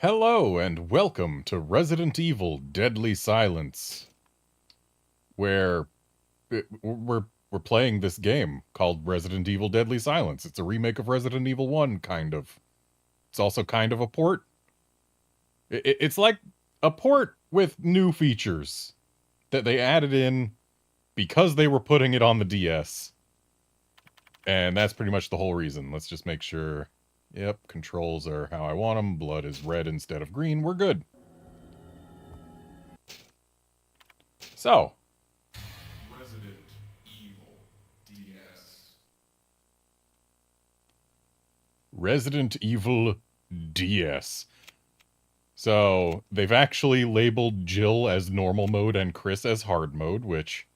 Hello and welcome to Resident Evil Deadly Silence, where we're playing this game called Resident Evil Deadly Silence. It's a remake of Resident Evil 1, kind of. It's also kind of a port. It's like a port with new features that they added in because they were putting it on the DS. And that's pretty much the whole reason. Let's just make sure, yep, controls are how I want them. Blood is red instead of green. We're good. So, Resident Evil DS. Resident Evil DS. So, they've actually labeled Jill as normal mode and Chris as hard mode, which,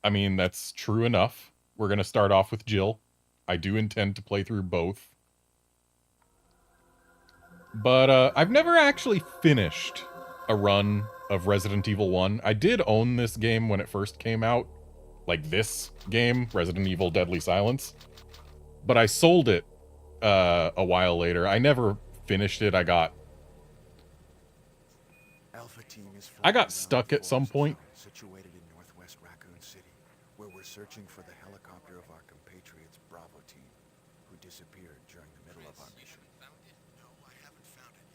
I mean, that's true enough. We're going to start off with Jill. I do intend to play through both. But I've never actually finished a run of Resident Evil 1. I did own this game when it first came out. Like this game, Resident Evil Deadly Silence. But I sold it a while later. I never finished it. I got stuck at some point. Situated in northwest Raccoon City, where we're searching for the helicopter of our compatriots Bravo team, who disappeared during the middle of our mission. No, I haven't found it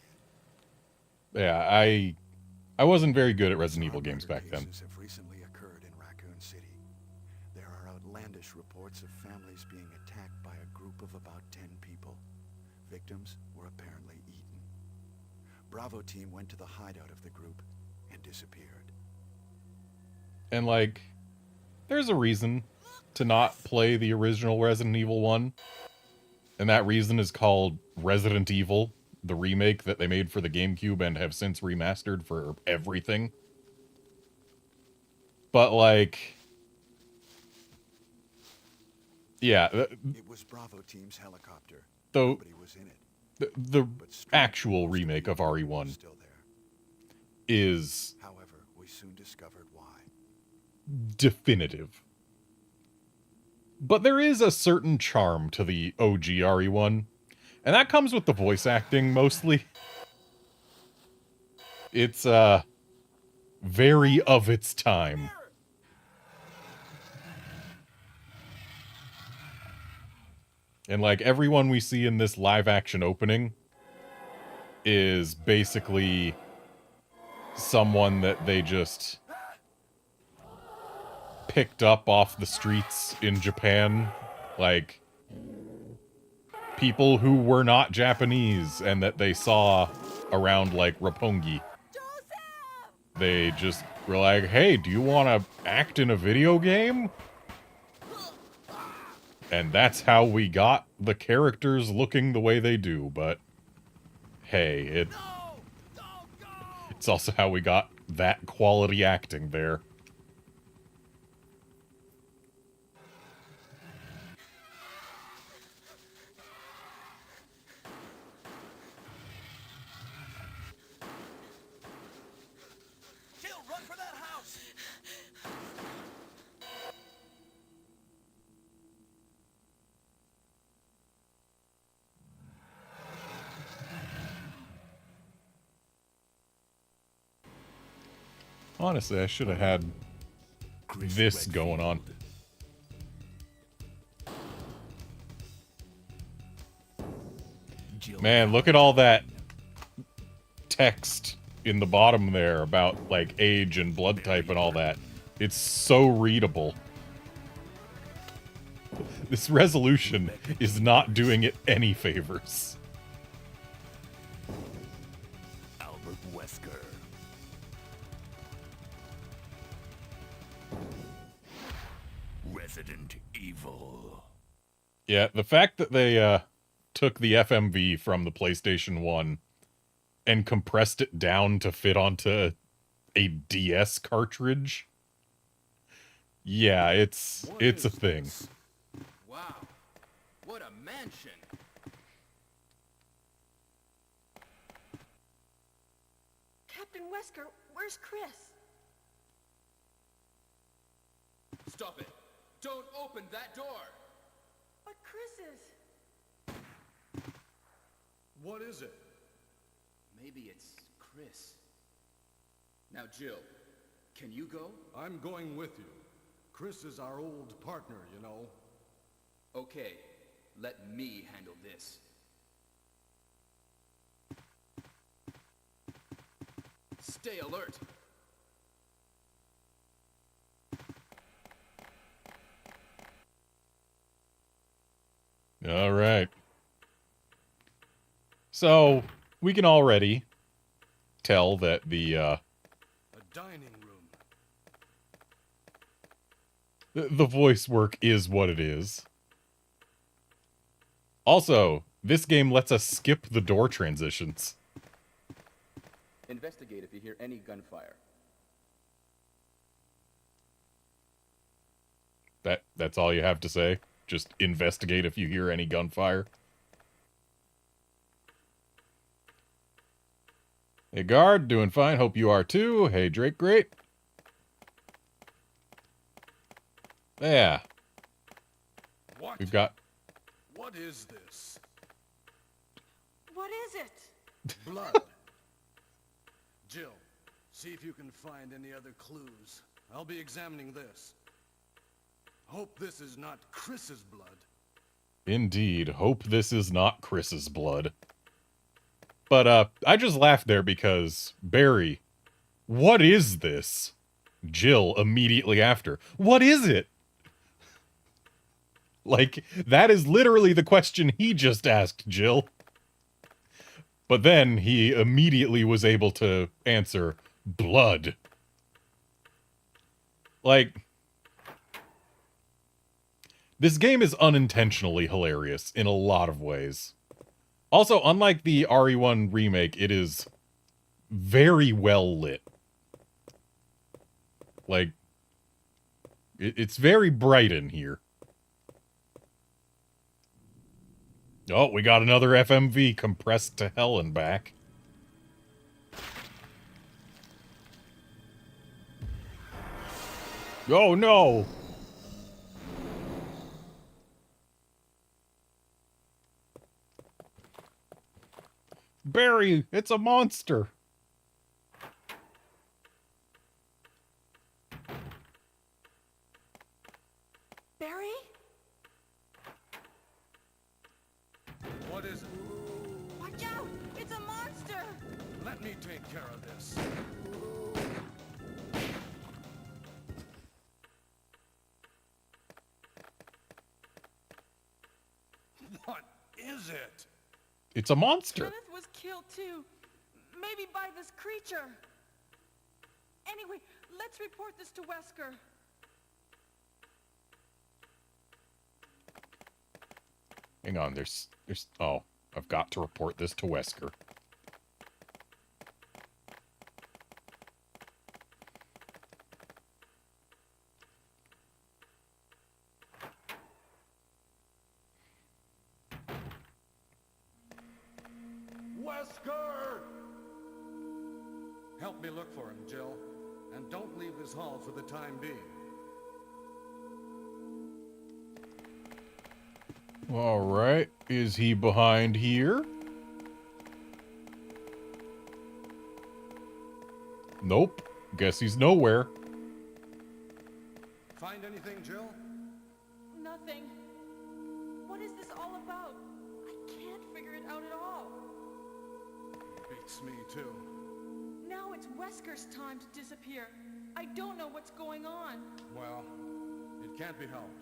yet. Yeah, I wasn't very good at Resident Evil games back then. Have recently occurred in Raccoon City. There are outlandish reports of families being attacked by a group of about 10 people. Victims were apparently eaten. Bravo team went to the hideout of the group and disappeared. And like, there's a reason to not play the original Resident Evil 1. And that reason is called Resident Evil, the remake that they made for the GameCube and have since remastered for everything. But like, yeah, It was Bravo team's helicopter. though Nobody was in it. the actual remake of RE1 Still there. is However, we soon discovered why. definitive. But there is a certain charm to the OG RE1, and that comes with the voice acting mostly. It's very of its time. And like everyone we see in this live action opening is basically someone that they just picked up off the streets in Japan, like people who were not Japanese and that they saw around like Roppongi. They just were like, hey, do you want to act in a video game? And that's how we got the characters looking the way they do, but hey, it's also how we got that quality acting there. Jill, run for that house! Honestly, I should have had this going on. Man, look at all that text in the bottom there about, like, age and blood type and all that. It's so readable. This resolution is not doing it any favors. Albert Wesker. Resident Evil. Yeah, the fact that they, took the FMV from the PlayStation 1 and compressed it down to fit onto a DS cartridge. Yeah, it's a thing. Wow, what a mansion! Captain Wesker, where's Chris? Stop it! Don't open that door! But Chris is... What is it? Maybe it's Chris. Now, Jill, can you go? I'm going with you. Chris is our old partner, you know. Okay, let me handle this. Stay alert. All right. So, we can already tell that the A dining room. the voice work is what it is. Also, this game lets us skip the door transitions. Investigate if you hear any gunfire. That's all you have to say? Just investigate if you hear any gunfire? Hey, guard, doing fine. Hope you are too. Hey, Drake, great. Yeah, What? we've got... What is this? What is it? Blood. Jill, see if you can find any other clues. I'll be examining this. Hope this is not Chris's blood. Indeed. Hope this is not Chris's blood. But, I just laughed there because, Barry, what is this? Jill immediately after, what is it? Like, that is literally the question he just asked Jill. But then he immediately was able to answer, blood. Like, this game is unintentionally hilarious in a lot of ways. Also, unlike the RE1 remake, it is very well lit. Like, it's very bright in here. Oh, we got another FMV compressed to hell and back. Oh, no! Barry, it's a monster! Barry? What is it? Watch out! It's a monster! Let me take care of this. What is it? It's a monster! Kenneth was killed too. Maybe by this creature. Anyway, let's report this to Wesker. Hang on, there's... Oh, I've got to report this to Wesker. Wesker! Help me look for him, Jill. And don't leave this hall for the time being. Alright, is he behind here? Nope, guess he's nowhere. Find anything, Jill? Nothing. What is this all about? I can't figure it out at all. Beats me, too. Now it's Wesker's time to disappear. I don't know what's going on. Well, it can't be helped.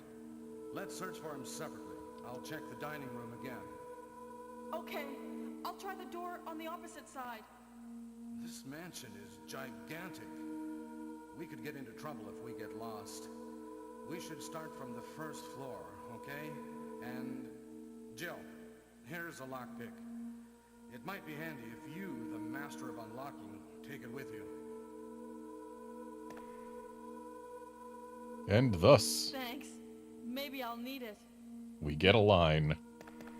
Let's search for him separately. I'll check the dining room again. Okay, I'll try the door on the opposite side. This mansion is gigantic. We could get into trouble if we get lost. We should start from the first floor, okay? And... Jill, here's a lockpick. It might be handy if you, the master of unlocking, take it with you. And thus, Thanks. Maybe I'll need it. we get a line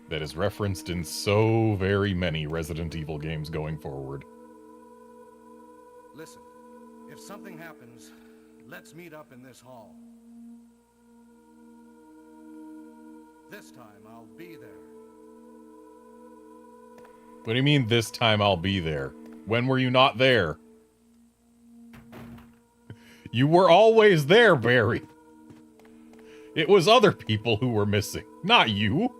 that is referenced in so very many Resident Evil games going forward. Listen, if something happens, let's meet up in this hall. This time, I'll be there. What do you mean this time I'll be there? When were you not there? You were always there, Barry. It was other people who were missing, not you.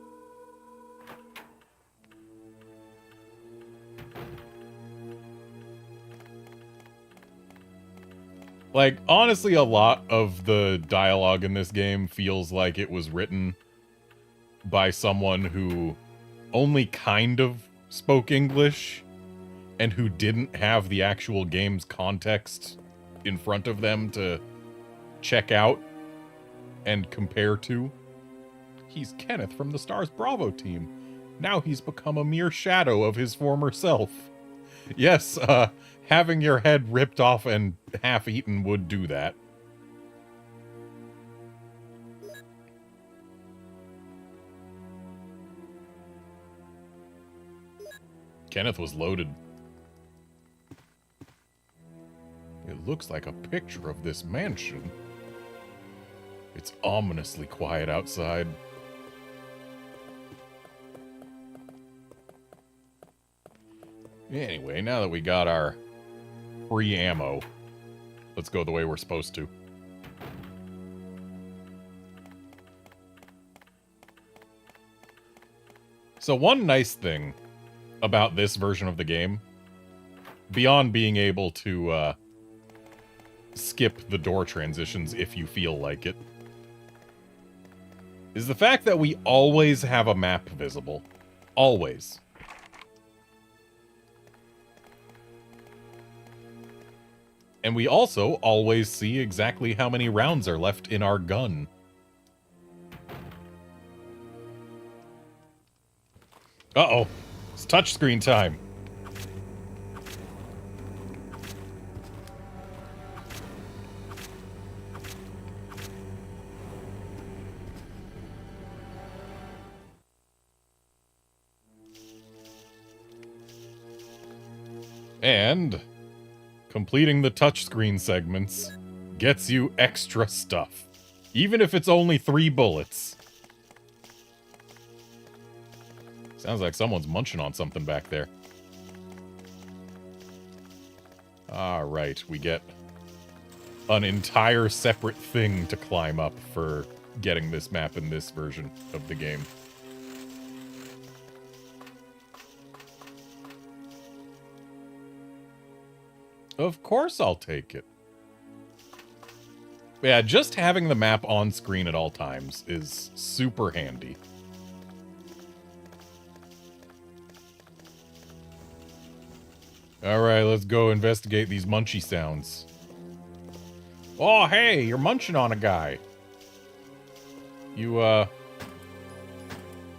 Like, honestly, a lot of the dialogue in this game feels like it was written by someone who only kind of spoke English and who didn't have the actual game's context in front of them to check out and compare to. He's Kenneth from the Stars Bravo team. Now he's become a mere shadow of his former self. Yes, having your head ripped off and half-eaten would do that. Kenneth was loaded. It looks like a picture of this mansion. It's ominously quiet outside. Anyway, now that we got our free ammo, let's go the way we're supposed to. So one nice thing about this version of the game, beyond being able to skip the door transitions if you feel like it, is the fact that we always have a map visible. Always. And we also always see exactly how many rounds are left in our gun. Uh-oh. It's touchscreen time. And completing the touchscreen segments gets you extra stuff, even if it's only 3 bullets. Sounds like someone's munching on something back there. Alright, we get an entire separate thing to climb up for getting this map in this version of the game. Of course I'll take it. Yeah, just having the map on screen at all times is super handy. Alright, let's go investigate these munchy sounds. Oh, hey, you're munching on a guy. You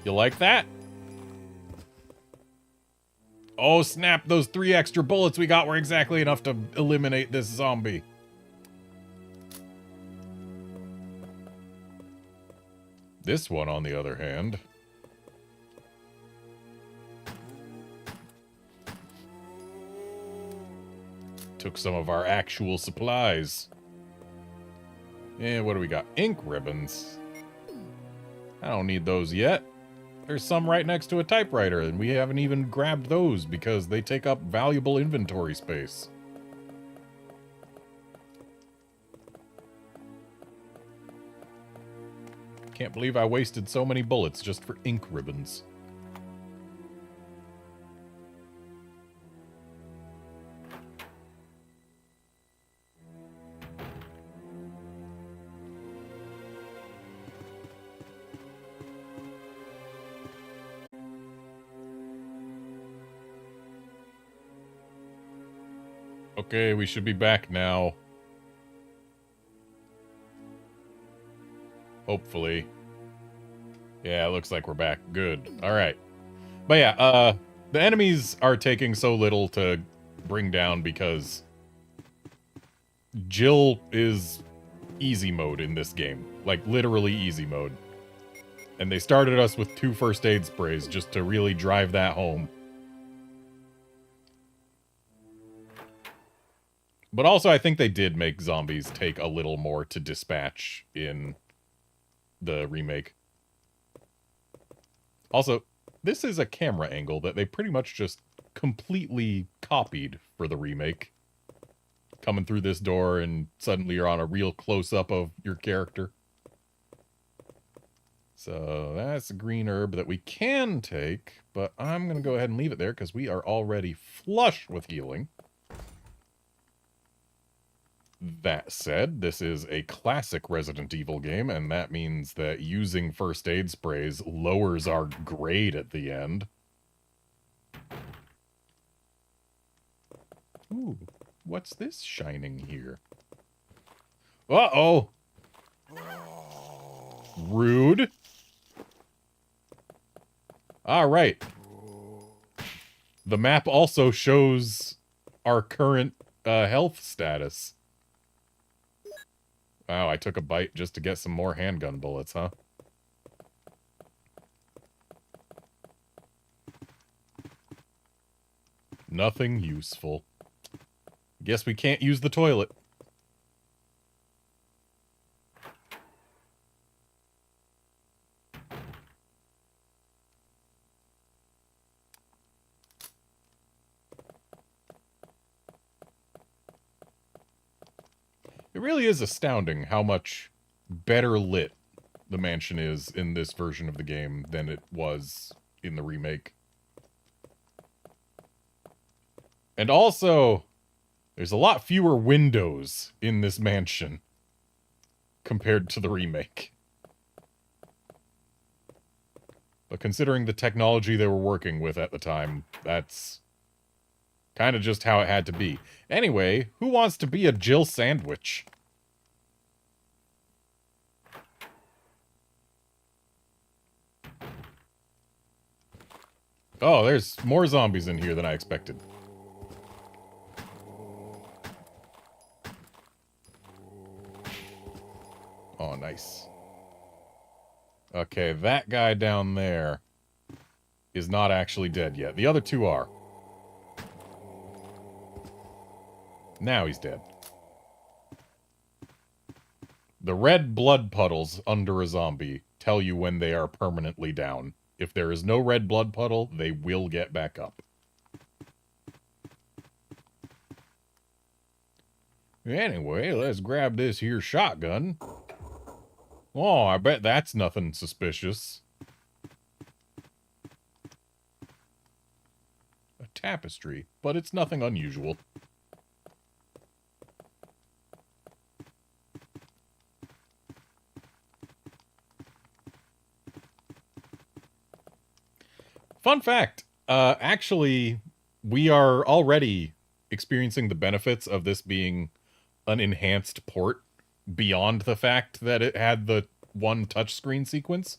like that? Oh, snap, those 3 extra bullets we got were exactly enough to eliminate this zombie. This one, on the other hand... took some of our actual supplies. And what do we got? Ink ribbons. I don't need those yet. There's some right next to a typewriter, and we haven't even grabbed those because they take up valuable inventory space. Can't believe I wasted so many bullets just for ink ribbons. Okay, we should be back now. Hopefully. Yeah, it looks like we're back. Good. Alright. But yeah, the enemies are taking so little to bring down because Jill is easy mode in this game. Like, literally easy mode. And they started us with 2 first aid sprays just to really drive that home. But also, I think they did make zombies take a little more to dispatch in the remake. Also, this is a camera angle that they pretty much just completely copied for the remake. Coming through this door and suddenly you're on a real close-up of your character. So that's a green herb that we can take, but I'm going to go ahead and leave it there because we are already flush with healing. That said, this is a classic Resident Evil game, and that means that using first aid sprays lowers our grade at the end. Ooh, what's this shining here? Uh-oh! Rude. Alright. The map also shows our current health status. Wow, I took a bite just to get some more handgun bullets, huh? Nothing useful. Guess we can't use the toilet. It really is astounding how much better lit the mansion is in this version of the game than it was in the remake. And also, there's a lot fewer windows in this mansion compared to the remake. But considering the technology they were working with at the time, that's kind of just how it had to be. Anyway, who wants to be a Jill sandwich? Oh, there's more zombies in here than I expected. Oh, nice. Okay, that guy down there is not actually dead yet. The other two are. Now he's dead. The red blood puddles under a zombie tell you when they are permanently down. If there is no red blood puddle, they will get back up. Anyway, let's grab this here shotgun. Oh, I bet that's nothing suspicious. A tapestry, but it's nothing unusual. Fun fact, actually, we are already experiencing the benefits of this being an enhanced port beyond the fact that it had the one touchscreen sequence.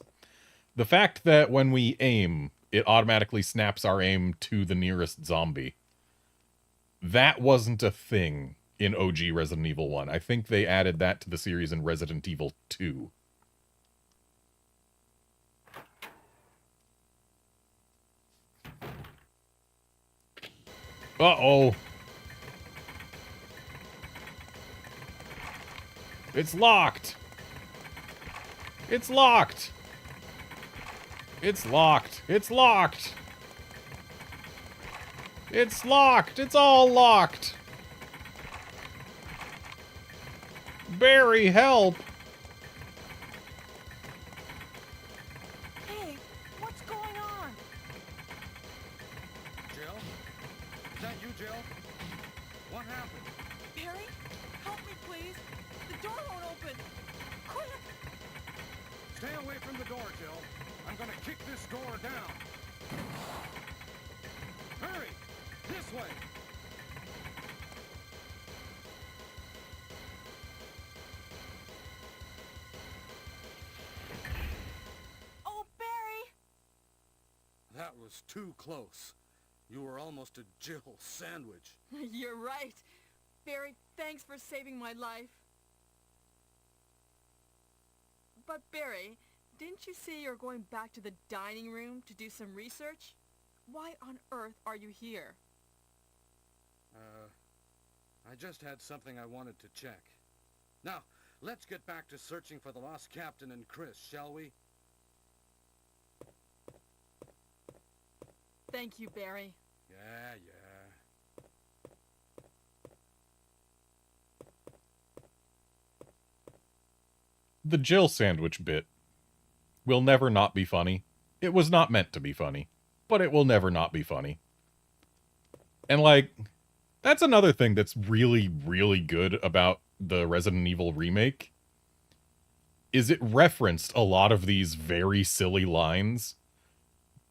The fact that when we aim, it automatically snaps our aim to the nearest zombie. That wasn't a thing in OG Resident Evil 1. I think they added that to the series in Resident Evil 2. Uh-oh. It's locked. It's locked. It's locked. It's locked. It's locked. It's all locked. Barry, help. Hey, what's going on? Jill? Is that you, Jill? What happened? Barry, help me, please. The door won't open. Quick! Stay away from the door, Jill. I'm gonna kick this door down. Hurry! This way! Oh, Barry! That was too close. You were almost a Jill sandwich. You're right. Barry, thanks for saving my life. But Barry, didn't you say you're going back to the dining room to do some research? Why on earth are you here? I just had something I wanted to check. Now, let's get back to searching for the lost captain and Chris, shall we? Thank you, Barry. Yeah. The Jill sandwich bit will never not be funny. It was not meant to be funny, but it will never not be funny. And, like, that's another thing that's really, really good about the Resident Evil remake, is it referenced a lot of these very silly lines,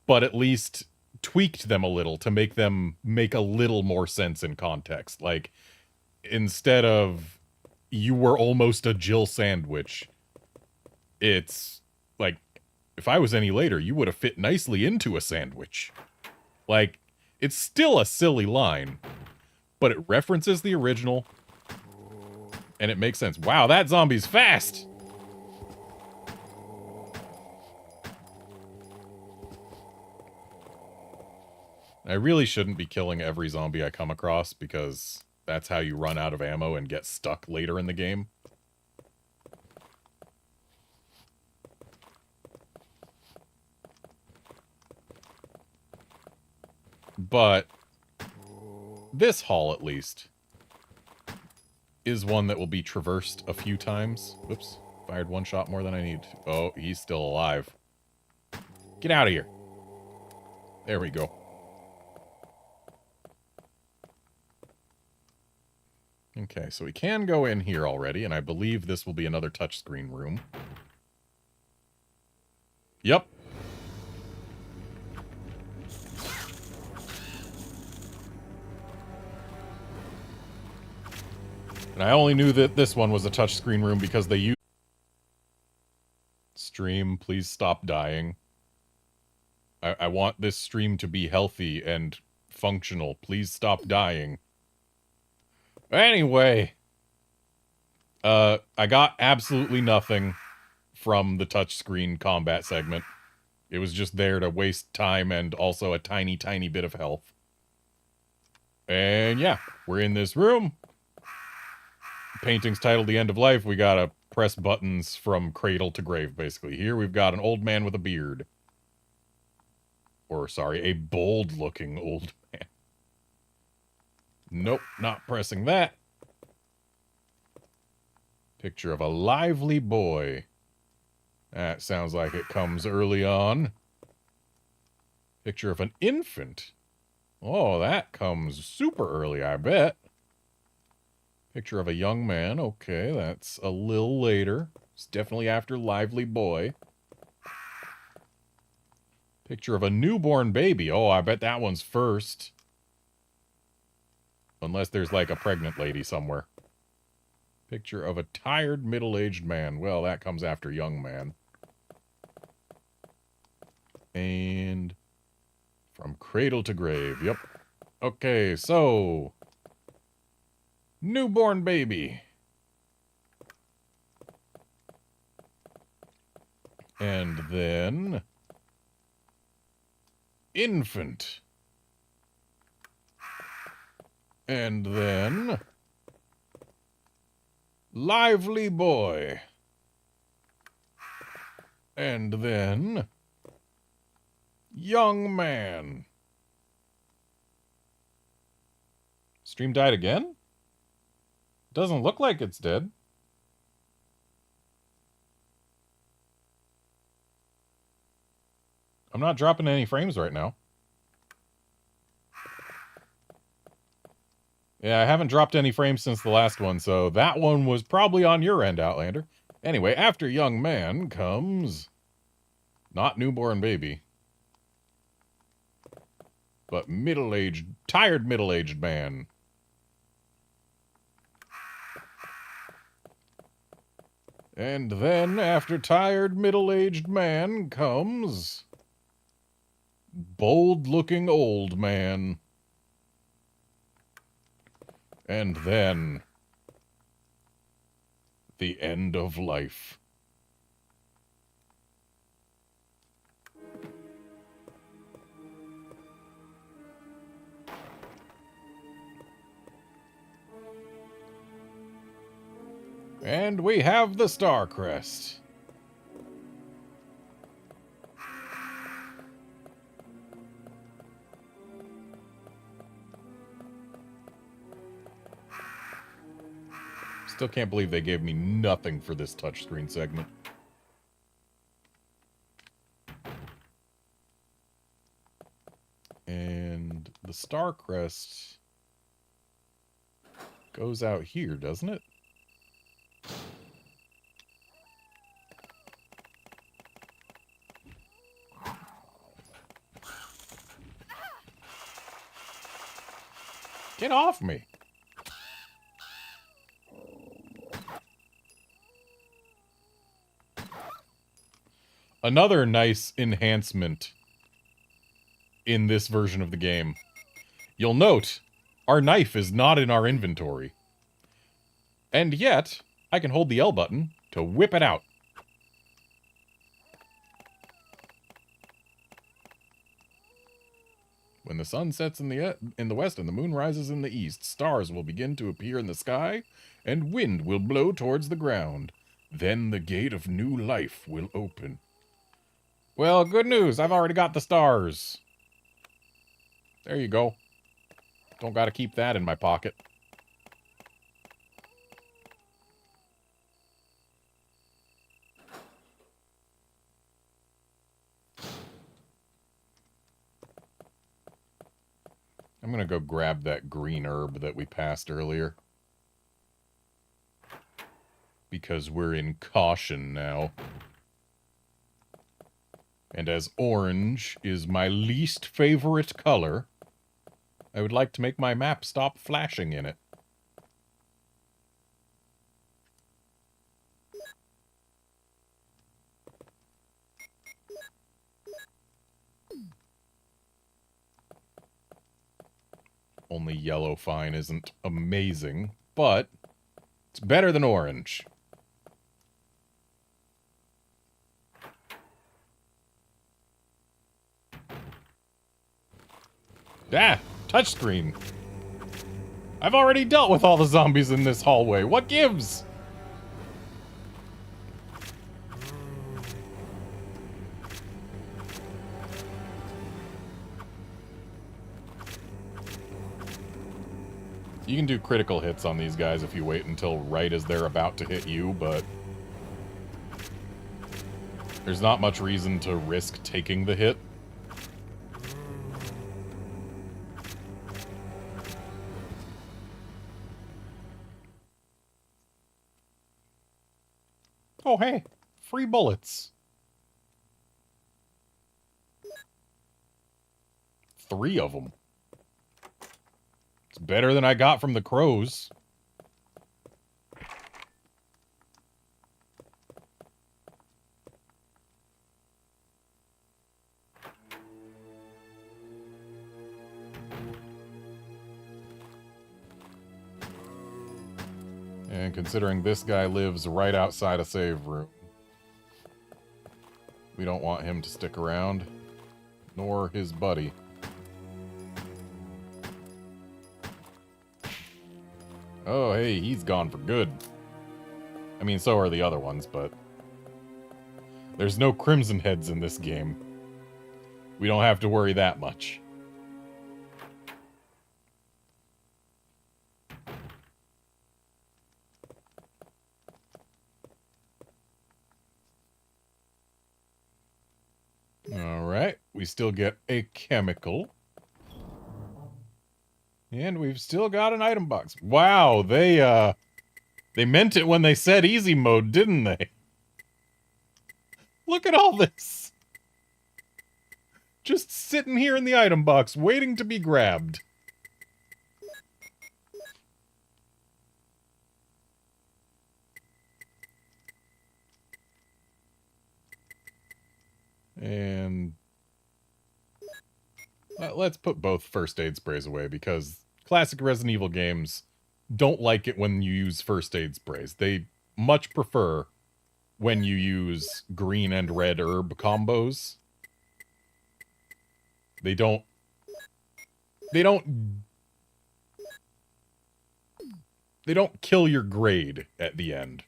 but at least tweaked them a little to make them make a little more sense in context. Like, instead of, you were almost a Jill sandwich, it's like, if I was any later, you would have fit nicely into a sandwich. Like, it's still a silly line, but it references the original, and it makes sense. Wow, that zombie's fast! I really shouldn't be killing every zombie I come across, because that's how you run out of ammo and get stuck later in the game. But this hall, at least, is one that will be traversed a few times. Whoops. Fired one shot more than I need. Oh, he's still alive. Get out of here. There we go. Okay, so we can go in here already, and I believe this will be another touchscreen room. Yep. And I only knew that this one was a touchscreen room because they used... Stream, please stop dying. I want this stream to be healthy and functional. Please stop dying. Anyway. I got absolutely nothing from the touchscreen combat segment. It was just there to waste time and also a tiny, tiny bit of health. And yeah, we're in this room. Painting's titled The End of Life. We gotta press buttons from cradle to grave, basically. Here we've got an old man with a beard. Or, sorry, a bold-looking old man. Nope, not pressing that. Picture of a lively boy. That sounds like it comes early on. Picture of an infant. Oh, that comes super early, I bet. Picture of a young man. Okay, that's a little later. It's definitely after lively boy. Picture of a newborn baby. Oh, I bet that one's first. Unless there's like a pregnant lady somewhere. Picture of a tired middle-aged man. Well, that comes after young man. And from cradle to grave. Yep. Okay, so... newborn baby. And then... infant. And then... lively boy. And then... young man. Stream died again? Doesn't look like it's dead. I'm not dropping any frames right now. Yeah, I haven't dropped any frames since the last one, so that one was probably on your end, Outlander. Anyway, after young man comes... not newborn baby. But middle-aged, tired middle-aged man. And then, after tired middle-aged man comes... bold-looking old man. And then... the end of life. And we have the Star Crest. Still can't believe they gave me nothing for this touchscreen segment. And the Star Crest goes out here, doesn't it? Get off me! Another nice enhancement in this version of the game. You'll note, our knife is not in our inventory. And yet, I can hold the L button to whip it out. When the sun sets in the west and the moon rises in the east, stars will begin to appear in the sky, and wind will blow towards the ground. Then the gate of new life will open. Well, good news. I've already got the stars. There you go. Don't gotta keep that in my pocket. I'm gonna go grab that green herb that we passed earlier. Because we're in caution now. And as orange is my least favorite color, I would like to make my map stop flashing in it. Only yellow fine isn't amazing, but it's better than orange. Ah, touchscreen. I've already dealt with all the zombies in this hallway. What gives? You can do critical hits on these guys if you wait until right as they're about to hit you, but there's not much reason to risk taking the hit. Oh, hey, free bullets. 3 of them. It's better than I got from the crows. And considering this guy lives right outside a save room, we don't want him to stick around, nor his buddy. Oh, hey, he's gone for good. I mean, so are the other ones, but there's no Crimson Heads in this game. We don't have to worry that much. Alright, we still get a chemical. And we've still got an item box. Wow, they meant it when they said easy mode, didn't they? Look at all this. Just sitting here in the item box, waiting to be grabbed. And let's put both first aid sprays away, because classic Resident Evil games don't like it when you use first aid sprays. They much prefer when you use green and red herb combos. They don't kill your grade at the end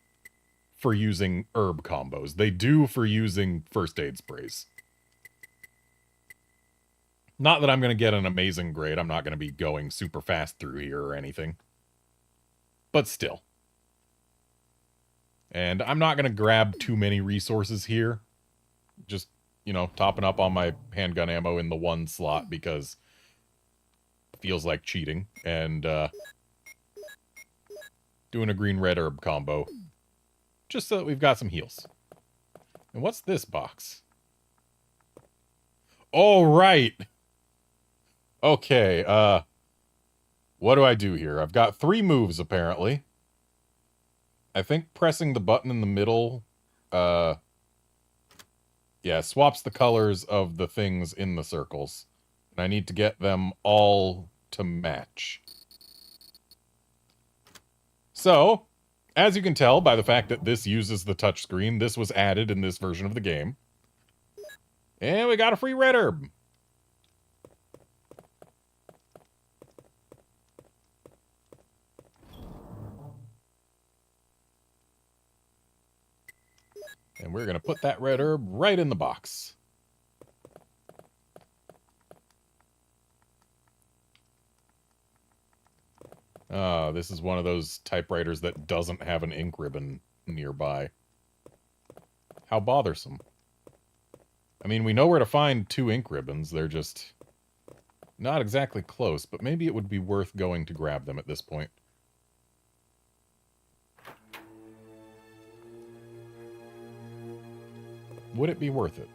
for using herb combos. They do for using first aid sprays. Not that I'm going to get an amazing grade. I'm not going to be going super fast through here or anything. But still. And I'm not going to grab too many resources here. Just, you know, topping up on my handgun ammo in the one slot because it feels like cheating. And doing a green-red herb combo. Just so that we've got some heals. And what's this box? Oh, right! Okay, what do I do here? I've got 3 moves, apparently. I think pressing the button in the middle, yeah, swaps the colors of the things in the circles. And I need to get them all to match. So, as you can tell by the fact that this uses the touchscreen, this was added in this version of the game. And we got a free red herb. And we're going to put that red herb right in the box. This is one of those typewriters that doesn't have an ink ribbon nearby. How bothersome. I mean, we know where to find 2 ink ribbons. They're just not exactly close, but maybe it would be worth going to grab them at this point. Would it be worth it?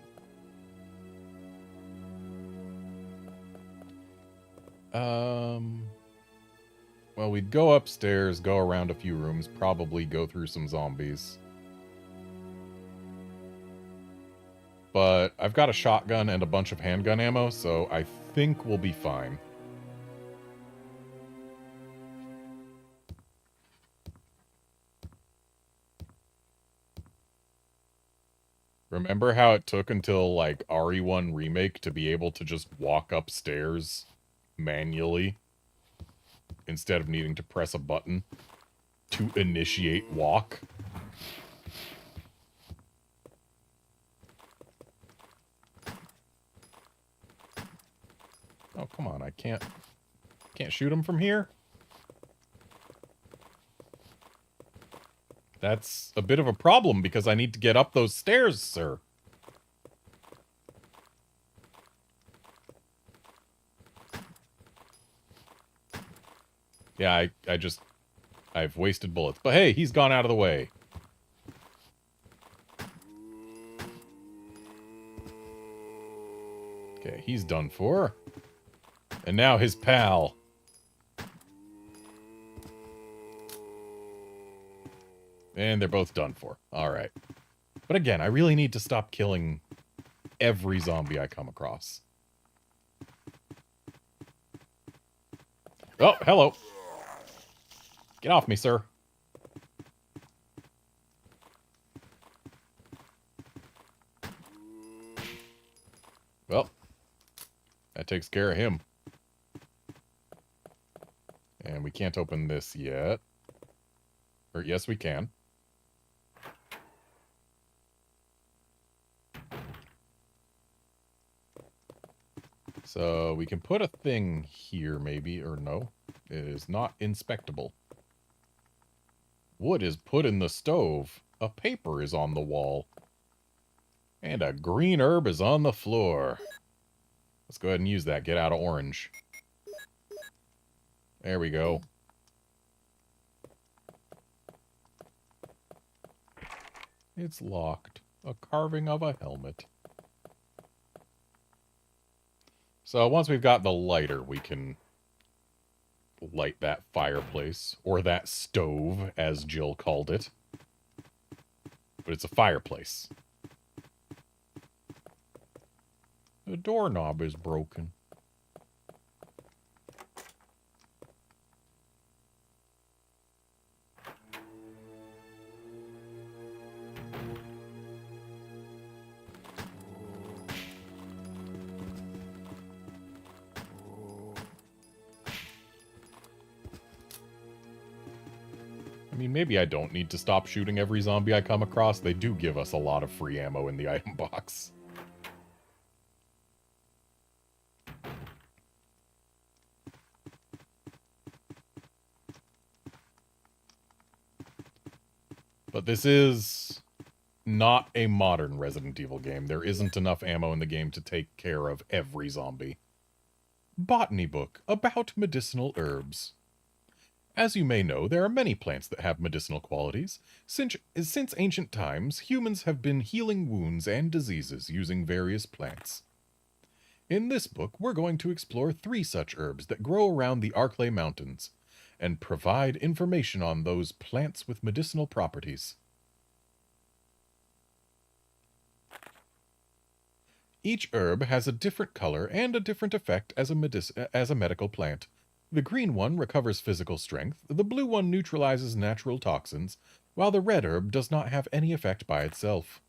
Well, we'd go upstairs, go around a few rooms, probably go through some zombies. But I've got a shotgun and a bunch of handgun ammo, so I think we'll be fine. Remember how it took until, like, RE1 Remake to be able to just walk upstairs manually instead of needing to press a button to initiate walk? Oh, come on, I can't shoot him from here? That's a bit of a problem because I need to get up those stairs, sir. Yeah, I've wasted bullets. But hey, he's gone out of the way. Okay, he's done for. And now his pal. And they're both done for. Alright. But again, I really need to stop killing every zombie I come across. Oh, hello. Get off me, sir. Well, that takes care of him. And we can't open this yet. Or, yes, we can. So, we can put a thing here, maybe, or no. It is not inspectable. Wood is put in the stove. A paper is on the wall. And a green herb is on the floor. Let's go ahead and use that. Get out of orange. There we go. It's locked. A carving of a helmet. So once we've got the lighter, we can light that fireplace. Or that stove, as Jill called it. But it's a fireplace. The doorknob is broken. I mean, maybe I don't need to stop shooting every zombie I come across. They do give us a lot of free ammo in the item box. But this is not a modern Resident Evil game. There isn't enough ammo in the game to take care of every zombie. Botany book about medicinal herbs. As you may know, there are many plants that have medicinal qualities. Since ancient times, humans have been healing wounds and diseases using various plants. In this book, we're going to explore 3 such herbs that grow around the Arklay Mountains, and provide information on those plants with medicinal properties. Each herb has a different color and a different effect as a medical plant. The green one recovers physical strength, the blue one neutralizes natural toxins, while the red herb does not have any effect by itself.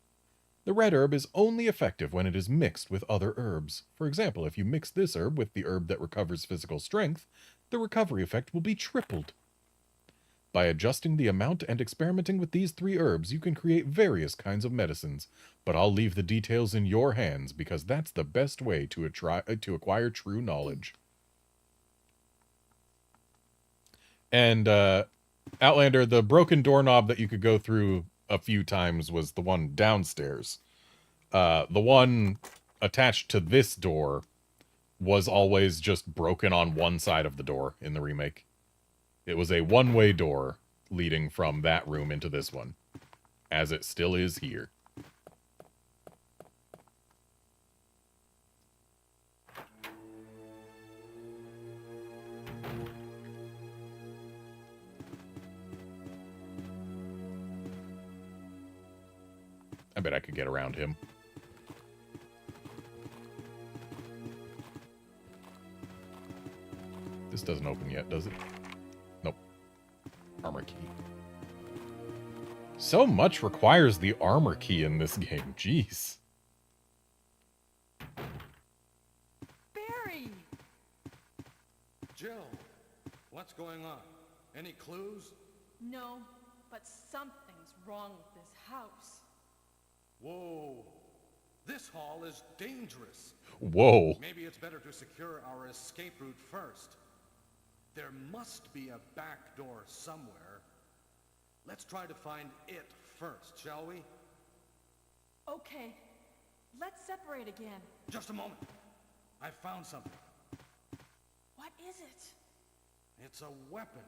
The red herb is only effective when it is mixed with other herbs. For example, if you mix this herb with the herb that recovers physical strength, the recovery effect will be tripled. By adjusting the amount and experimenting with these 3 herbs, you can create various kinds of medicines, but I'll leave the details in your hands because that's the best way to acquire true knowledge. And, Outlander, the broken doorknob that you could go through a few times was the one downstairs. The one attached to this door was always just broken on one side of the door in the remake. It was a one-way door leading from that room into this one, as it still is here. I bet I could get around him. This doesn't open yet, does it? Nope. Armor key. So much requires the armor key in this game. Jeez. Barry! Jill, what's going on? Any clues? No, but something's wrong with this house. Whoa. This hall is dangerous. Whoa. Maybe it's better to secure our escape route first. There must be a back door somewhere. Let's try to find it first, shall we? Okay, let's separate again. Just a moment. I found something. What is it? It's a weapon.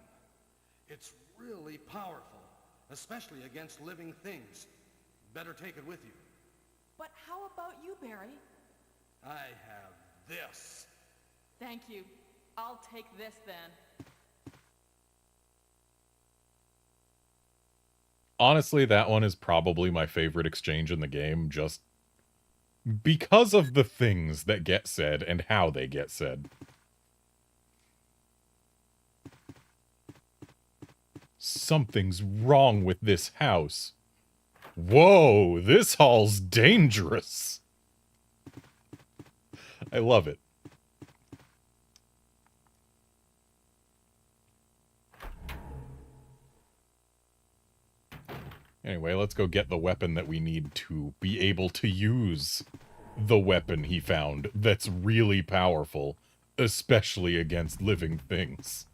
It's really powerful, especially against living things. Better take it with you. But how about you, Barry? I have this. Thank you. I'll take this then. Honestly, that one is probably my favorite exchange in the game, just because of the things that get said and how they get said. Something's wrong with this house. Whoa, this hall's dangerous. I love it. Anyway, let's go get the weapon that we need to be able to use the weapon he found that's really powerful, especially against living things.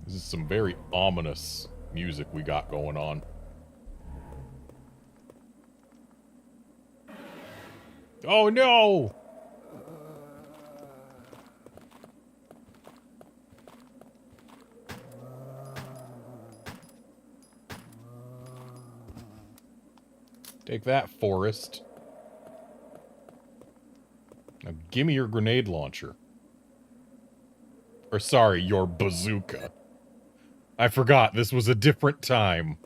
This is some very ominous music we got going on. Oh no! Take that, Forrest. Now give me your grenade launcher. Or sorry, your bazooka. I forgot, this was a different time.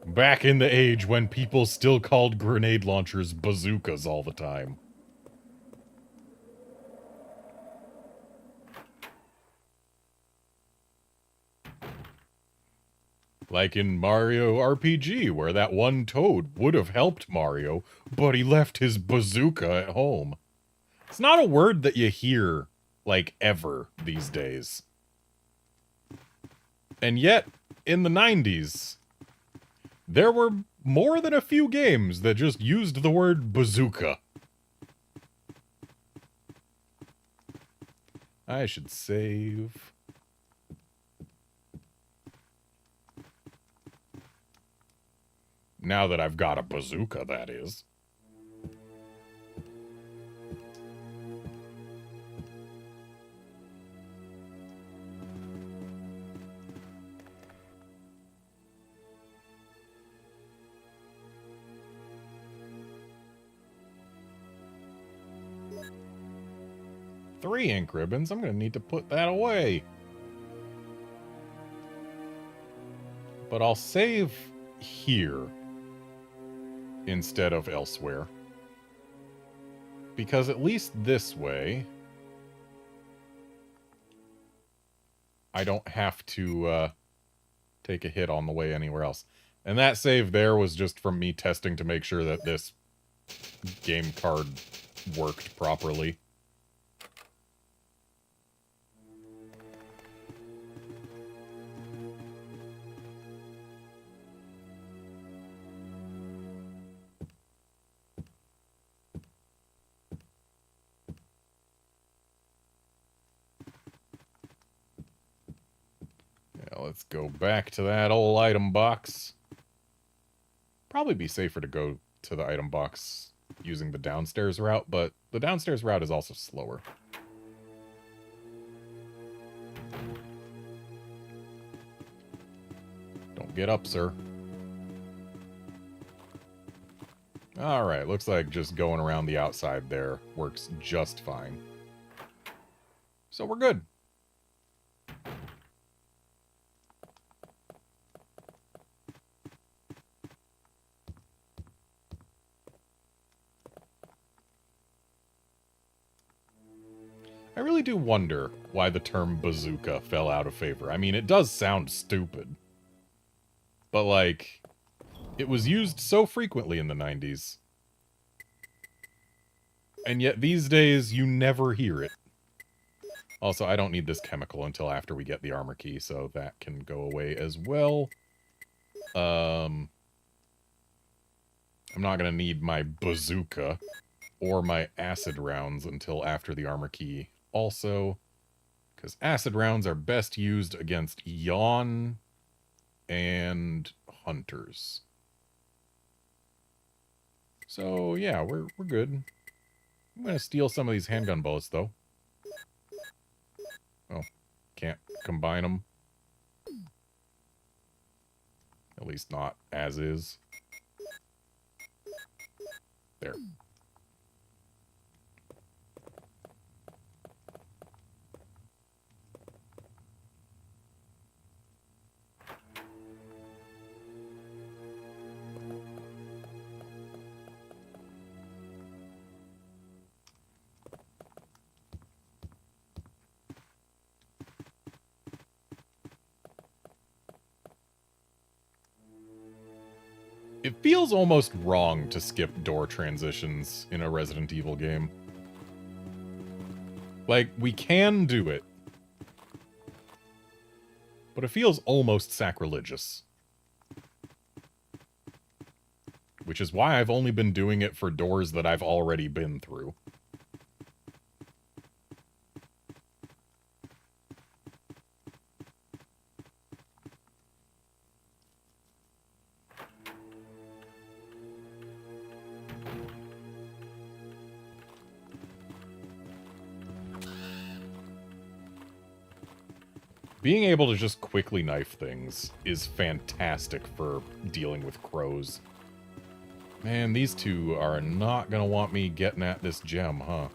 Back in the age when people still called grenade launchers bazookas all the time. Like in Mario RPG, where that one toad would have helped Mario, but he left his bazooka at home. It's not a word that you hear, like, ever these days. And yet, in the 90s, there were more than a few games that just used the word bazooka. I should save. Now that I've got a bazooka, that is. Three ink ribbons. I'm going to need to put that away. But I'll save here instead of elsewhere. Because at least this way, I don't have to take a hit on the way anywhere else. And that save there was just from me testing to make sure that this game card worked properly. Let's go back to that old item box. Probably be safer to go to the item box using the downstairs route, but the downstairs route is also slower. Don't get up, sir. Alright, looks like just going around the outside there works just fine. So we're good. I really do wonder why the term bazooka fell out of favor. I mean, it does sound stupid. But, like, it was used so frequently in the 90s. And yet these days, you never hear it. Also, I don't need this chemical until after we get the armor key, so that can go away as well. I'm not going to need my bazooka or my acid rounds until after the armor key also, because acid rounds are best used against yawn and hunters. So yeah, we're good. I'm gonna steal some of these handgun bullets though. Oh, can't combine them. At least not as is. There. It feels almost wrong to skip door transitions in a Resident Evil game. Like, we can do it, but it feels almost sacrilegious. Which is why I've only been doing it for doors that I've already been through. Being able to just quickly knife things is fantastic for dealing with crows. Man, these two are not gonna want me getting at this gem, huh?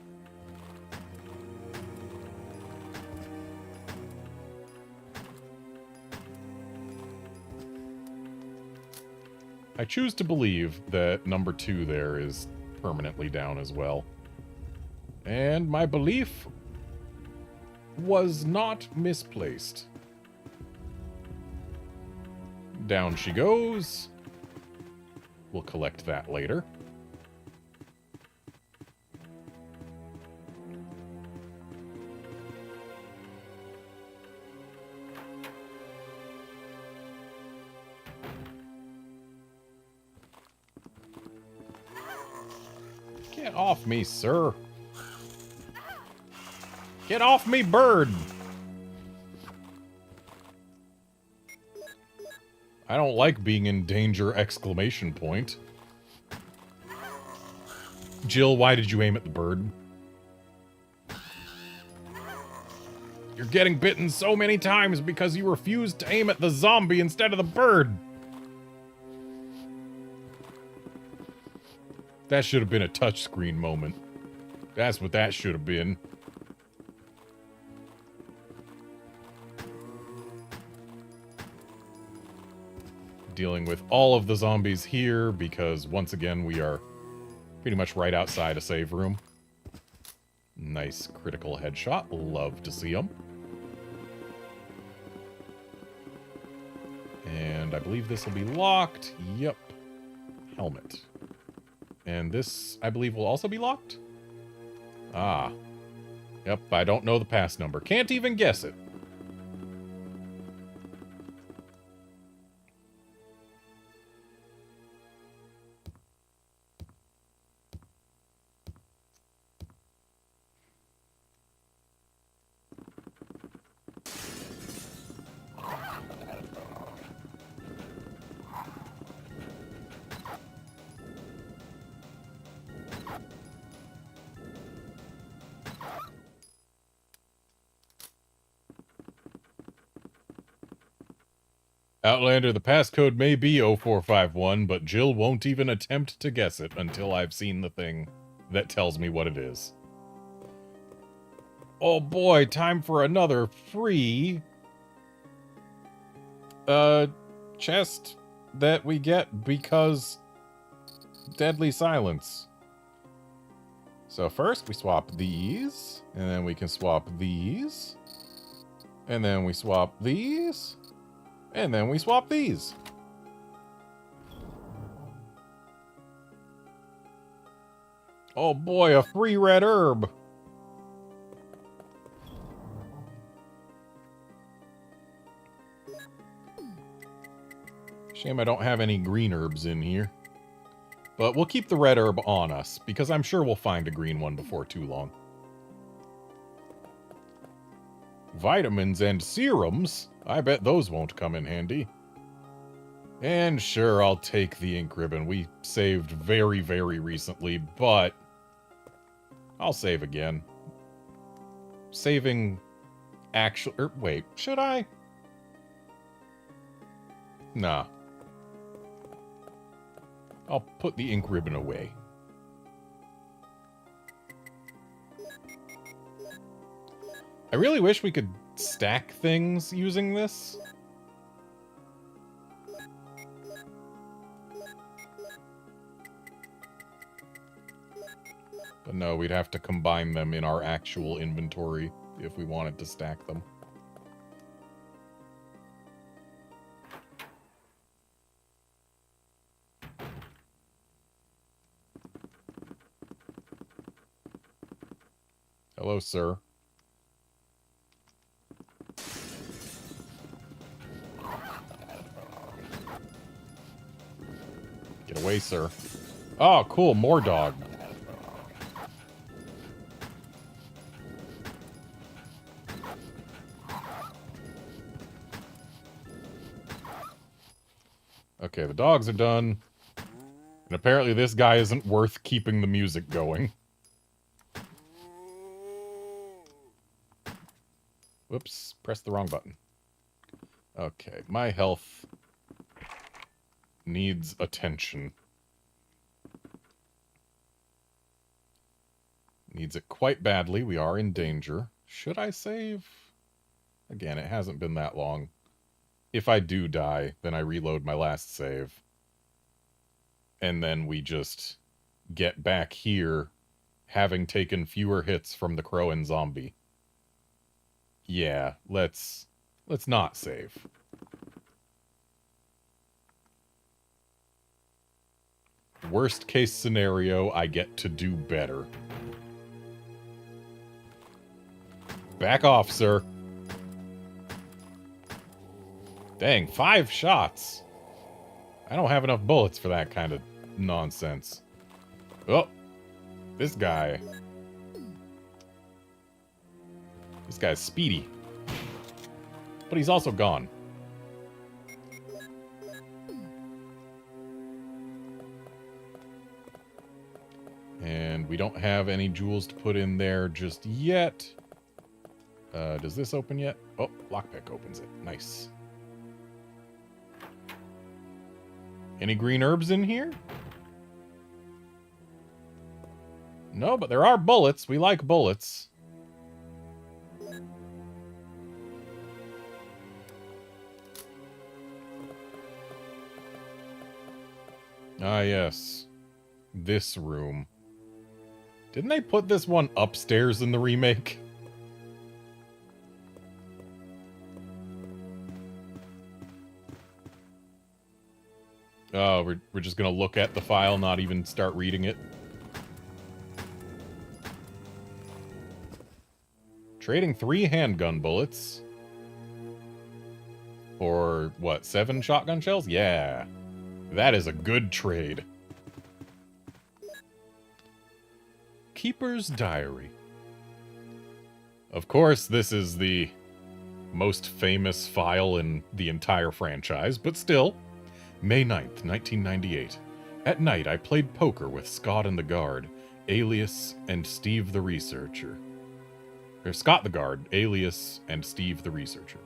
I choose to believe that number 2 there is permanently down as well. And my belief was not misplaced. Down she goes. We'll collect that later. Get off me, sir. Get off me, bird! I don't like being in danger, exclamation point. Jill, why did you aim at the bird? You're getting bitten so many times because you refused to aim at the zombie instead of the bird. That should have been a touchscreen moment. That's what that should have been. Dealing with all of the zombies here because, once again, we are pretty much right outside a save room. Nice critical headshot. Love to see them. And I believe this will be locked. Yep. Helmet. And this, I believe, will also be locked? Ah. Yep, I don't know the pass number. Can't even guess it. Outlander, the passcode may be 0451, but Jill won't even attempt to guess it until I've seen the thing that tells me what it is. Oh boy, time for another free chest that we get because Deadly Silence. So first we swap these, and then we can swap these, and then we swap these, and then we swap these. Oh boy, a free red herb. Shame I don't have any green herbs in here. But we'll keep the red herb on us, because I'm sure we'll find a green one before too long. Vitamins and serums? I bet those won't come in handy. And sure, I'll take the ink ribbon. We saved very, very recently, but I'll save again. Saving actual... wait, should I? Nah. I'll put the ink ribbon away. I really wish we could stack things using this. But no, we'd have to combine them in our actual inventory if we wanted to stack them. Hello, sir. Get away, sir. Oh, cool, more dog. Okay, the dogs are done. And apparently this guy isn't worth keeping the music going. Whoops, pressed the wrong button. Okay, my health needs attention. Needs it quite badly. We are in danger. Should I save? Again, it hasn't been that long. If I do die, then I reload my last save. And then we just get back here, having taken fewer hits from the crow and zombie. Yeah, let's not save. Worst case scenario, I get to do better. Back off, sir. Dang, 5 shots. I don't have enough bullets for that kind of nonsense. Oh, this guy. This guy's speedy. But he's also gone. And we don't have any jewels to put in there just yet. Does this open yet? Oh, lockpick opens it. Nice. Any green herbs in here? No, but there are bullets. We like bullets. Ah, yes. This room. Didn't they put this one upstairs in the remake? Oh, we're just gonna look at the file, not even start reading it. Trading 3 handgun bullets. For, what, 7 shotgun shells? Yeah. That is a good trade. Keeper's Diary. Of course, this is the most famous file in the entire franchise, but still. May 9th, 1998. At night, I played poker with Scott and the Guard, Alias, and Steve the Researcher. Or Scott the Guard, Alias, and Steve the Researcher.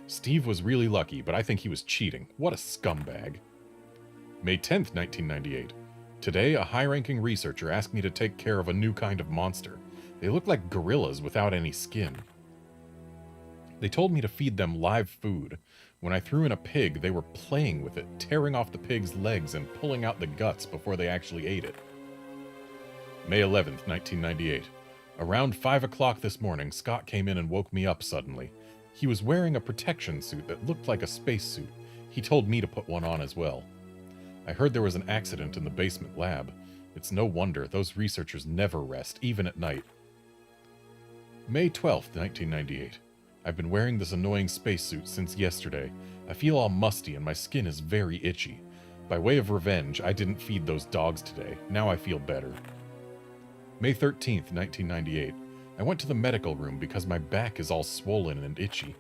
Steve was really lucky, but I think he was cheating. What a scumbag. May 10th, 1998. Today, a high-ranking researcher asked me to take care of a new kind of monster. They look like gorillas without any skin. They told me to feed them live food. When I threw in a pig, they were playing with it, tearing off the pig's legs and pulling out the guts before they actually ate it. May 11th, 1998. Around 5 o'clock this morning, Scott came in and woke me up suddenly. He was wearing a protection suit that looked like a spacesuit. He told me to put one on as well. I heard there was an accident in the basement lab. It's no wonder, those researchers never rest, even at night. May 12th, 1998. I've been wearing this annoying spacesuit since yesterday. I feel all musty and my skin is very itchy. By way of revenge, I didn't feed those dogs today. Now I feel better. May 13th, 1998. I went to the medical room because my back is all swollen and itchy.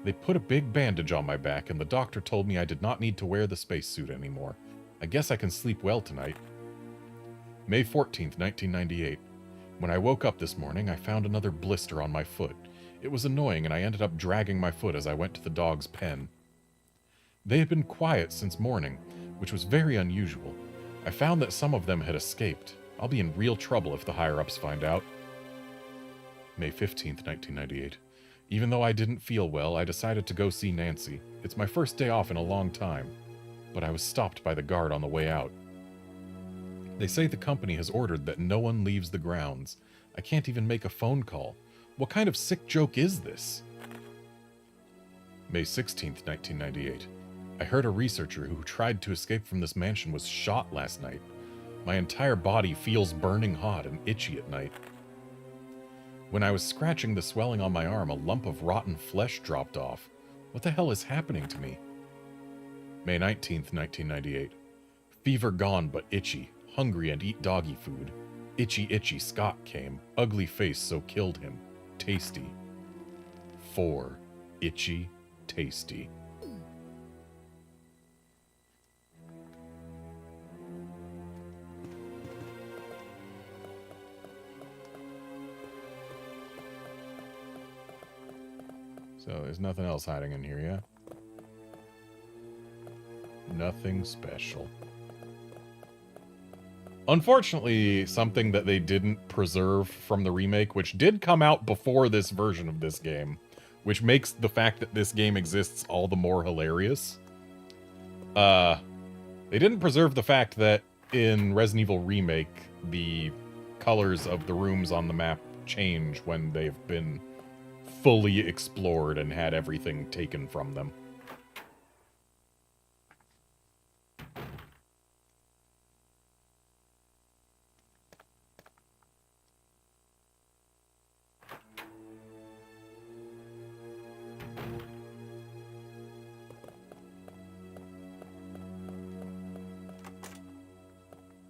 They put a big bandage on my back and the doctor told me I did not need to wear the spacesuit anymore. I guess I can sleep well tonight. May 14th, 1998. When I woke up this morning, I found another blister on my foot. It was annoying and I ended up dragging my foot as I went to the dog's pen. They had been quiet since morning, which was very unusual. I found that some of them had escaped. I'll be in real trouble if the higher-ups find out. May 15th, 1998. Even though I didn't feel well, I decided to go see Nancy. It's my first day off in a long time, but I was stopped by the guard on the way out. They say the company has ordered that no one leaves the grounds. I can't even make a phone call. What kind of sick joke is this? May 16th, 1998. I heard a researcher who tried to escape from this mansion was shot last night. My entire body feels burning hot and itchy at night. When I was scratching the swelling on my arm, a lump of rotten flesh dropped off. What the hell is happening to me? May 19th, 1998. Fever gone but itchy. Hungry and eat doggy food. Itchy, itchy Scott came. Ugly face so killed him. Tasty. 4. Itchy, tasty. So there's nothing else hiding in here, yeah? Nothing special. Unfortunately, something that they didn't preserve from the remake, which did come out before this version of this game, which makes the fact that this game exists all the more hilarious. They didn't preserve the fact that in Resident Evil Remake, the colors of the rooms on the map change when they've been fully explored and had everything taken from them.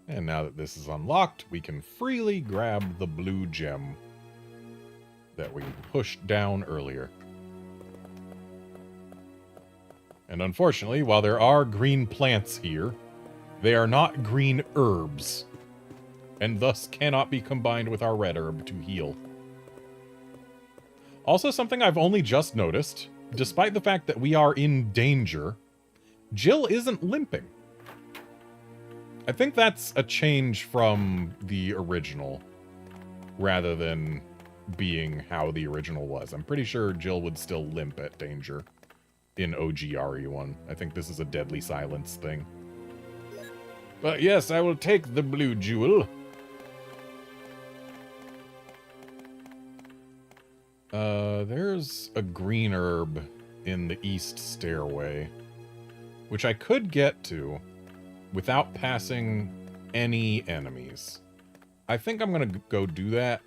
And now that this is unlocked, we can freely grab the blue gem. that we pushed down earlier. And unfortunately, while there are green plants here, they are not green herbs, and thus cannot be combined with our red herb to heal. Also, something I've only just noticed, despite the fact that we are in danger, Jill isn't limping. I think that's a change from the original, rather than being how the original was. I'm pretty sure Jill would still limp at danger in OG RE1. I think this is a Deadly Silence thing. But yes, I will take the blue jewel. There's a green herb in the east stairway, which I could get to without passing any enemies. I think I'm gonna go do that.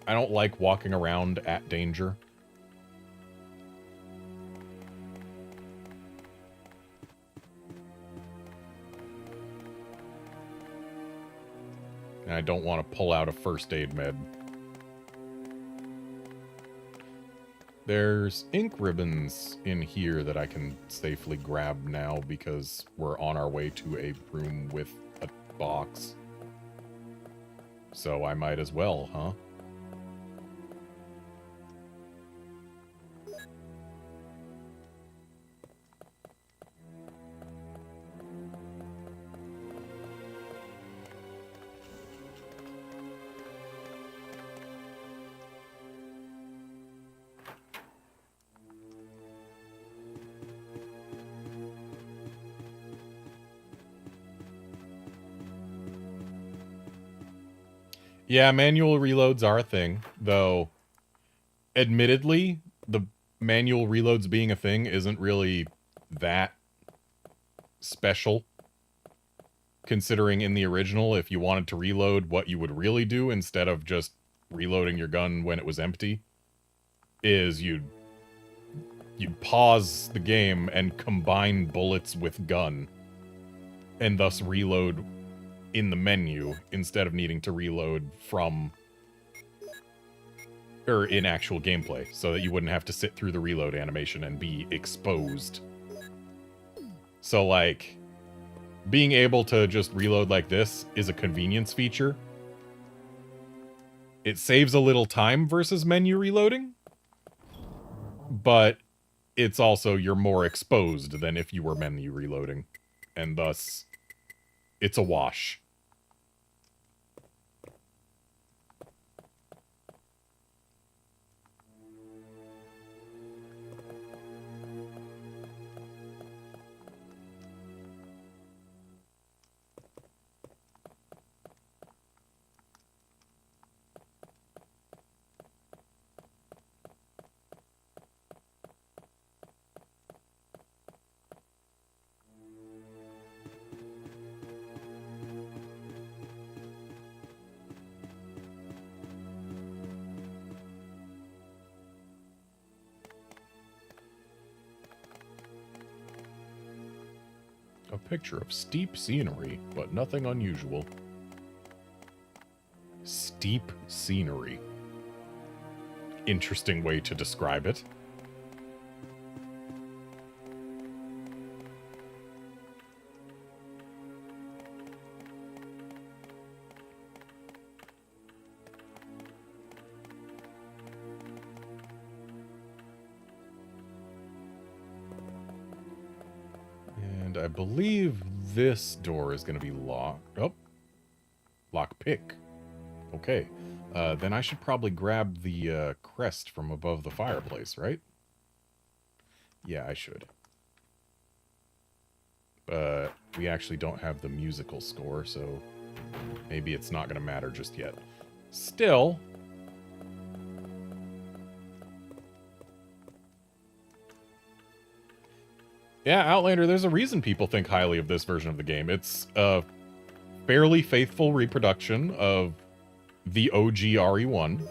I don't like walking around at danger. And I don't want to pull out a first aid med. There's ink ribbons in here that I can safely grab now because we're on our way to a room with a box. So I might as well, huh? Yeah, manual reloads are a thing, though admittedly, the manual reloads being a thing isn't really that special. Considering in the original, if you wanted to reload, what you would really do instead of just reloading your gun when it was empty is you'd pause the game and combine bullets with gun and thus reload in the menu instead of needing to reload from or in actual gameplay, so that you wouldn't have to sit through the reload animation and be exposed. So like being able to just reload like this is a convenience feature. It saves a little time versus menu reloading, but it's also you're more exposed than if you were menu reloading, and thus it's a wash. A picture of steep scenery, but nothing unusual. Steep scenery. Interesting way to describe it. I believe this door is going to be locked. Oh, lock pick. Okay, then I should probably grab the crest from above the fireplace, right? Yeah, I should. But we actually don't have the musical score, so maybe it's not going to matter just yet. Still, yeah, Outlander, there's a reason people think highly of this version of the game. It's a fairly faithful reproduction of the OG RE1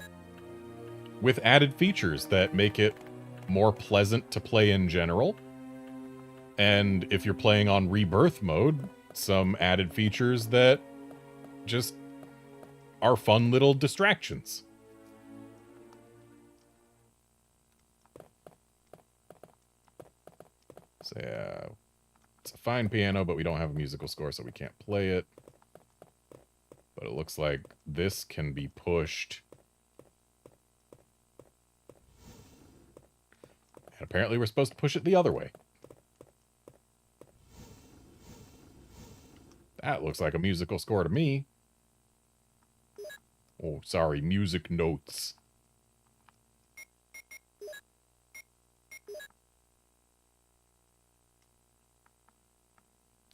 with added features that make it more pleasant to play in general. And if you're playing on Rebirth mode, some added features that just are fun little distractions. So, yeah, it's a fine piano, but we don't have a musical score, so we can't play it. But it looks like this can be pushed. And apparently we're supposed to push it the other way. That looks like a musical score to me. Oh, sorry, music notes.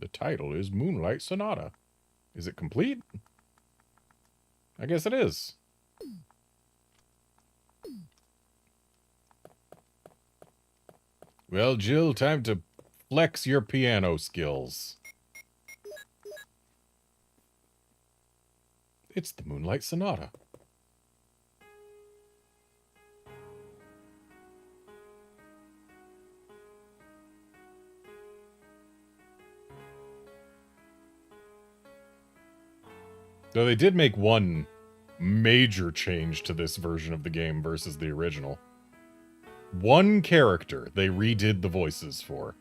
The title is Moonlight Sonata. Is it complete? I guess it is. Well, Jill, time to flex your piano skills. It's the Moonlight Sonata. Though they did make one major change to this version of the game versus the original. One character they redid the voices for.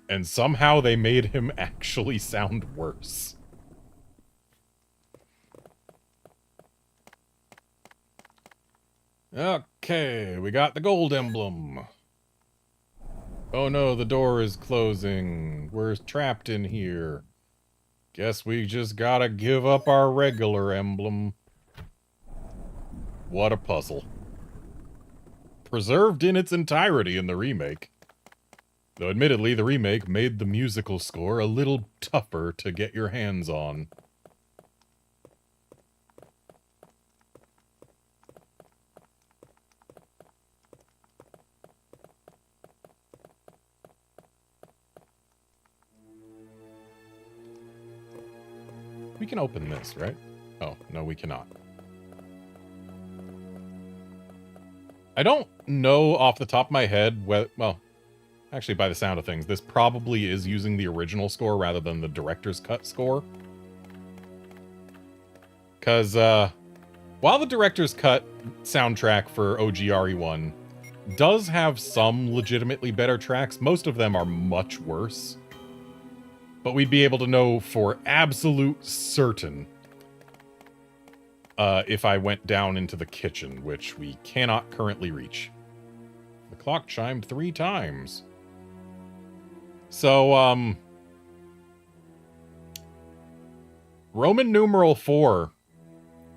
And somehow they made him actually sound worse. Okay, we got the gold emblem. Oh no, the door is closing. We're trapped in here. Guess we just gotta give up our regular emblem. What a puzzle. Preserved in its entirety in the remake. Though admittedly, the remake made the musical score a little tougher to get your hands on. We can open this, right? Oh, no, we cannot. I don't know off the top of my head well, actually by the sound of things, this probably is using the original score rather than the director's cut score. Because, while the director's cut soundtrack for OGRE1 does have some legitimately better tracks, most of them are much worse. But we'd be able to know for absolute certain if I went down into the kitchen, which we cannot currently reach. The clock chimed 3 times. So, Roman numeral 4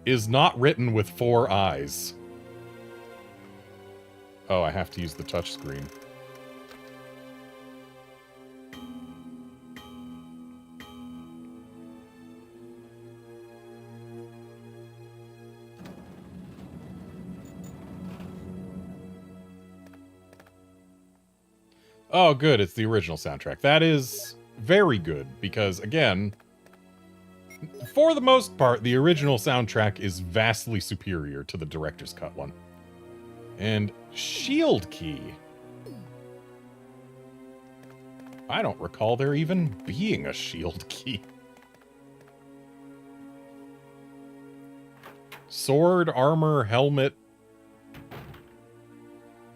is not written with 4 eyes. Oh, I have to use the touchscreen. Oh, good, it's the original soundtrack. That is very good, because, again, for the most part, the original soundtrack is vastly superior to the director's cut one. And shield key. I don't recall there even being a shield key. Sword, armor, helmet.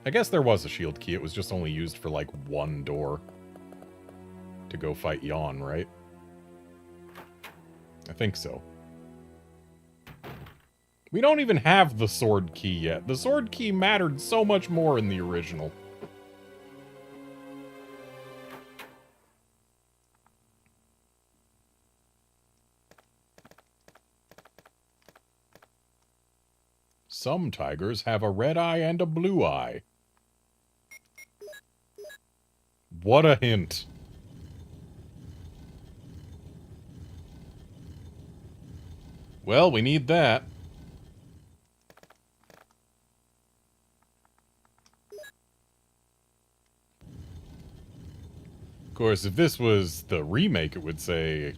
I guess there was a shield key. It was just only used for, like, one door. To go fight Yawn, right? I think so. We don't even have the sword key yet. The sword key mattered so much more in the original. Some tigers have a red eye and a blue eye. What a hint. Well, we need that. Of course, if this was the remake, it would say,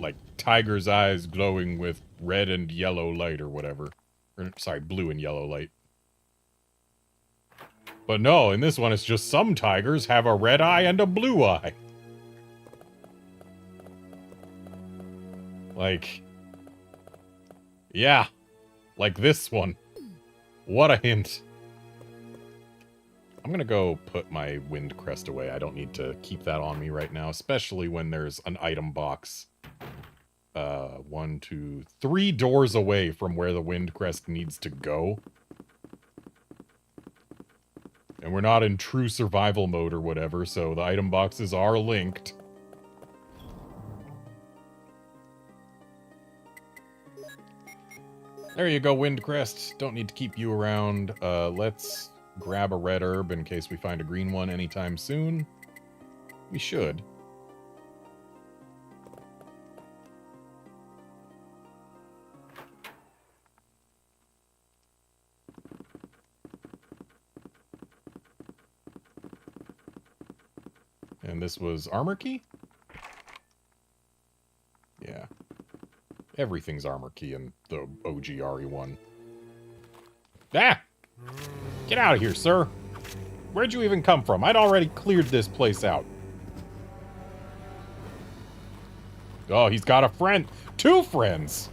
like, tiger's eyes glowing with red and yellow light or whatever. Or, sorry, blue and yellow light. But no, in this one, it's just some tigers have a red eye and a blue eye. Like, yeah, like this one. What a hint. I'm gonna go put my wind crest away. I don't need to keep that on me right now, especially when there's an item box. 1, 2, 3 doors away from where the wind crest needs to go. And we're not in true survival mode or whatever, so the item boxes are linked. There you go, wind crest. Don't need to keep you around. Let's grab a red herb in case we find a green one anytime soon. We should. And this was armor key? Yeah. Everything's armor key in the OG RE1. Ah! Get out of here, sir! Where'd you even come from? I'd already cleared this place out. Oh, he's got a friend! 2 friends!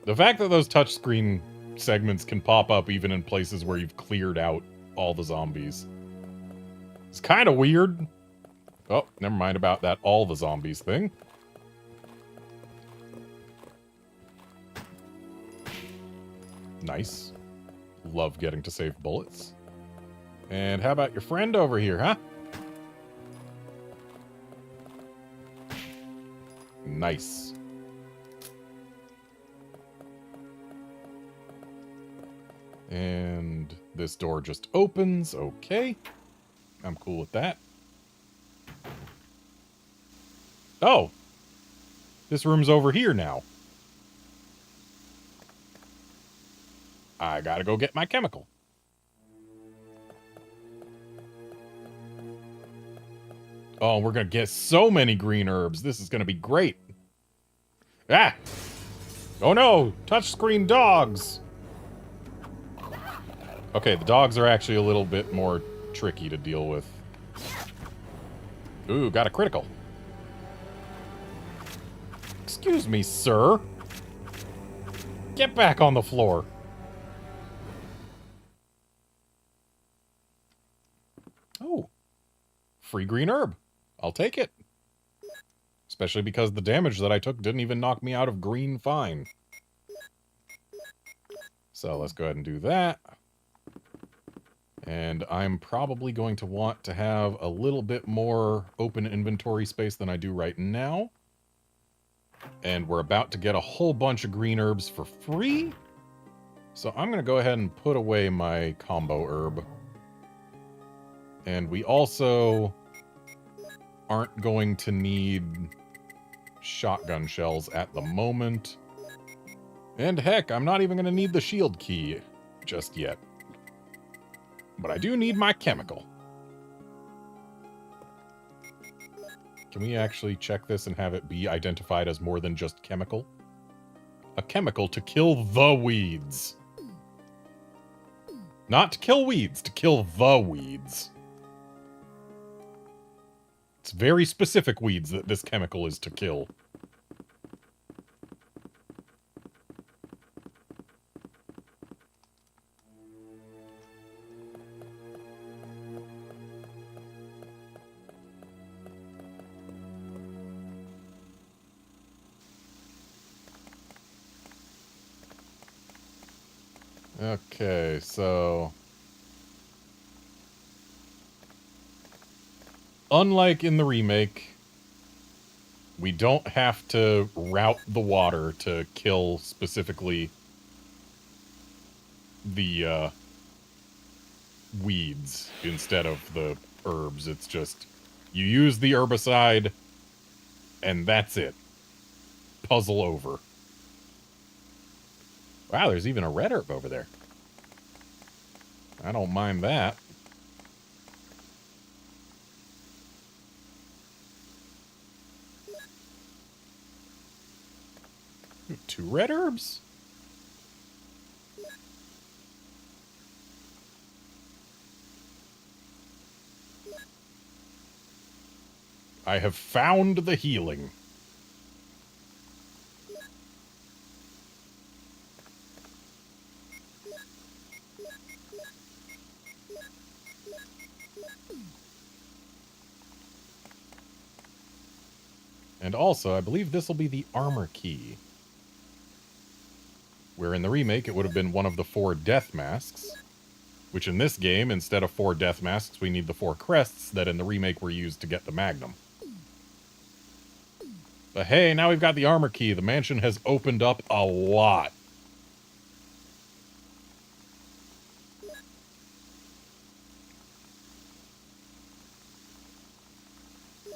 The fact that those touchscreen segments can pop up even in places where you've cleared out all the zombies. It's kind of weird. Oh, never mind about that all the zombies thing. Nice. Love getting to save bullets. And how about your friend over here, huh? Nice. And this door just opens. Okay. I'm cool with that. Oh! This room's over here now. I gotta go get my chemical. Oh, we're gonna get so many green herbs. This is gonna be great. Ah! Oh no! Touchscreen dogs! Okay, the dogs are actually a little bit more tricky to deal with. Ooh, got a critical. Excuse me, sir. Get back on the floor. Oh. Free green herb. I'll take it. Especially because the damage that I took didn't even knock me out of green fine. So let's go ahead and do that. And I'm probably going to want to have a little bit more open inventory space than I do right now. And we're about to get a whole bunch of green herbs for free. So I'm going to go ahead and put away my combo herb. And we also aren't going to need shotgun shells at the moment. And heck, I'm not even going to need the shield key just yet. But I do need my chemical. Can we actually check this and have it be identified as more than just chemical? A chemical to kill the weeds. Not to kill weeds, to kill the weeds. It's very specific weeds that this chemical is to kill. Okay, so unlike in the remake, we don't have to route the water to kill specifically the weeds instead of the herbs. It's just you use the herbicide and that's it. Puzzle over. Wow, there's even a red herb over there. I don't mind that. Ooh, 2 red herbs? I have found the healing. And also, I believe this will be the armor key. Where in the remake, it would have been one of the 4 death masks. Which in this game, instead of 4 death masks, we need the 4 crests that in the remake were used to get the Magnum. But hey, now we've got the armor key. The mansion has opened up a lot.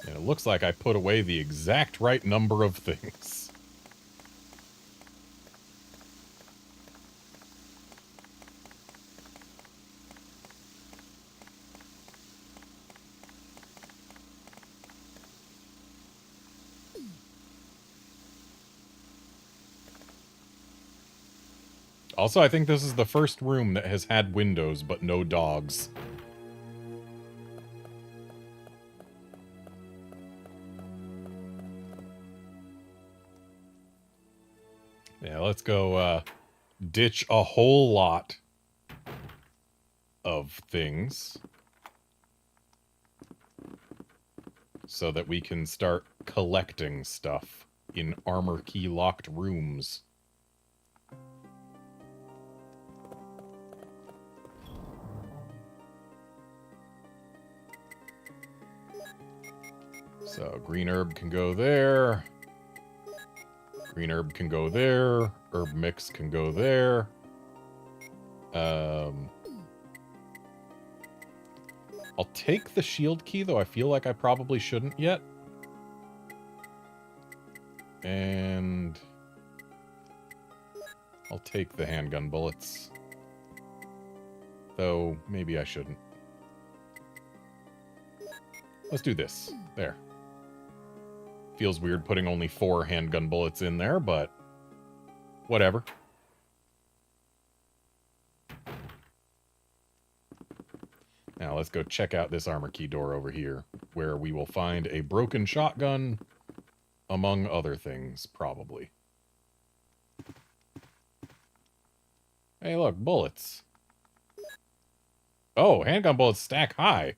And it looks like I put away the exact right number of things. Also, I think this is the first room that has had windows, but no dogs. Yeah, let's go, ditch a whole lot of things. So that we can start collecting stuff in armor key locked rooms. So, green herb can go there. Green herb can go there. Herb mix can go there. I'll take the shield key, though I feel like I probably shouldn't yet. And I'll take the handgun bullets. Though, maybe I shouldn't. Let's do this. There. Feels weird putting only 4 handgun bullets in there, but whatever. Now let's go check out this armor key door over here, where we will find a broken shotgun, among other things, probably. Hey, look, bullets. Oh, handgun bullets stack high.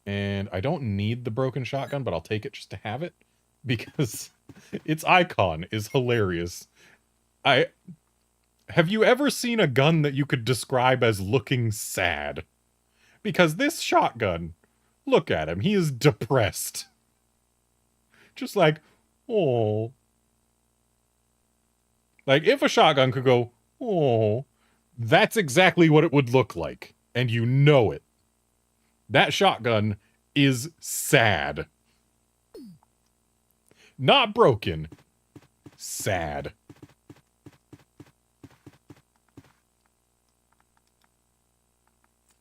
And I don't need the broken shotgun, but I'll take it just to have it. Because its icon is hilarious. Have you ever seen a gun that you could describe as looking sad? Because this shotgun, look at him, he is depressed. Just like, oh. Like, if a shotgun could go, oh, that's exactly what it would look like. And you know it. That shotgun is sad. Not broken. Sad.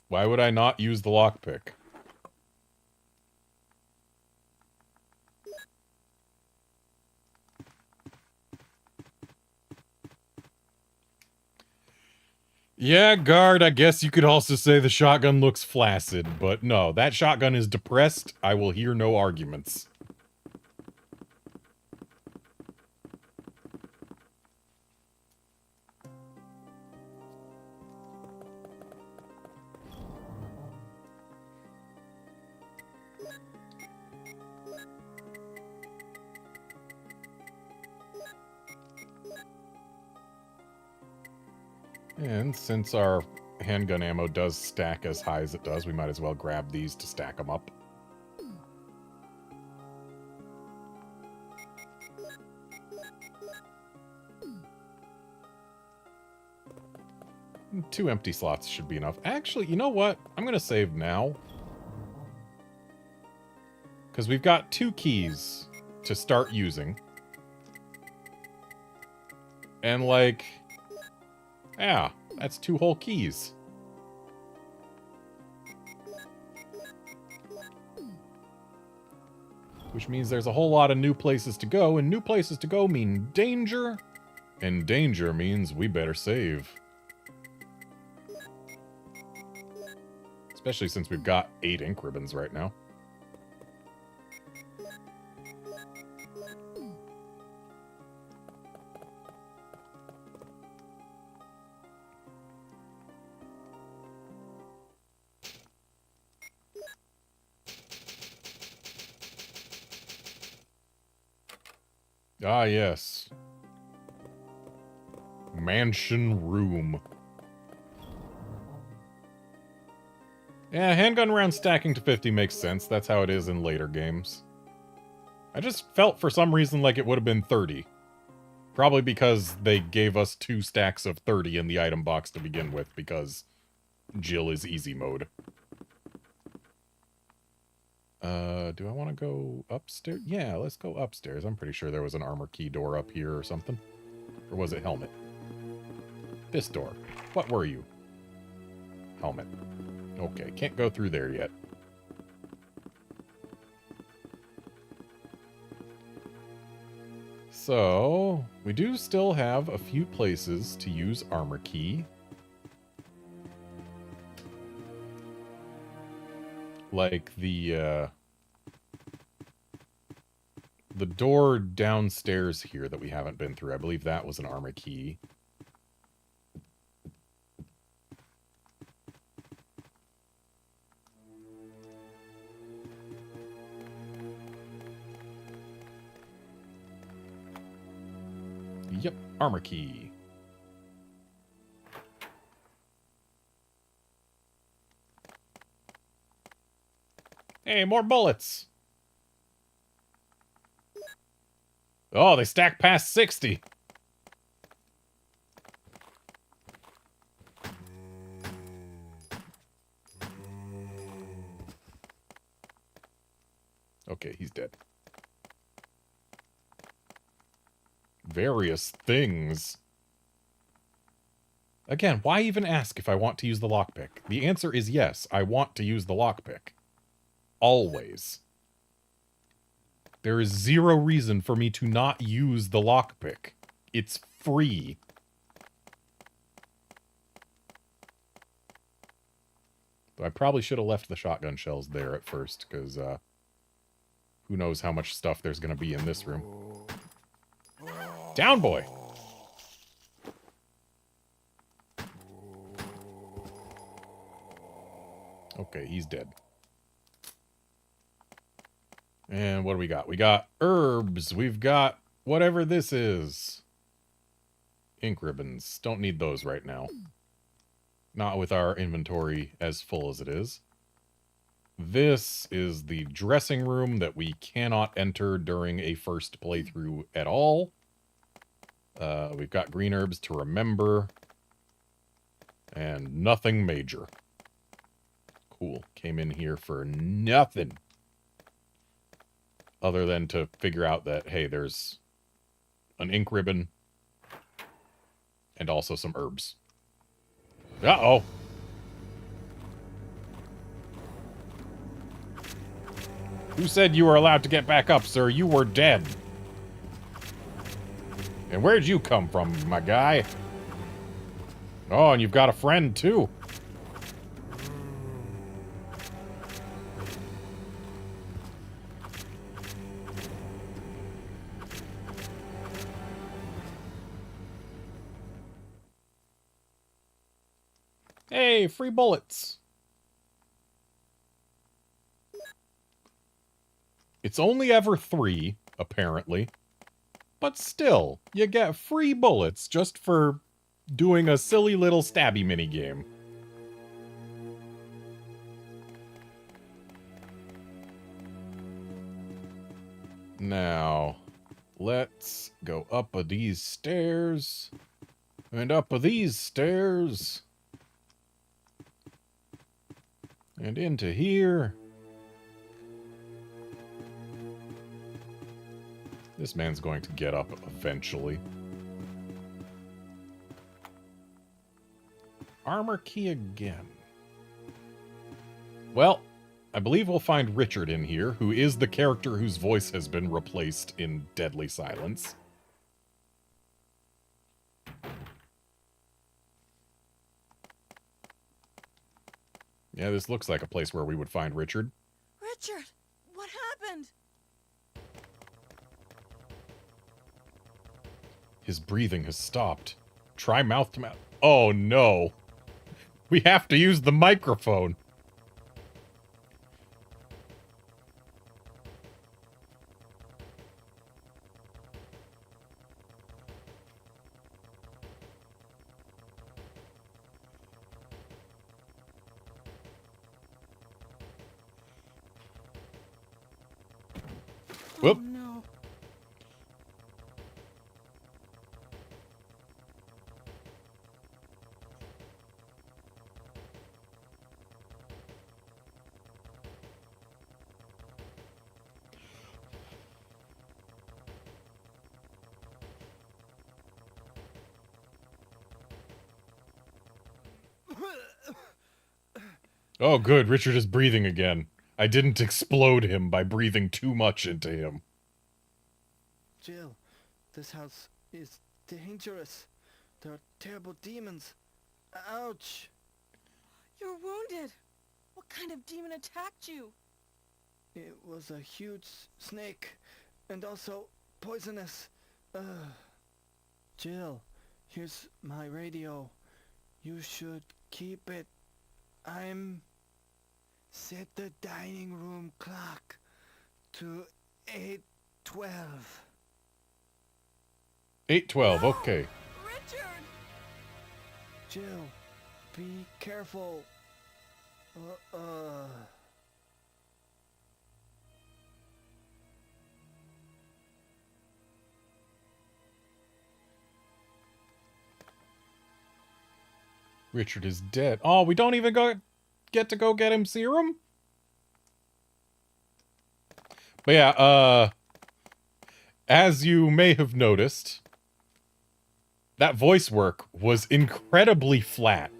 Why would I not use the lockpick? Yeah, guard, I guess you could also say the shotgun looks flaccid, but no, that shotgun is depressed. I will hear no arguments. And since our handgun ammo does stack as high as it does, we might as well grab these to stack them up. And 2 empty slots should be enough. Actually, you know what? I'm going to save now. Because we've got 2 keys to start using. And like... yeah, that's 2 whole keys. Which means there's a whole lot of new places to go, and new places to go mean danger. And danger means we better save. Especially since we've got 8 ink ribbons right now. Ah, yes. Mansion room. Yeah, handgun round stacking to 50 makes sense. That's how it is in later games. I just felt for some reason like it would have been 30. Probably because they gave us 2 stacks of 30 in the item box to begin with, because Jill is easy mode. Do I want to go upstairs? Yeah, let's go upstairs. I'm pretty sure there was an armor key door up here or something. Or was it helmet? This door. What were you? Helmet. Okay, can't go through there yet. So, we do still have a few places to use armor key. Like the door downstairs here that we haven't been through. I believe that was an armor key. Yep, armor key. Hey, more bullets! Oh, they stack past 60! Okay, he's dead. Various things. Again, why even ask if I want to use the lockpick? The answer is yes, I want to use the lockpick. Always. There is zero reason for me to not use the lockpick. It's free. But I probably should have left the shotgun shells there at first, because, who knows how much stuff there's going to be in this room. Down, boy! Okay, he's dead. And what do we got? We got herbs. We've got whatever this is. Ink ribbons. Don't need those right now. Not with our inventory as full as it is. This is the dressing room that we cannot enter during a first playthrough at all. We've got green herbs to remember. And nothing major. Cool. Came in here for nothing. Other than to figure out that, hey, there's an ink ribbon. And also some herbs. Uh-oh. Who said you were allowed to get back up, sir? You were dead. And where'd you come from, my guy? Oh, and you've got a friend, too. Hey, free bullets. It's only ever 3, apparently. But still, you get free bullets just for doing a silly little stabby minigame. Now, let's go up a these stairs. And up a these stairs. And into here. This man's going to get up eventually. Armor key again. Well, I believe we'll find Richard in here, who is the character whose voice has been replaced in Deadly Silence. Yeah, this looks like a place where we would find Richard. Richard, what happened? His breathing has stopped. Try mouth to mouth. Oh no. We have to use the microphone. Oh, good. Richard is breathing again. I didn't explode him by breathing too much into him. Jill, this house is dangerous. There are terrible demons. Ouch! You're wounded. What kind of demon attacked you? It was a huge snake, and also poisonous. Jill, here's my radio. You should keep it. Set the dining room clock to 8:12. 8:12, okay. Richard! Jill, be careful. Richard is dead. Oh, we don't even get to go get him serum? But yeah, as you may have noticed, that voice work was incredibly flat.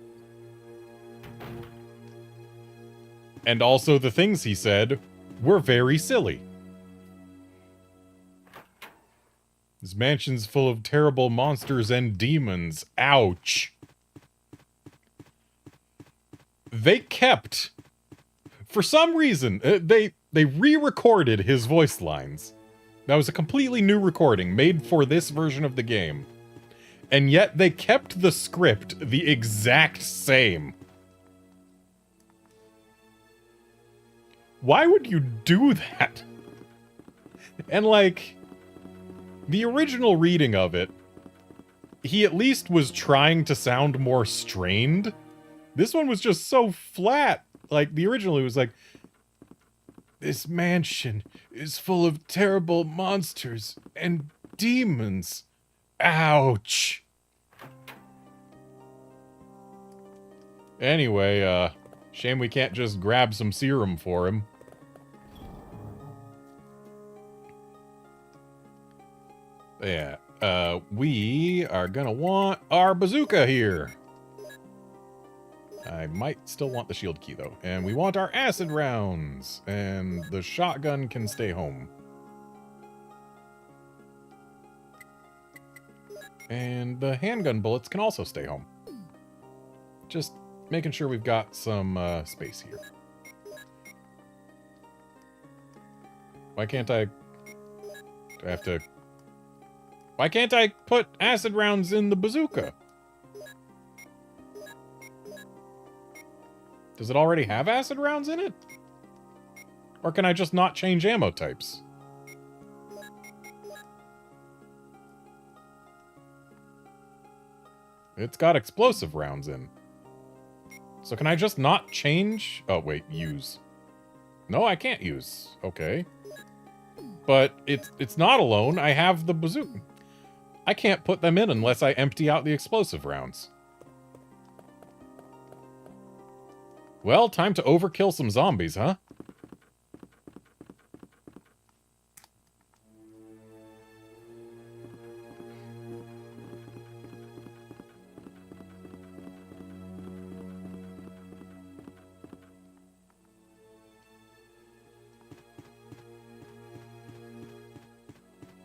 And also the things he said were very silly. This mansion's full of terrible monsters and demons. Ouch. They kept, for some reason, they re-recorded his voice lines. That was a completely new recording made for this version of the game. And yet they kept the script the exact same. Why would you do that? And like, the original reading of it, he at least was trying to sound more strained. This one was just so flat. Like, the original, it was like, this mansion is full of terrible monsters and demons. Ouch. Anyway, shame we can't just grab some serum for him. Yeah, we are gonna want our bazooka here. I might still want the shield key, though. And we want our acid rounds. And the shotgun can stay home. And the handgun bullets can also stay home. Just making sure we've got some space here. Why can't I... Do I have to... Why can't I put acid rounds in the bazooka? Does it already have acid rounds in it? Or can I just not change ammo types? It's got explosive rounds in. So can I just not change? Oh, wait, use. No, I can't use. Okay. But it's not alone. I have the bazooka. I can't put them in unless I empty out the explosive rounds. Well, time to overkill some zombies, huh?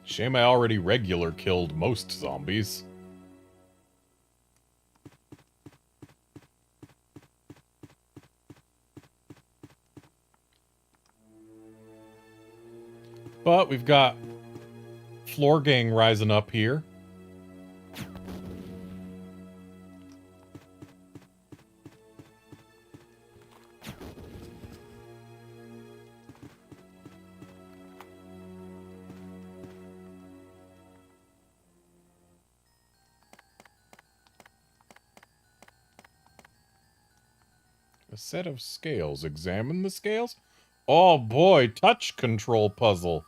Shame I already regular killed most zombies. But we've got floor gang rising up here. A set of scales. Examine the scales? Oh boy, touch control puzzle.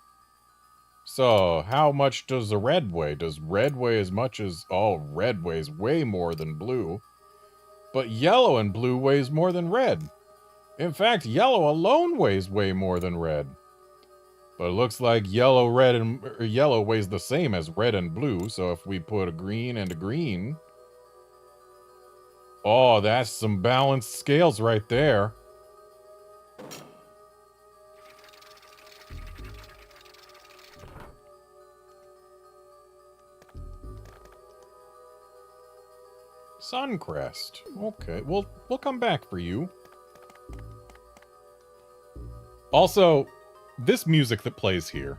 So, how much does the red weigh? Does red weigh as much as... Oh, red weighs way more than blue. But yellow and blue weighs more than red. In fact, yellow alone weighs way more than red. But it looks like yellow weighs the same as red and blue, so if we put a green and a green... Oh, that's some balanced scales right there. Suncrest. Okay, we'll come back for you. Also, this music that plays here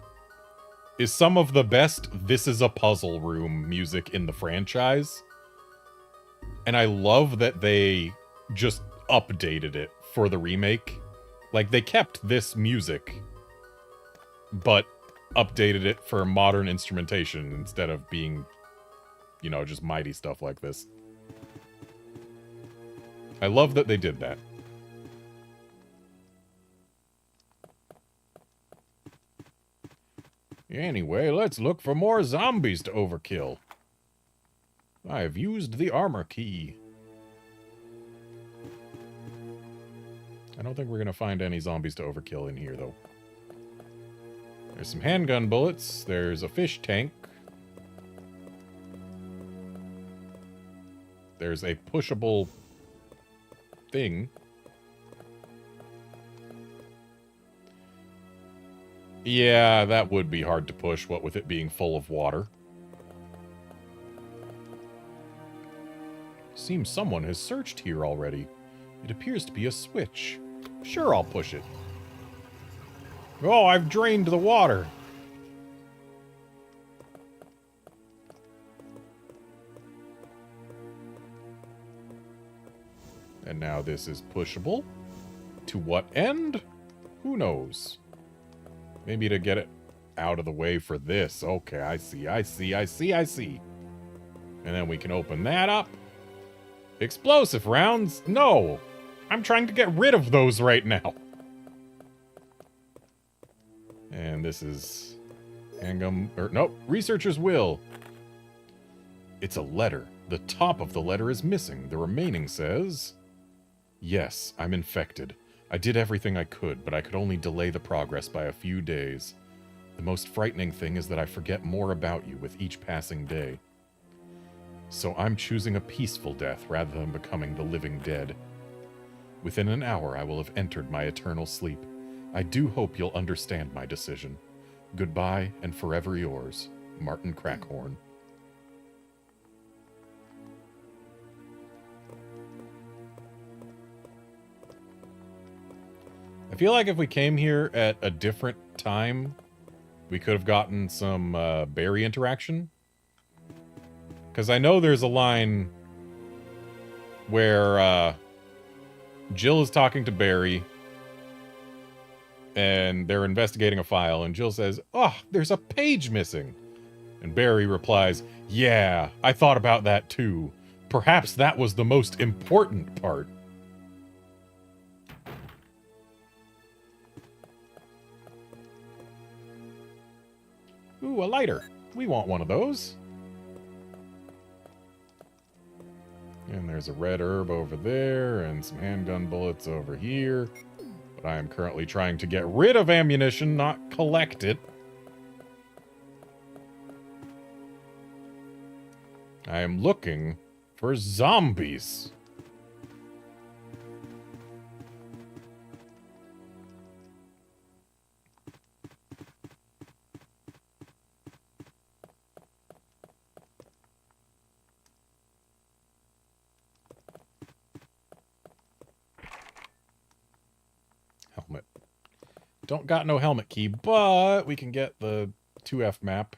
is some of the best This Is a Puzzle Room music in the franchise. And I love that they just updated it for the remake. Like, they kept this music, but updated it for modern instrumentation instead of being, you know, just mighty stuff like this. I love that they did that. Anyway, let's look for more zombies to overkill. I have used the armor key. I don't think we're going to find any zombies to overkill in here, though. There's some handgun bullets. There's a fish tank. There's a pushable thing. Yeah, that would be hard to push, what with it being full of water. Seems someone has searched here already. It appears to be a switch. Sure, I'll push it. Oh, I've drained the water. And now this is pushable. To what end? Who knows? Maybe to get it out of the way for this. Okay, I see. And then we can open that up. Explosive rounds? No! I'm trying to get rid of those right now. And this is... handgun... or, nope, researcher's will. It's a letter. The top of the letter is missing. The remaining says... Yes, I'm infected. I did everything I could, but I could only delay the progress by a few days. The most frightening thing is that I forget more about you with each passing day. So I'm choosing a peaceful death rather than becoming the living dead. Within an hour, I will have entered my eternal sleep. I do hope you'll understand my decision. Goodbye, and forever yours, Martin Crackhorn. I feel like if we came here at a different time, we could have gotten some Barry interaction. Because I know there's a line where Jill is talking to Barry, and they're investigating a file, and Jill says, "Oh, there's a page missing." And Barry replies, "Yeah, I thought about that too. Perhaps that was the most important part." Ooh, a lighter. We want one of those. And there's a red herb over there, and some handgun bullets over here. But I am currently trying to get rid of ammunition, not collect it. I am looking for zombies. Helmet. Don't got no helmet key, but we can get the 2F map.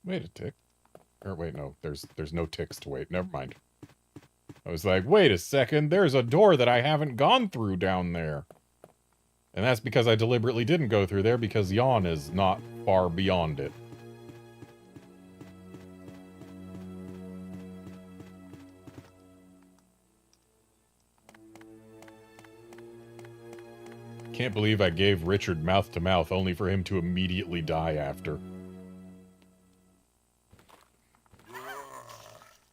Wait a tick. Or wait, no, there's no ticks to wait. Never mind. I was like, wait a second, there's a door that I haven't gone through down there. And that's because I deliberately didn't go through there, because Yawn is not far beyond it. Can't believe I gave Richard mouth to mouth only for him to immediately die after.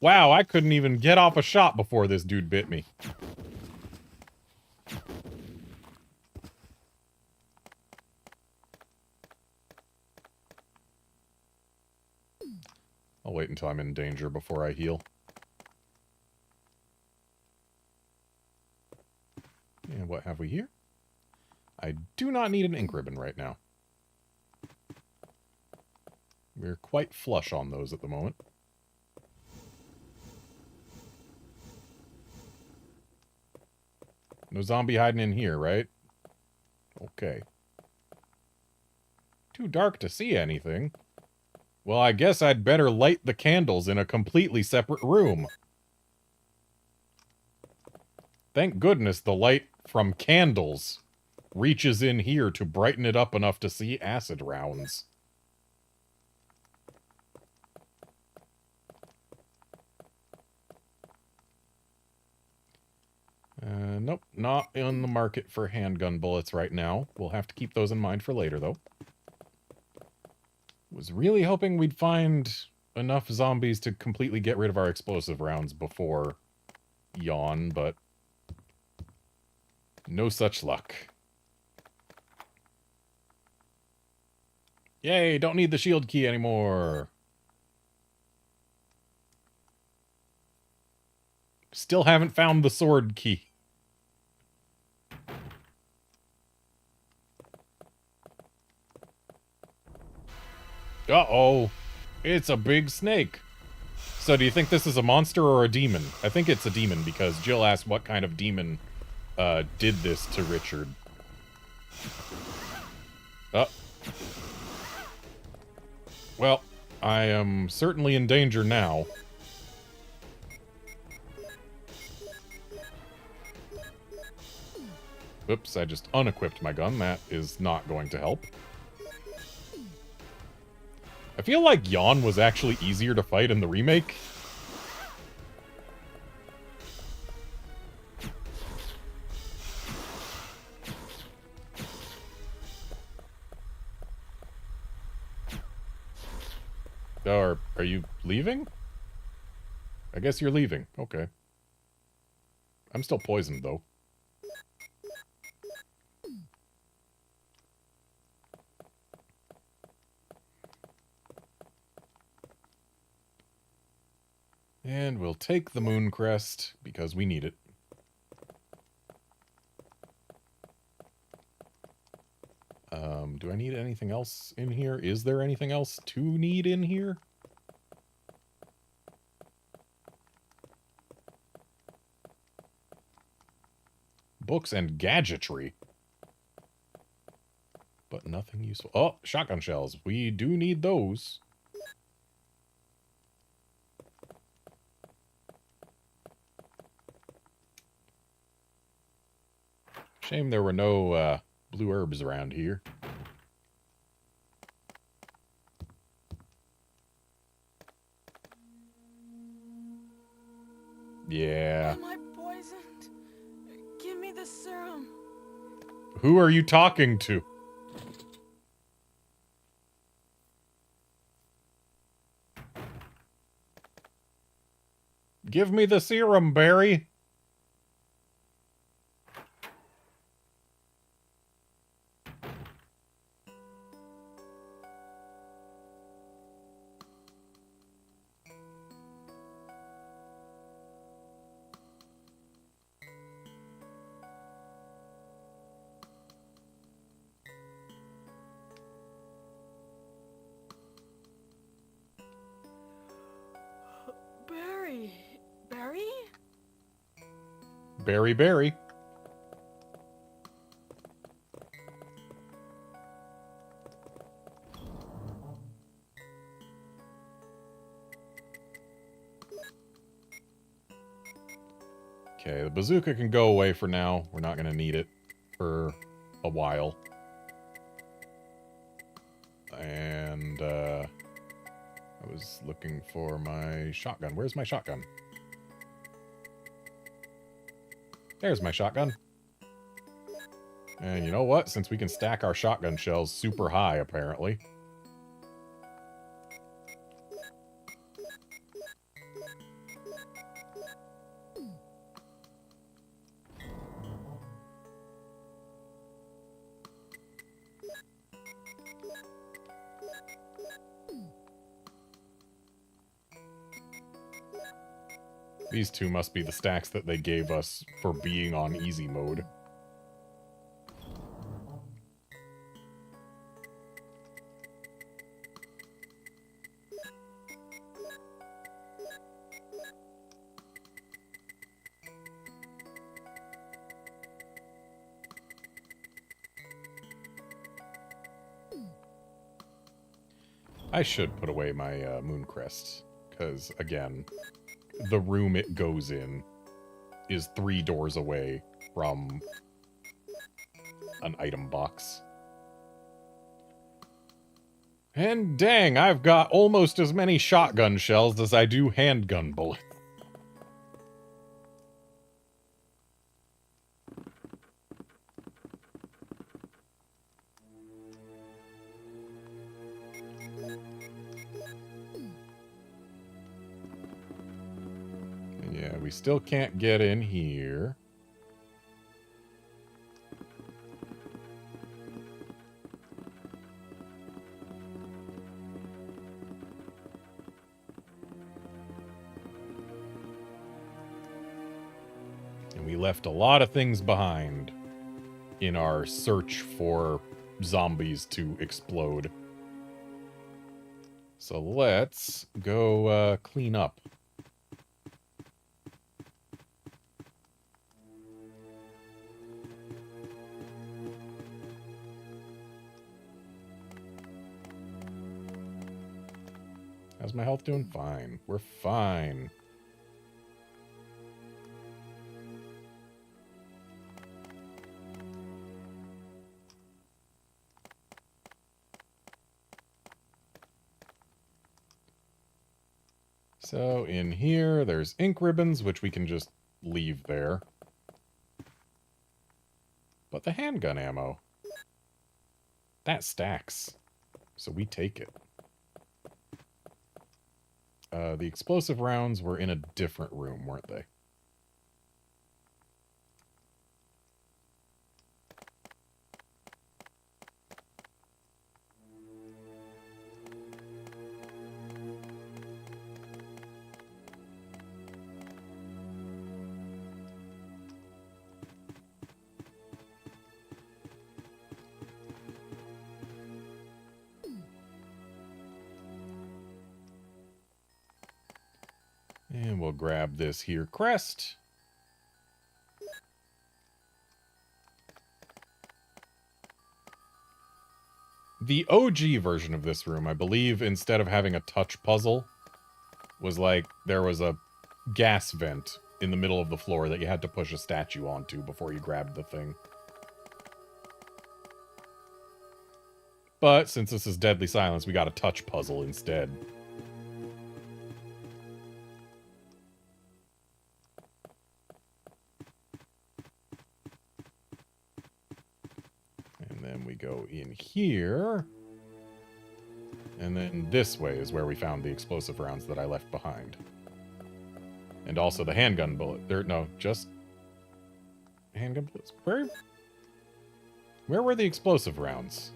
Wow, I couldn't even get off a shot before this dude bit me. I'll wait until I'm in danger before I heal. And what have we here? I do not need an ink ribbon right now. We're quite flush on those at the moment. No zombie hiding in here, right? Okay. Too dark to see anything. Well, I guess I'd better light the candles in a completely separate room. Thank goodness the light from candles reaches in here to brighten it up enough to see acid rounds. Nope, not in the market for handgun bullets right now. We'll have to keep those in mind for later, though. Was really hoping we'd find enough zombies to completely get rid of our explosive rounds before yawn, but no such luck. Yay, don't need the shield key anymore. Still haven't found the sword key. Uh-oh. It's a big snake. So do you think this is a monster or a demon? I think it's a demon because Jill asked what kind of demon did this to Richard. Oh. Well, I am certainly in danger now. Oops, I just unequipped my gun. That is not going to help. I feel like Yawn was actually easier to fight in the remake. Or are you leaving? I guess you're leaving. Okay. I'm still poisoned, though. And we'll take the moon crest, because we need it. Do I need anything else in here? Is there anything else to need in here? Books and gadgetry. But nothing useful. Oh, shotgun shells. We do need those. Shame there were no blue herbs around here. Yeah. Am I poisoned? Give me the serum. Who are you talking to? Give me the serum, Barry. Barry. Barry? Barry. Okay, the bazooka can go away for now. We're not going to need it for a while. And, I was looking for my shotgun. Where's my shotgun? There's my shotgun. And you know what? Since we can stack our shotgun shells super high, apparently. These two must be the stacks that they gave us for being on easy mode. I should put away my moon crest, because, again, the room it goes in is 3 doors away from an item box. And dang, I've got almost as many shotgun shells as I do handgun bullets. Yeah, we still can't get in here. And we left a lot of things behind in our search for zombies to explode. So let's go clean up. How's my health doing? Fine. We're fine. So in here, there's ink ribbons, which we can just leave there. But the handgun ammo, that stacks. So we take it. The explosive rounds were in a different room, weren't they? And we'll grab this here crest. The OG version of this room, I believe, instead of having a touch puzzle, was like there was a gas vent in the middle of the floor that you had to push a statue onto before you grabbed the thing. But since this is Deadly Silence, we got a touch puzzle instead. And then we go in here. And then this way is where we found the explosive rounds that I left behind. And also the handgun bullet. No, just handgun bullets. Where were the explosive rounds?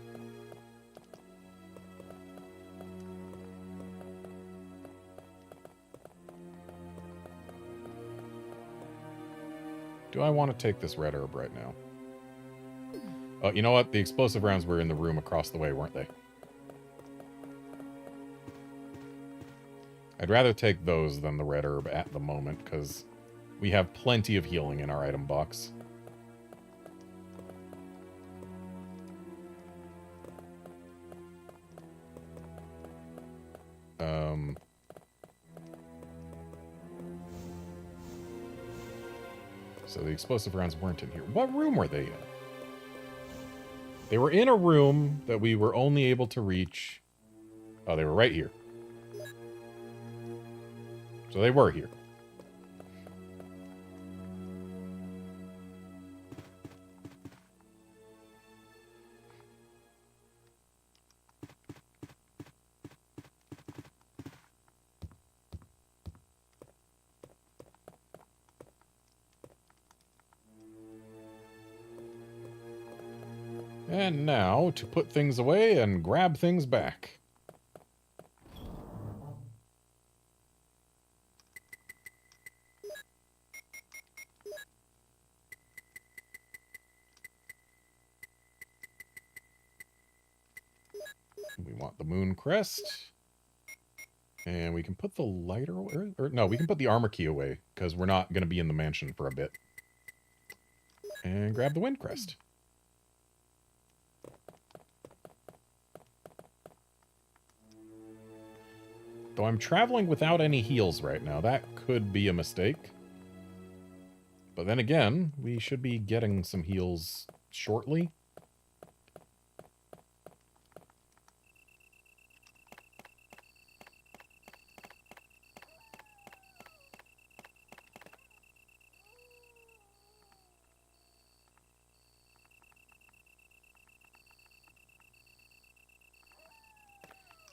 Do I want to take this red herb right now? Oh, you know what? The explosive rounds were in the room across the way, weren't they? I'd rather take those than the red herb at the moment, because we have plenty of healing in our item box. So the explosive rounds weren't in here. What room were they in? They were in a room that we were only able to reach. Oh, they were right here. So they were here. And now, to put things away and grab things back. We want the moon crest. And we can put the lighter... Or no, we can put the armor key away, because we're not going to be in the mansion for a bit. And grab the wind crest. Though I'm traveling without any heals right now. That could be a mistake. But then again, we should be getting some heals shortly.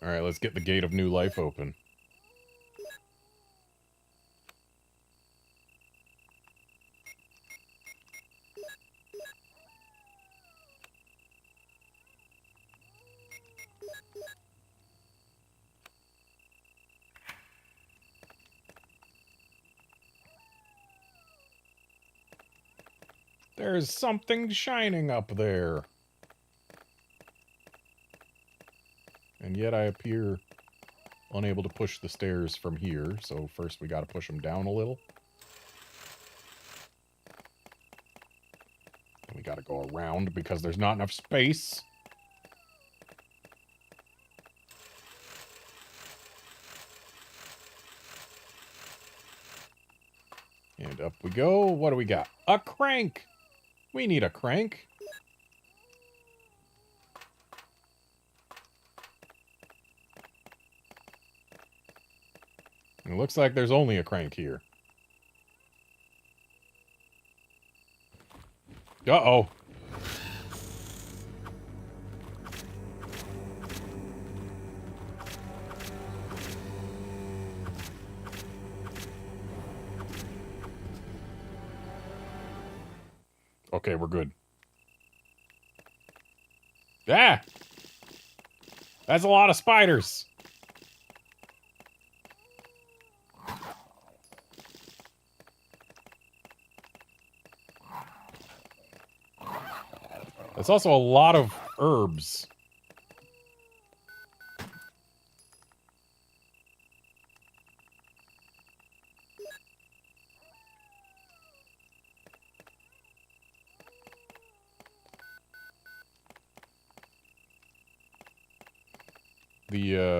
Alright, let's get the Gate of New Life open. There's something shining up there. And yet I appear unable to push the stairs from here, so first we gotta push them down a little. And we gotta go around because there's not enough space. And up we go. What do we got? A crank! We need a crank. It looks like there's only a crank here. Uh-oh. Okay, we're good. Ah! That's a lot of spiders. That's also a lot of herbs.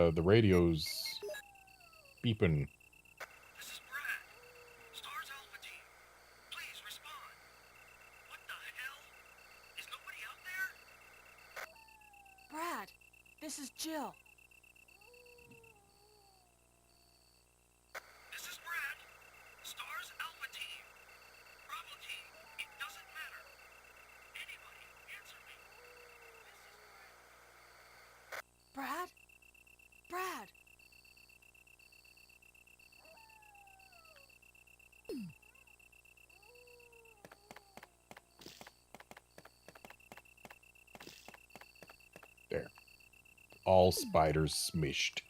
The radio's beeping. This is Brad. Stars Alpha Team. Please respond. What the hell? Is nobody out there? Brad, this is Jill. This is Brad. Stars Alpha Team. Bravo Team. It doesn't matter. Anybody answer me. Brad? Brad! There. All spiders smished.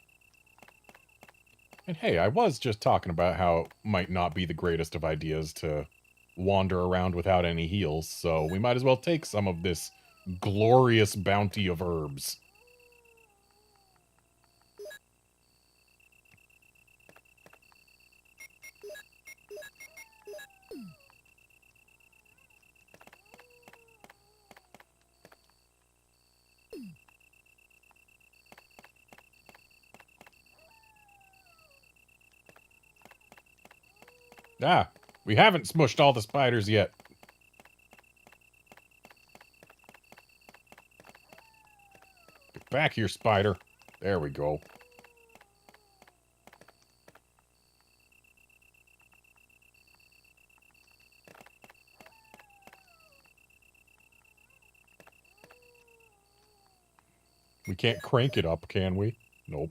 And hey, I was just talking about how it might not be the greatest of ideas to wander around without any heals, so we might as well take some of this glorious bounty of herbs. Ah, we haven't smushed all the spiders yet. Get back here, spider. There we go. We can't crank it up, can we? Nope.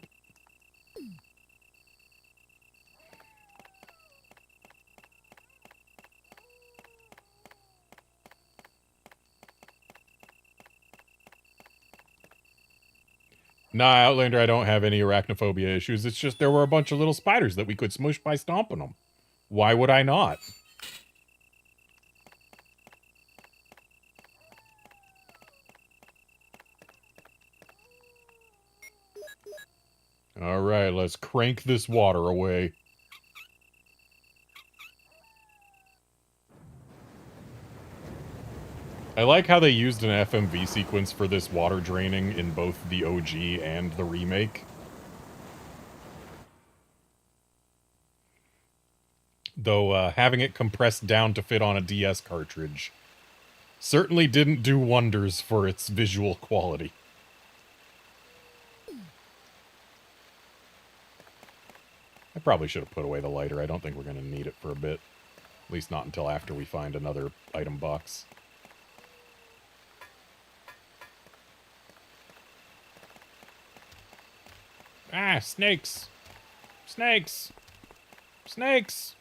Nah, Outlander, I don't have any arachnophobia issues. It's just there were a bunch of little spiders that we could smush by stomping them. Why would I not? All right, let's crank this water away. I like how they used an FMV sequence for this water draining in both the OG and the remake. Though having it compressed down to fit on a DS cartridge certainly didn't do wonders for its visual quality. I probably should have put away the lighter. I don't think we're going to need it for a bit. At least not until after we find another item box. Ah, snakes! Snakes! Snakes!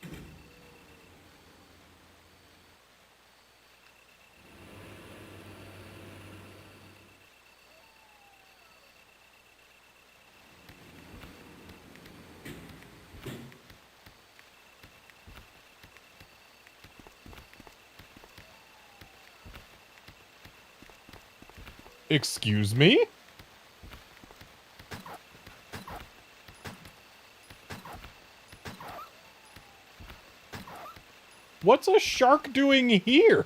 Excuse me? What's a shark doing here?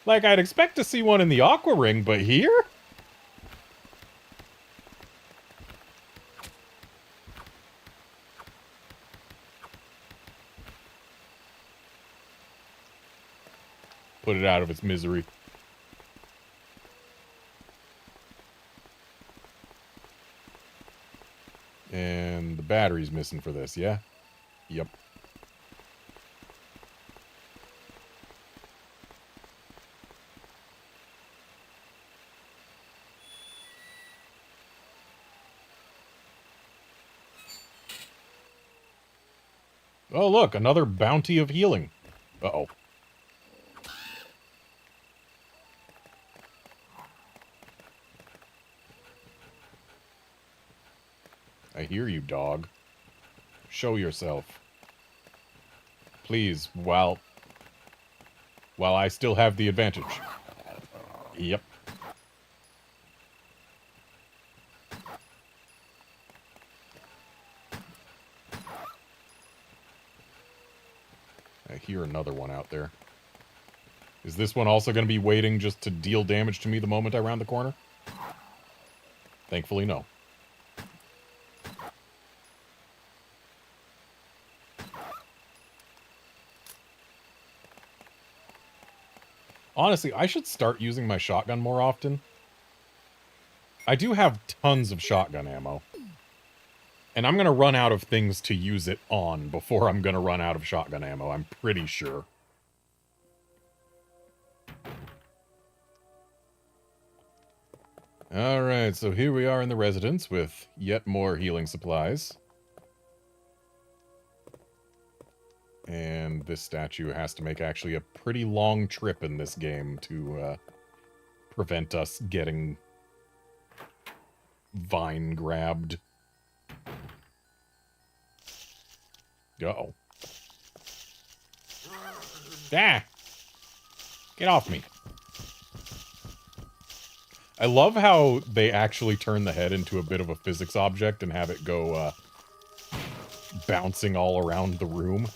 Like, I'd expect to see one in the Aqua Ring, but here? Put it out of its misery. And the battery's missing for this, yeah? Yep. Oh, look, another bounty of healing. Uh-oh. I hear you, dog. Show yourself. Please, while I still have the advantage. Yep. I hear another one out there. Is this one also going to be waiting just to deal damage to me the moment I round the corner? Thankfully, no. Honestly, I should start using my shotgun more often. I do have tons of shotgun ammo. And I'm going to run out of things to use it on before I'm going to run out of shotgun ammo, I'm pretty sure. Alright, so here we are in the residence with yet more healing supplies. And this statue has to make actually a pretty long trip in this game to prevent us getting vine grabbed. Uh-oh. Ah! Get off me. I love how they actually turn the head into a bit of a physics object and have it go bouncing all around the room.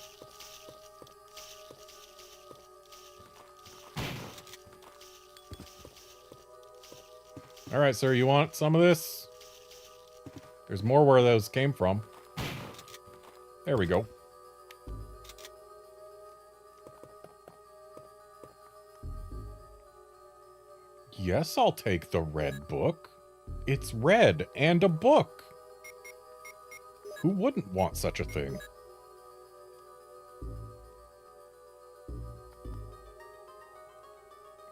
Alright, sir, you want some of this? There's more where those came from. There we go. Yes, I'll take the red book. It's red and a book. Who wouldn't want such a thing?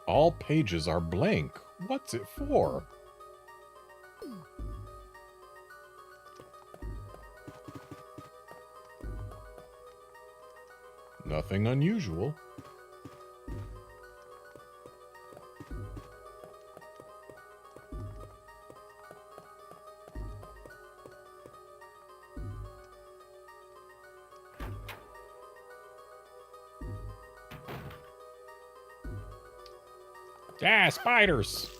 All pages are blank. What's it for? Nothing unusual. Ah, spiders!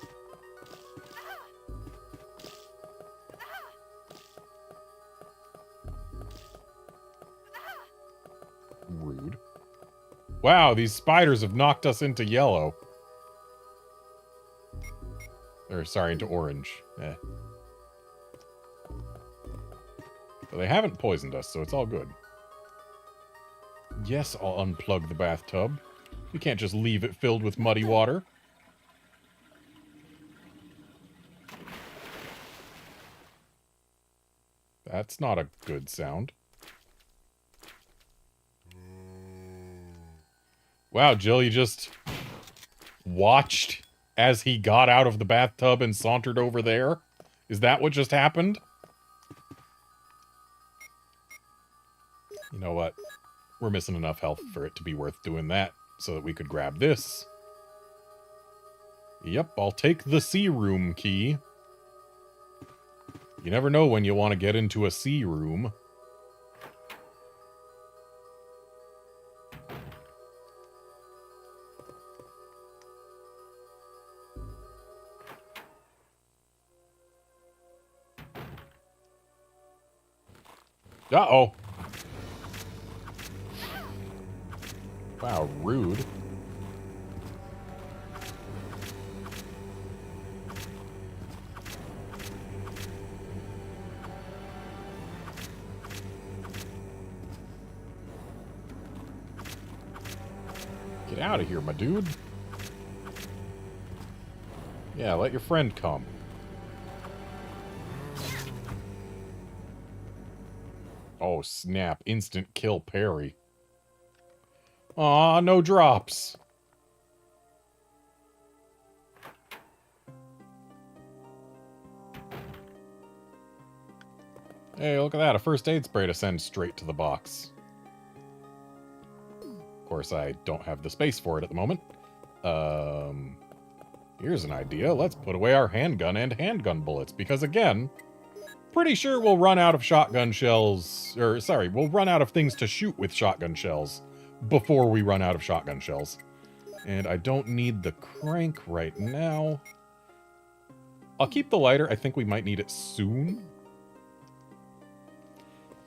Wow, these spiders have knocked us into yellow. Or, sorry, into orange. Eh. But they haven't poisoned us, so it's all good. Yes, I'll unplug the bathtub. You can't just leave it filled with muddy water. That's not a good sound. Wow, Jill, you just watched as he got out of the bathtub and sauntered over there? Is that what just happened? You know what? We're missing enough health for it to be worth doing that, so that we could grab this. Yep, I'll take the sea room key. You never know when you want to get into a sea room. Uh-oh. Wow, rude. Get out of here, my dude. Yeah, let your friend come. Oh, snap. Instant kill parry. Aw, no drops. Hey, look at that. A first aid spray to send straight to the box. Of course, I don't have the space for it at the moment. Here's an idea. Let's put away our handgun and handgun bullets, because again, pretty sure we'll run out of shotgun shells, or sorry, we'll run out of things to shoot with shotgun shells before we run out of shotgun shells. And I don't need the crank right now. I'll keep the lighter. I think we might need it soon.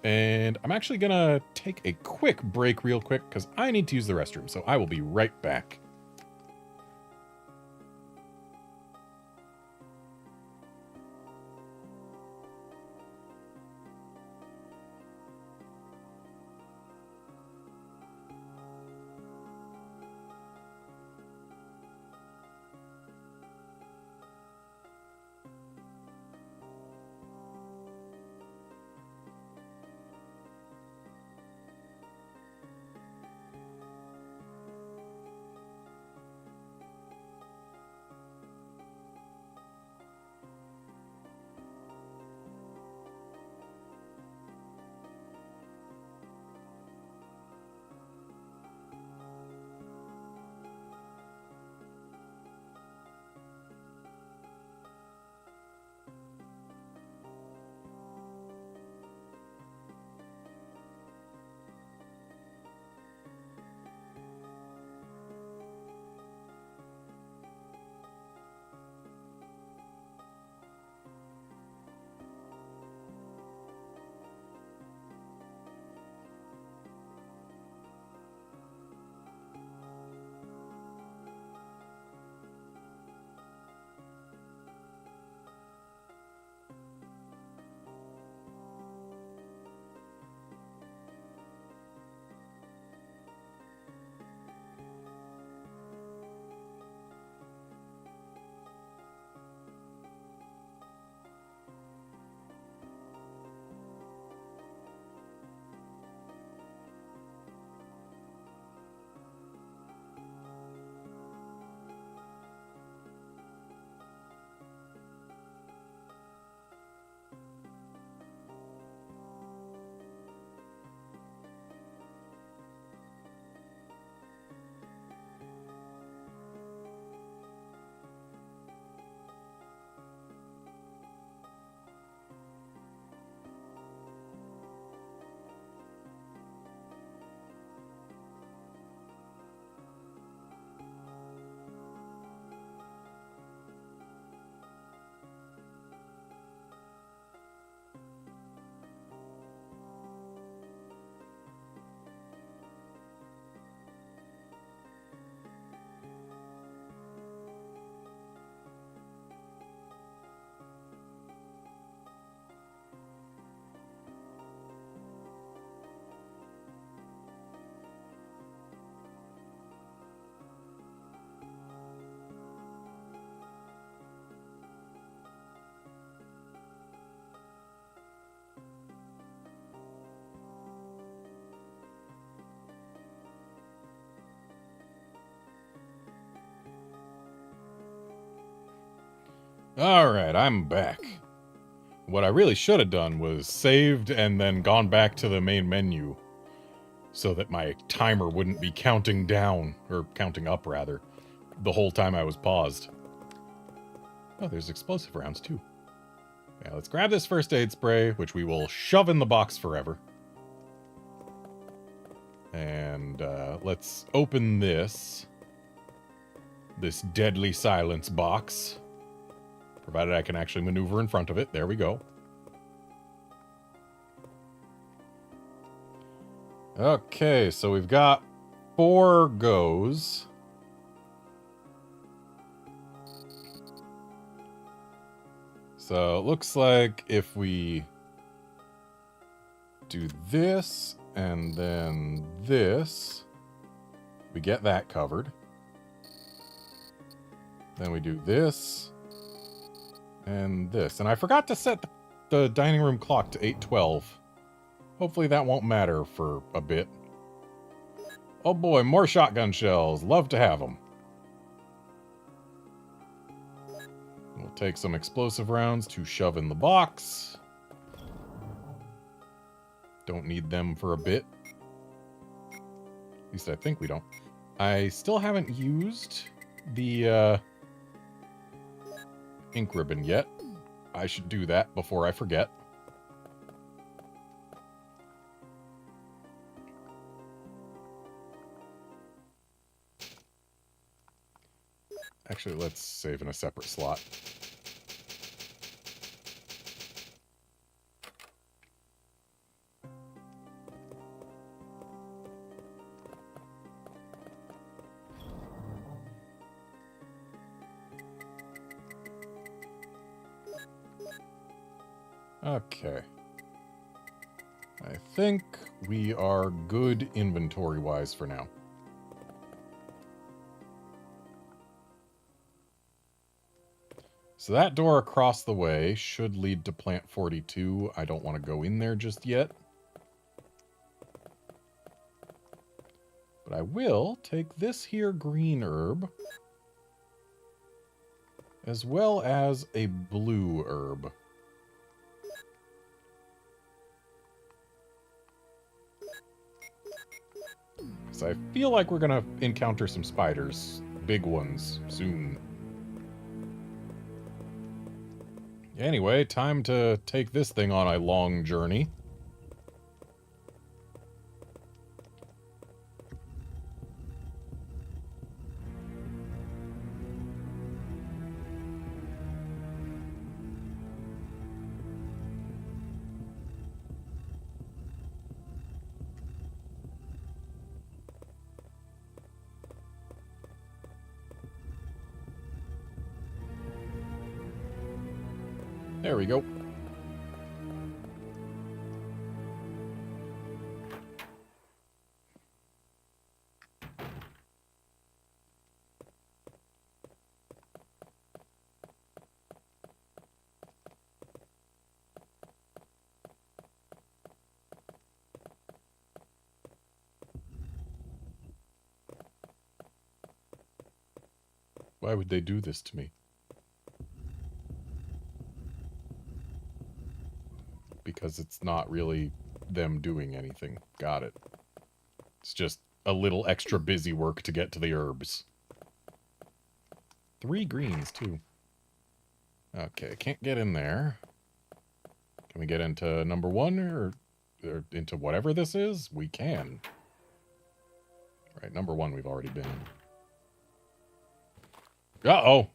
And I'm actually gonna take a quick break real quick because I need to use the restroom, so I will be right back. Alright, I'm back. What I really should have done was saved and then gone back to the main menu so that my timer wouldn't be counting down, or counting up rather, the whole time I was paused. Oh, there's explosive rounds too. Yeah, let's grab this first aid spray, which we will shove in the box forever. And let's open this deadly silence box. Provided I can actually maneuver in front of it. There we go. Okay, so we've got 4 goes. So it looks like if we do this and then this, we get that covered. Then we do this and this. And I forgot to set the dining room clock to 8:12. Hopefully that won't matter for a bit. Oh boy, more shotgun shells. Love to have them. We'll take some explosive rounds to shove in the box. Don't need them for a bit. At least I think we don't. I still haven't used the ink ribbon yet. I should do that before I forget. Actually, let's save in a separate slot. Okay. I think we are good inventory-wise for now. So that door across the way should lead to Plant 42. I don't want to go in there just yet. But I will take this here green herb, as well as a blue herb. Because I feel like we're going to encounter some spiders. Big ones, soon. Anyway, time to take this thing on a long journey. There we go. Why would they do this to me? Because it's not really them doing anything. Got it. It's just a little extra busy work to get to the herbs. 3 greens, too. Okay, can't get in there. Can we get into number 1 or into whatever this is? We can. Right, number 1 we've already been in. Uh-oh!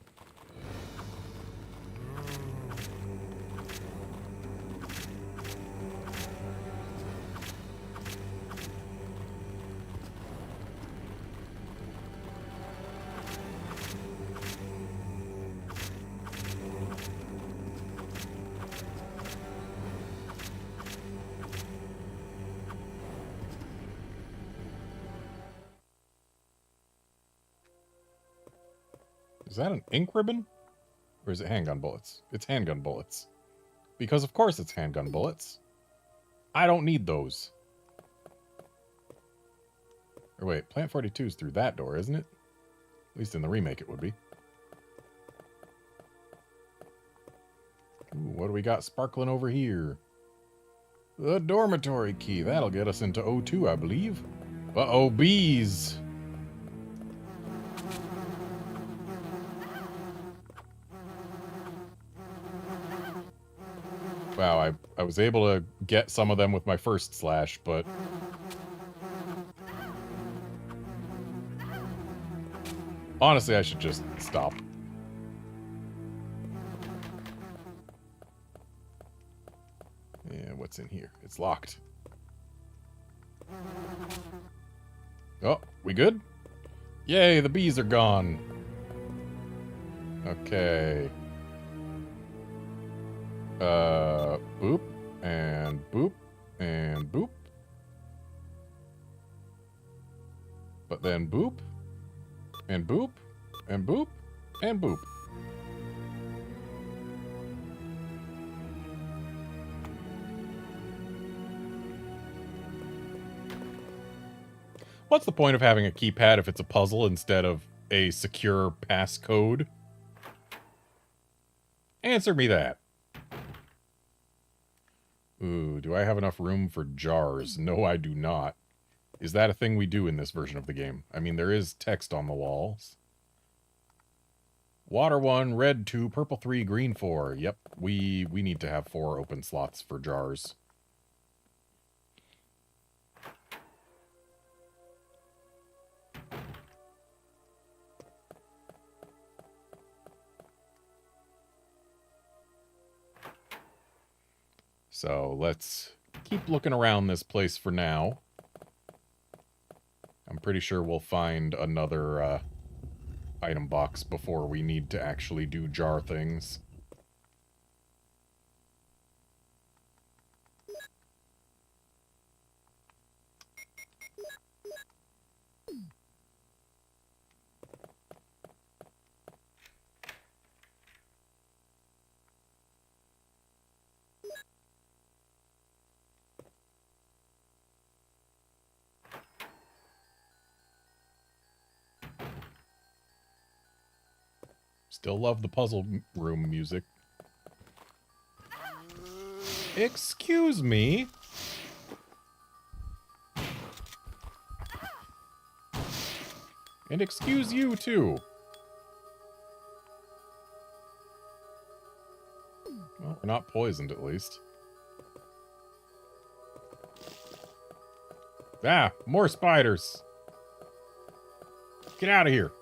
Is that an ink ribbon? Or is it handgun bullets? It's handgun bullets. Because of course it's handgun bullets. I don't need those. Or wait, Plant 42 is through that door, isn't it? At least in the remake it would be. Ooh, what do we got sparkling over here? The dormitory key. That'll get us into O2, I believe. Uh-oh, bees! Wow, I was able to get some of them with my first slash, but... honestly, I should just stop. Yeah, what's in here? It's locked. Oh, we good? Yay, the bees are gone. Okay. Boop, and boop, and boop. But then boop, and boop, and boop, and boop. What's the point of having a keypad if it's a puzzle instead of a secure passcode? Answer me that. Ooh, do I have enough room for jars? No, I do not. Is that a thing we do in this version of the game? I mean, there is text on the walls. Water 1, red 2, purple 3, green 4. Yep, we need to have 4 open slots for jars. So let's keep looking around this place for now. I'm pretty sure we'll find another item box before we need to actually do jar things. Still love the puzzle room music. Excuse me? And excuse you, too. Well, we're not poisoned, at least. Ah, more spiders. Get out of here.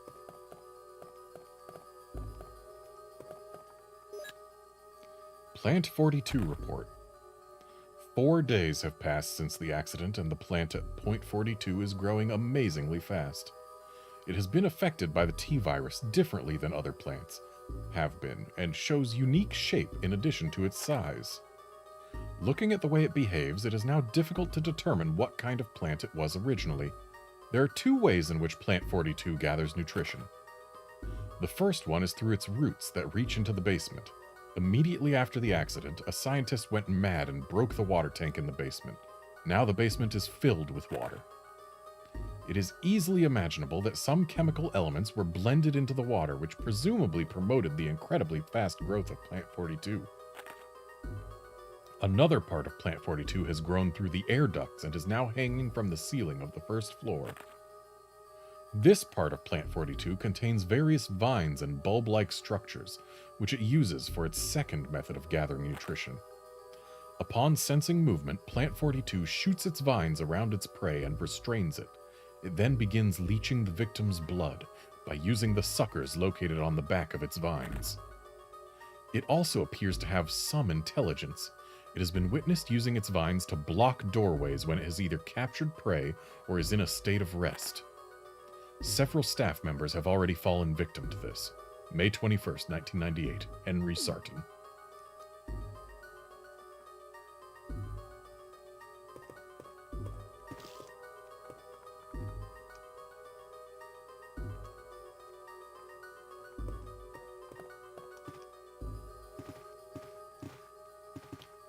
Plant 42 report. 4 days have passed since the accident, and the plant at Point 42 is growing amazingly fast. It has been affected by the T-virus differently than other plants have been, and shows unique shape in addition to its size. Looking at the way it behaves, it is now difficult to determine what kind of plant it was originally. There are 2 ways in which Plant 42 gathers nutrition. The first one is through its roots that reach into the basement. Immediately after the accident, a scientist went mad and broke the water tank in the basement. Now the basement is filled with water. It is easily imaginable that some chemical elements were blended into the water, which presumably promoted the incredibly fast growth of Plant 42. Another part of Plant 42 has grown through the air ducts and is now hanging from the ceiling of the first floor. This part of Plant 42 contains various vines and bulb-like structures, which it uses for its second method of gathering nutrition. Upon sensing movement, Plant 42 shoots its vines around its prey and restrains it. It then begins leeching the victim's blood by using the suckers located on the back of its vines. It also appears to have some intelligence. It has been witnessed using its vines to block doorways when it has either captured prey or is in a state of rest. Several staff members have already fallen victim to this. May 21st, 1998, Henry Sarton.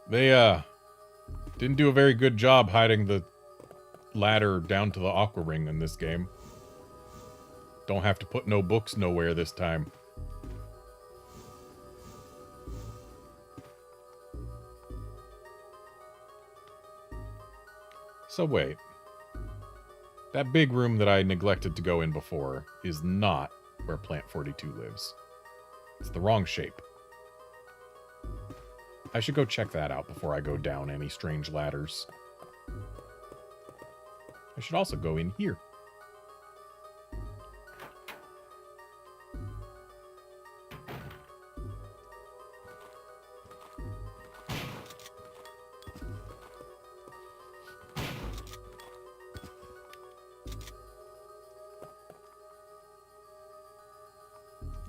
They, didn't do a very good job hiding the ladder down to the aqua ring in this game. Don't have to put no books nowhere this time. So wait. That big room that I neglected to go in before is not where Plant 42 lives. It's the wrong shape. I should go check that out before I go down any strange ladders. I should also go in here.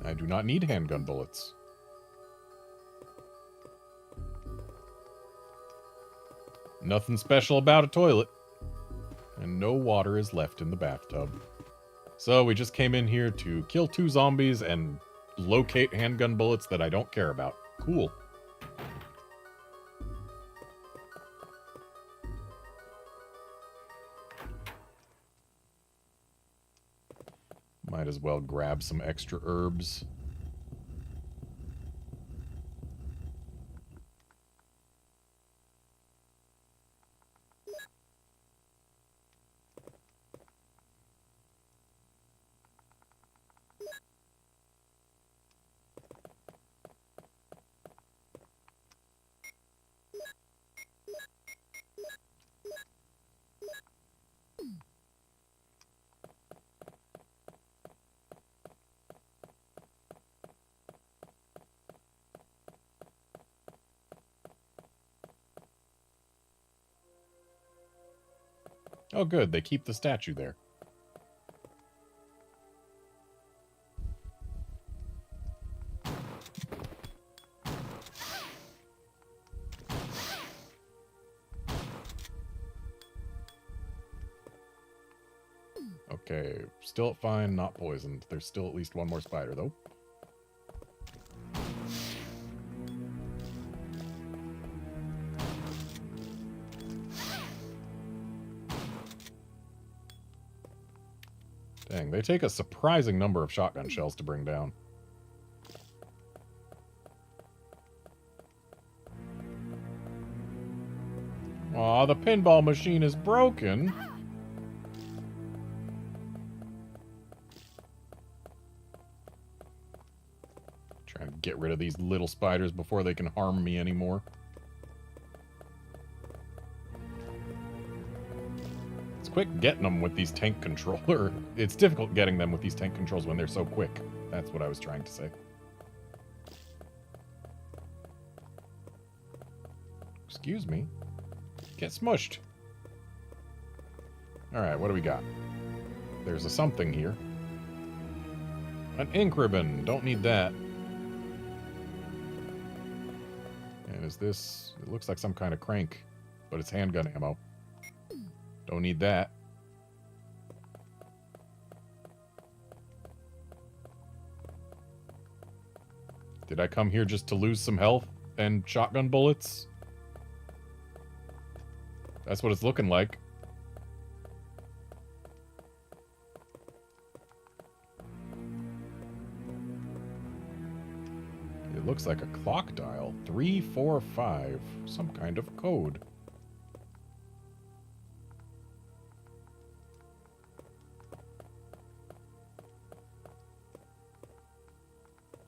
I do not need handgun bullets. Nothing special about a toilet. And no water is left in the bathtub. So we just came in here to kill 2 zombies and locate handgun bullets that I don't care about. Cool. Might as well grab some extra herbs. Oh, good. They keep the statue there. Okay, still fine, not poisoned. There's still at least one more spider, though. Dang, they take a surprising number of shotgun shells to bring down. Aw, the pinball machine is broken. Trying to get rid of these little spiders before they can harm me anymore. It's quick getting them with these tank controller. It's difficult getting them with these tank controls when they're so quick. That's what I was trying to say. Excuse me. Get smushed. Alright, what do we got? There's a something here. An ink ribbon. Don't need that. And is this... It looks like some kind of crank, but it's handgun ammo. Don't need that. Did I come here just to lose some health and shotgun bullets? That's what it's looking like. It looks like a clock dial. 345. Some kind of code.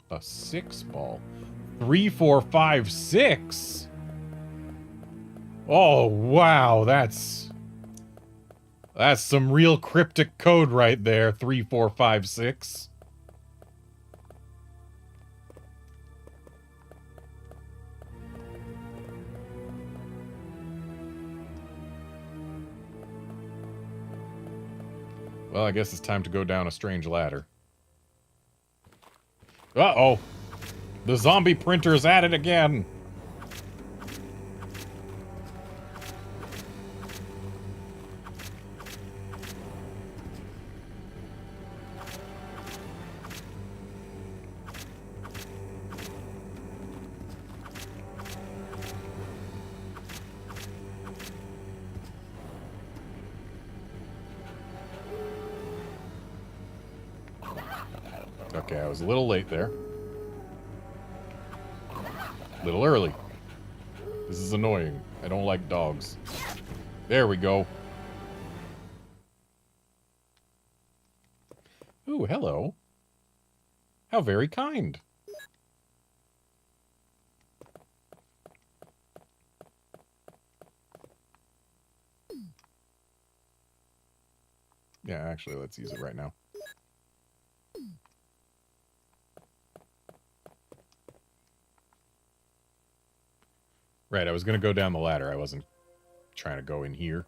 A 6-ball. 3, 4, 5, 6. Oh, wow. That's some real cryptic code right there. 3, 4, 5, 6. Well, I guess it's time to go down a strange ladder. Uh-oh. The zombie printer's at it again. Okay, I was a little late there. A little early. This is annoying. I don't like dogs. There we go. Ooh, hello. How very kind. Yeah, actually, let's use it right now. Right, I was going to go down the ladder. I wasn't trying to go in here.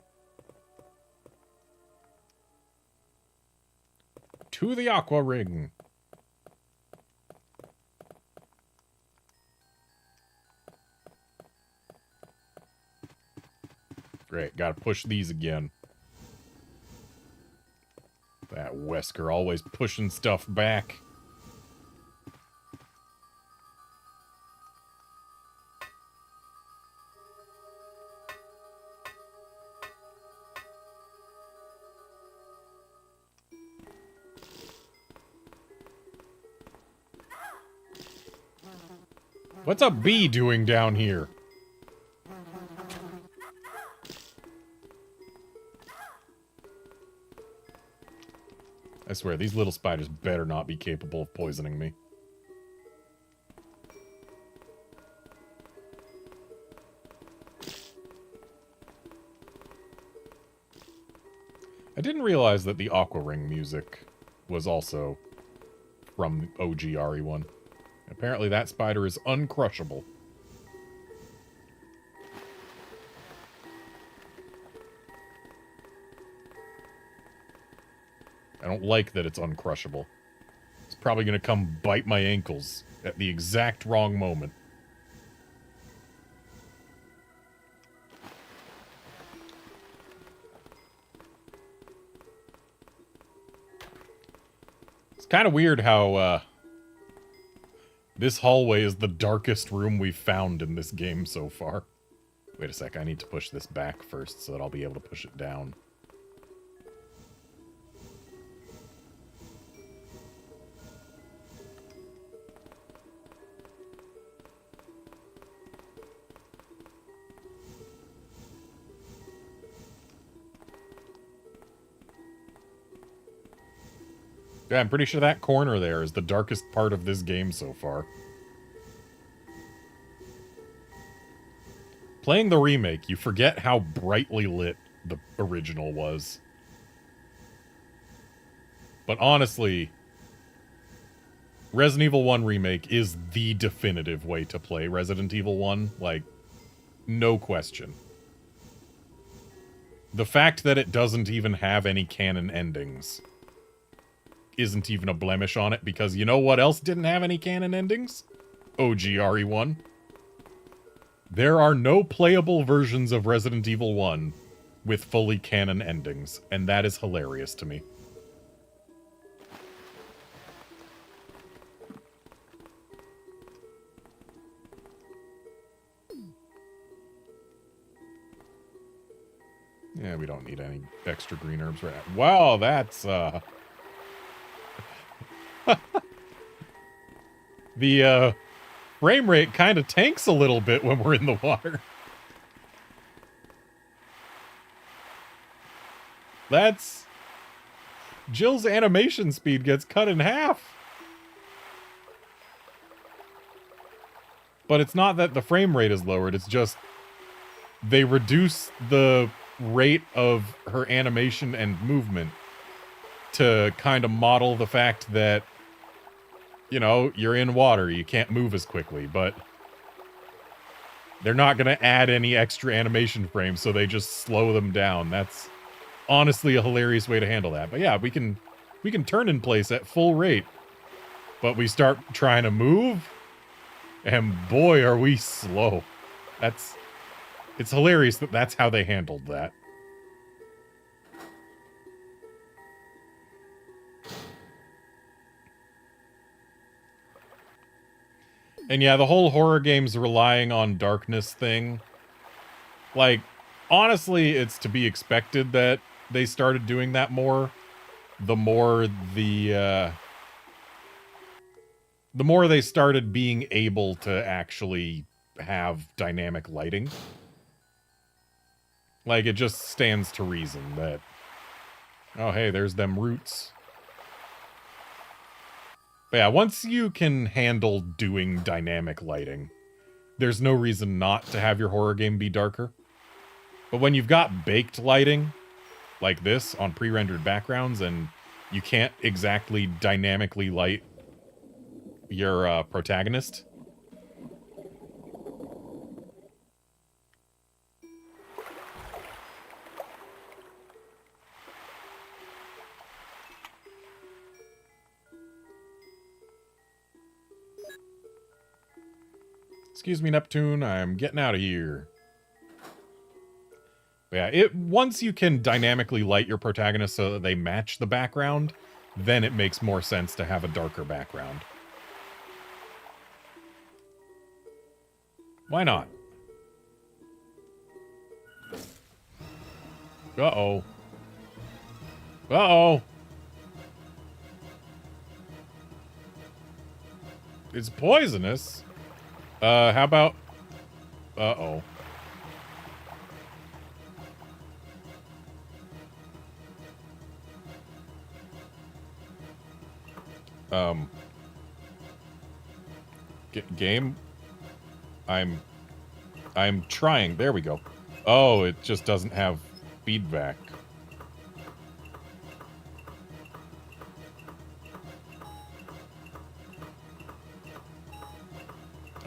To the Aqua Ring. Great, gotta push these again. That Wesker always pushing stuff back. What's a bee doing down here? I swear, these little spiders better not be capable of poisoning me. I didn't realize that the Aqua Ring music was also from OG RE1. Apparently that spider is uncrushable. I don't like that it's uncrushable. It's probably going to come bite my ankles at the exact wrong moment. It's kind of weird how this hallway is the darkest room we've found in this game so far. Wait a sec, I need to push this back first so that I'll be able to push it down. Yeah, I'm pretty sure that corner there is the darkest part of this game so far. Playing the remake, you forget how brightly lit the original was. But honestly, Resident Evil 1 Remake is the definitive way to play Resident Evil 1. Like, no question. The fact that it doesn't even have any canon endings isn't even a blemish on it, because you know what else didn't have any canon endings? OG RE1. There are no playable versions of Resident Evil 1 with fully canon endings, and that is hilarious to me. Yeah, we don't need any extra green herbs right now. Wow, that's, the, frame rate kind of tanks a little bit when we're in the water. That's... Jill's animation speed gets cut in half. But it's not that the frame rate is lowered, it's just... they reduce the rate of her animation and movement to kind of model the fact that, you know, you're in water, you can't move as quickly, but they're not going to add any extra animation frames, so they just slow them down. That's honestly a hilarious way to handle that. But yeah, we can turn in place at full rate, but we start trying to move, and boy, are we slow. It's hilarious that that's how they handled that. And yeah, the whole horror games relying on darkness thing, like, honestly, it's to be expected that they started doing that more. The more they started being able to actually have dynamic lighting. Like, it just stands to reason that, oh, hey, there's them roots. But yeah, once you can handle doing dynamic lighting, there's no reason not to have your horror game be darker. But when you've got baked lighting, like this, on pre-rendered backgrounds, and you can't exactly dynamically light your protagonist... Excuse me, Neptune, I'm getting out of here. But yeah, once you can dynamically light your protagonist so that they match the background, then it makes more sense to have a darker background. Why not? Uh-oh. Uh-oh. It's poisonous. How about... Uh-oh. Game? I'm trying. There we go. Oh, it just doesn't have feedback.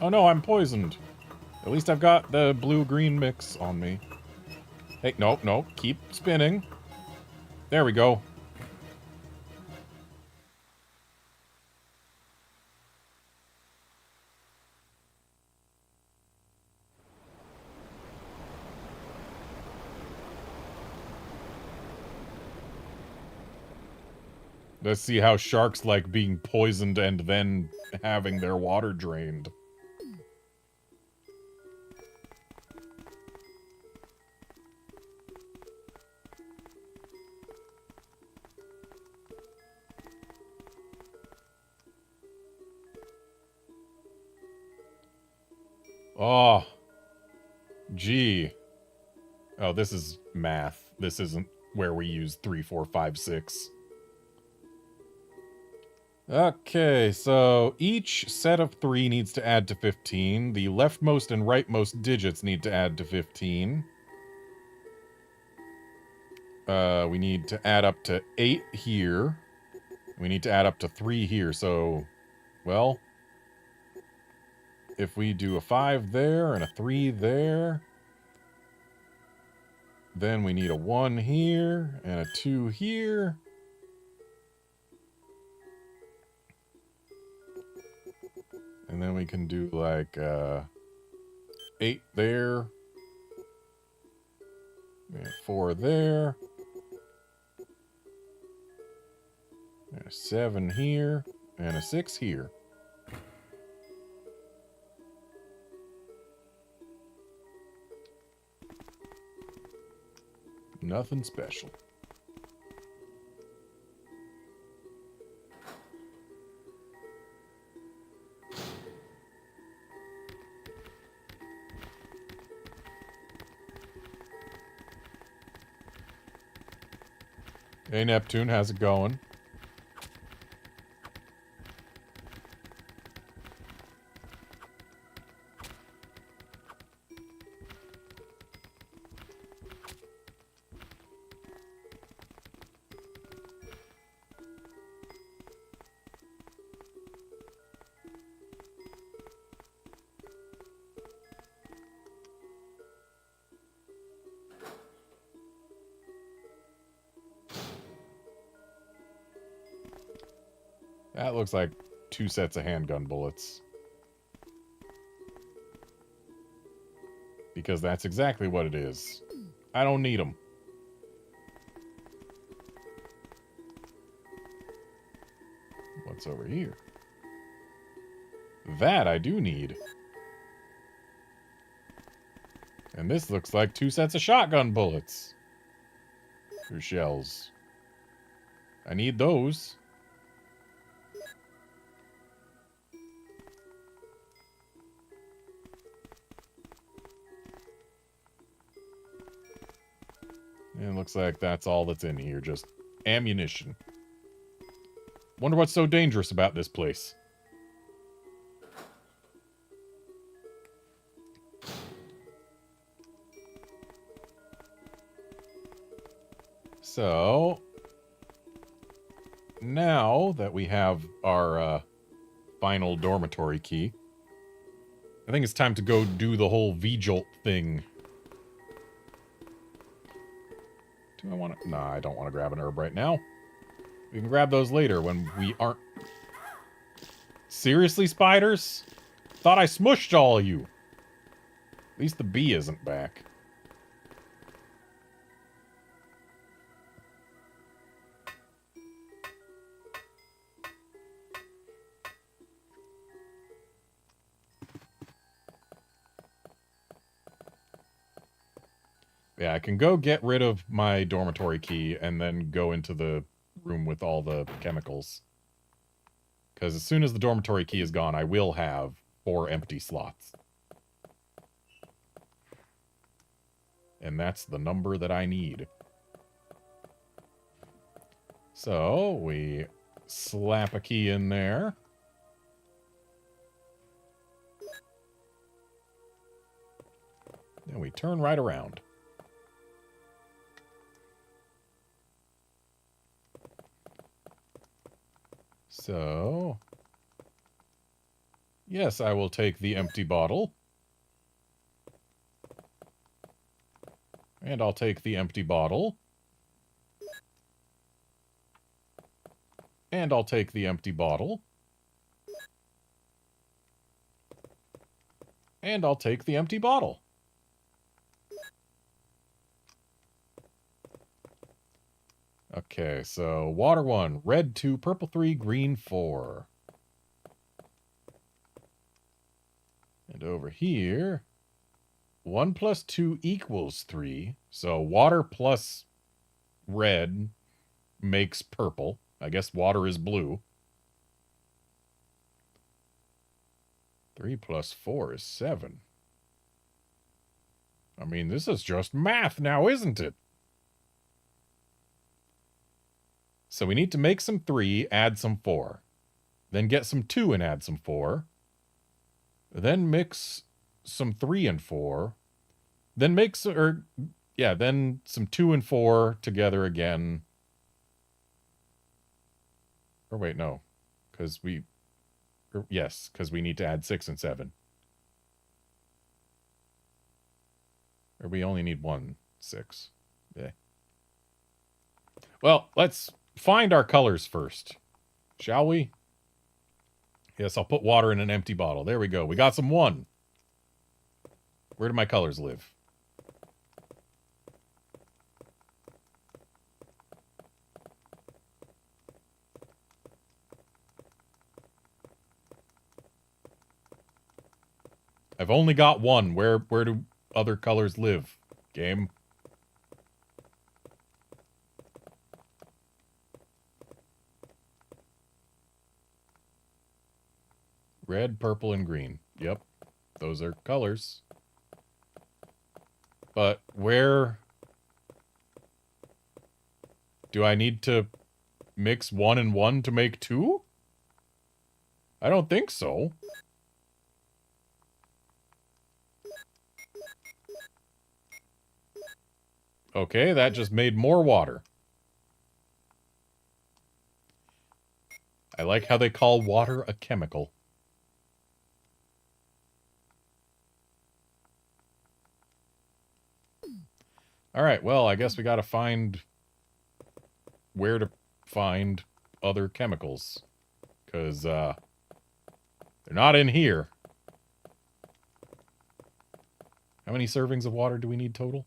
Oh no, I'm poisoned. At least I've got the blue-green mix on me. Hey, no, keep spinning. There we go. Let's see how sharks like being poisoned and then having their water drained. Oh. Gee. Oh, this is math. This isn't where we use 3, 4, 5, 6. Okay, so each set of 3 needs to add to 15. The leftmost and rightmost digits need to add to 15. We need to add up to 8 here. We need to add up to 3 here, so... Well... If we do a 5 there and a 3 there... Then we need a 1 here and a 2 here... And then we can do like 8 there. And 4 there. And a 7 here. And a 6 here. Nothing special. Hey, Neptune, how's it going? That looks like 2 sets of handgun bullets. Because that's exactly what it is. I don't need them. What's over here? That I do need. And this looks like 2 sets of shotgun bullets. Or shells. I need those. And it looks like that's all that's in here, just ammunition. Wonder what's so dangerous about this place. So, now that we have our final dormitory key, I think it's time to go do the whole V-Jolt thing. Do I want to? Nah, I don't want to grab an herb right now. We can grab those later when we aren't... Seriously, spiders? Thought I smushed all of you. At least the bee isn't back. Yeah, I can go get rid of my dormitory key and then go into the room with all the chemicals. Because as soon as the dormitory key is gone, I will have 4 empty slots. And that's the number that I need. So, we slap a key in there. Then we turn right around. So, yes, I will take the empty bottle. And I'll take the empty bottle. And I'll take the empty bottle. And I'll take the empty bottle. Okay, so water 1, red 2, purple 3, green 4. And over here, 1 plus 2 equals 3. So water plus red makes purple. I guess water is blue. 3 plus 4 is 7. I mean, this is just math now, isn't it? So we need to make some 3, add some 4. Then get some 2 and add some 4. Then mix some 3 and 4. Then make some, then some 2 and 4 together again. Or wait, no. Because yes, because we need to add 6 and 7. Or we only need 1 6. Yeah. Well, let's find our colors first, shall we? Yes, I'll put water in an empty bottle. There we go. We got some 1. Where do my colors live? I've only got 1. Where do other colors live? Game. Red, purple, and green. Yep. Those are colors. But where do I need to mix 1 and 1 to make 2? I don't think so. Okay, that just made more water. I like how they call water a chemical. Alright, well, I guess we gotta find where to find other chemicals. Because, they're not in here. How many servings of water do we need total?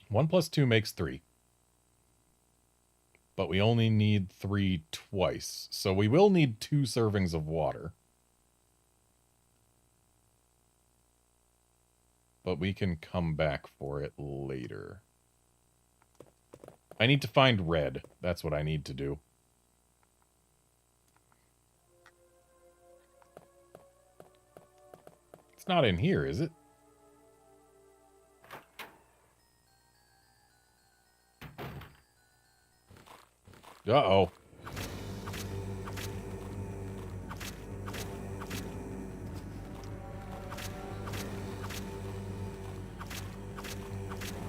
1 plus 2 makes 3. But we only need 3 twice. So we will need 2 servings of water. But we can come back for it later. I need to find red. That's what I need to do. It's not in here, is it? Uh-oh.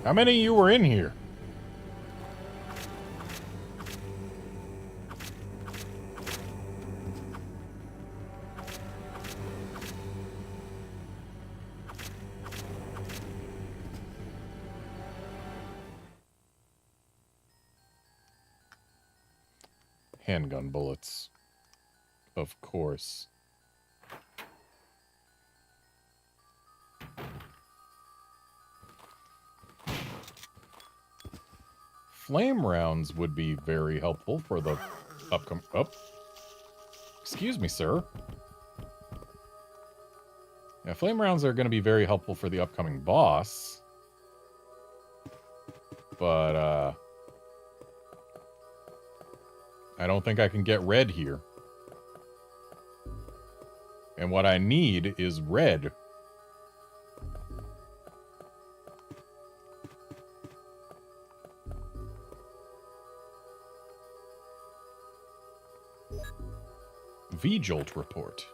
How many of you were in here? Handgun bullets. Of course. Flame rounds would be very helpful for the upcoming... Oh. Excuse me, sir. Yeah, flame rounds are going to be very helpful for the upcoming boss. But, I don't think I can get red here. And what I need is red. V-Jolt report.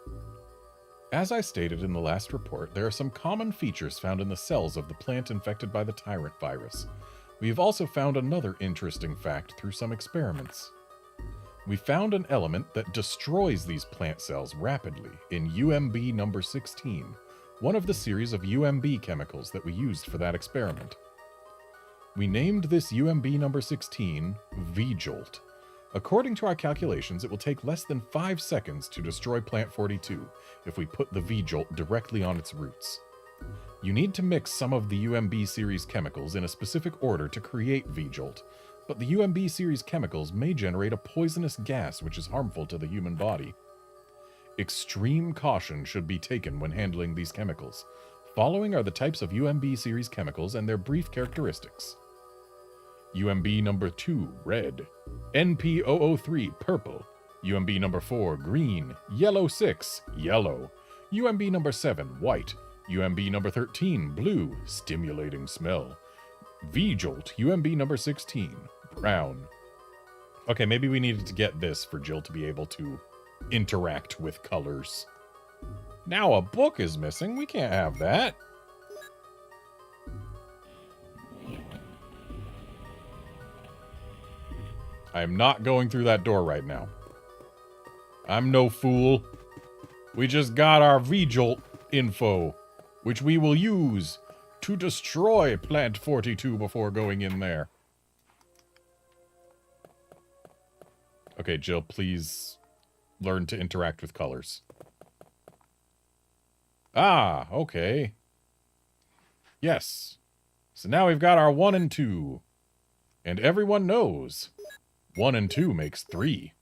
As I stated in the last report, there are some common features found in the cells of the plant infected by the Tyrant virus. We have also found another interesting fact through some experiments. We found an element that destroys these plant cells rapidly in UMB number 16, one of the series of UMB chemicals that we used for that experiment. We named this UMB number 16 V-Jolt. According to our calculations, it will take less than 5 seconds to destroy Plant 42 if we put the V-Jolt directly on its roots. You need to mix some of the UMB series chemicals in a specific order to create V-Jolt, but the UMB series chemicals may generate a poisonous gas which is harmful to the human body. Extreme caution should be taken when handling these chemicals. Following are the types of UMB series chemicals and their brief characteristics. UMB number 2, red. NP003, purple. UMB number 4, green. Yellow 6, yellow. UMB number 7, white. UMB number 13, blue, stimulating smell. V-Jolt, UMB number 16, brown. Okay, maybe we needed to get this for Jill to be able to interact with colors. Now a book is missing. We can't have that. I'm not going through that door right now. I'm no fool. We just got our V-Jolt info, which we will use to destroy Plant 42 before going in there. Okay, Jill, please learn to interact with colors. Ah, okay. Yes. So now we've got our 1 and 2. And everyone knows 1 and 2 makes 3.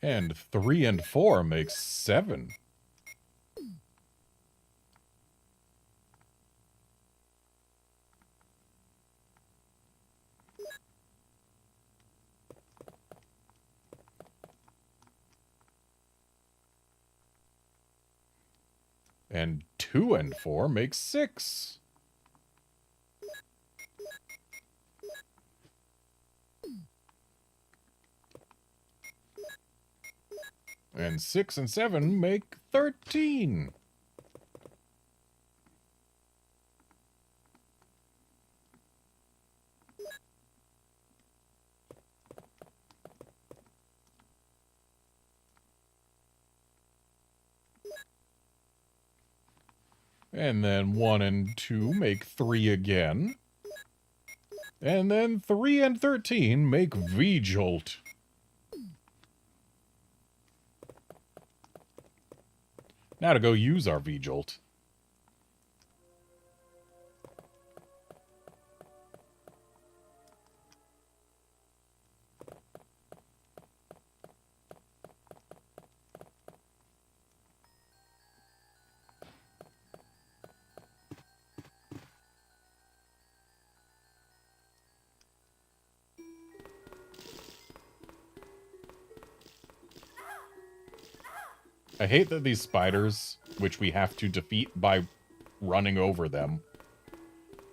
And 3 and 4 makes 7. And 2 and 4 makes 6. And 6 and 7 make 13. And then 1 and 2 make 3 again. And then 3 and 13 make V-Jolt. Now to go use our V-Jolt. I hate that these spiders, which we have to defeat by running over them,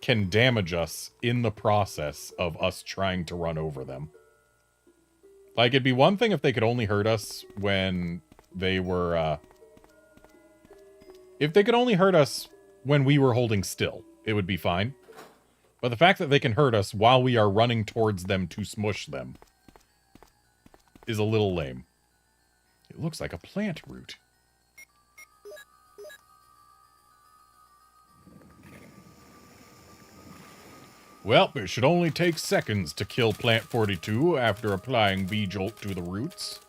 can damage us in the process of us trying to run over them. Like, it'd be one thing if they could only hurt us when they were, if they could only hurt us when we were holding still, it would be fine. But the fact that they can hurt us while we are running towards them to smush them is a little lame. It looks like a plant root. Well, it should only take seconds to kill Plant 42 after applying V-Jolt to the roots.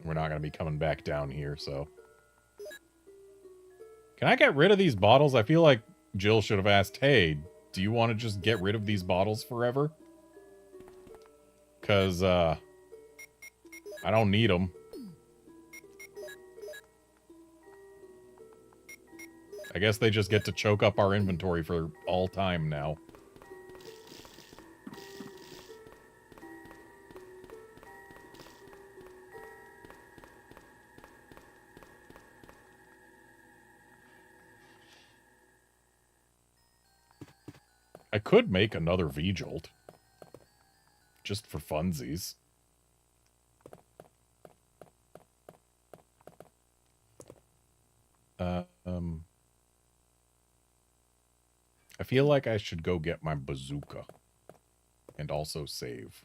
We're not going to be coming back down here, so... Can I get rid of these bottles? I feel like Jill should have asked, hey, do you want to just get rid of these bottles forever? Because, I don't need them. I guess they just get to choke up our inventory for all time now. I could make another V-Jolt. Just for funsies. I feel like I should go get my bazooka. And also save.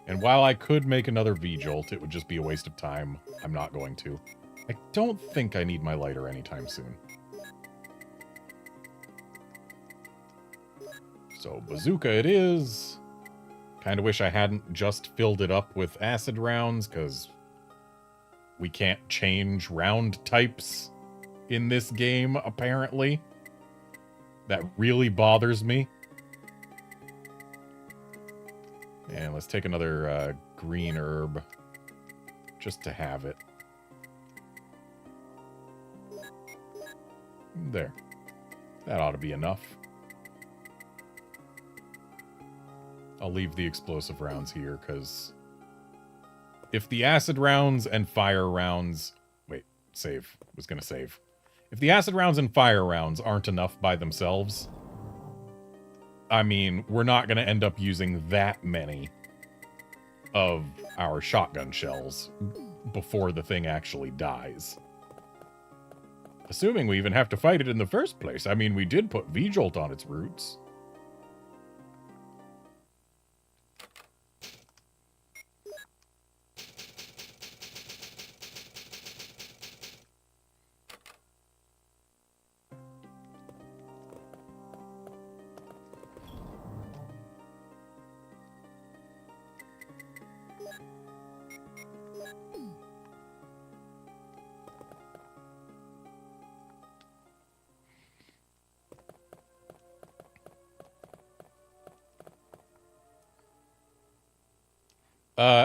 And while I could make another V-Jolt, it would just be a waste of time. I'm not going to. I don't think I need my lighter anytime soon. So, bazooka it is. Kind of wish I hadn't just filled it up with acid rounds, because we can't change round types in this game, apparently. That really bothers me. And let's take another green herb, just to have it. There. That ought to be enough. I'll leave the explosive rounds here, because if the acid rounds and fire rounds... Wait, save. Was going to save. If the acid rounds and fire rounds aren't enough by themselves... I mean, we're not going to end up using that many of our shotgun shells before the thing actually dies. Assuming we even have to fight it in the first place. I mean, we did put V-Jolt on its roots.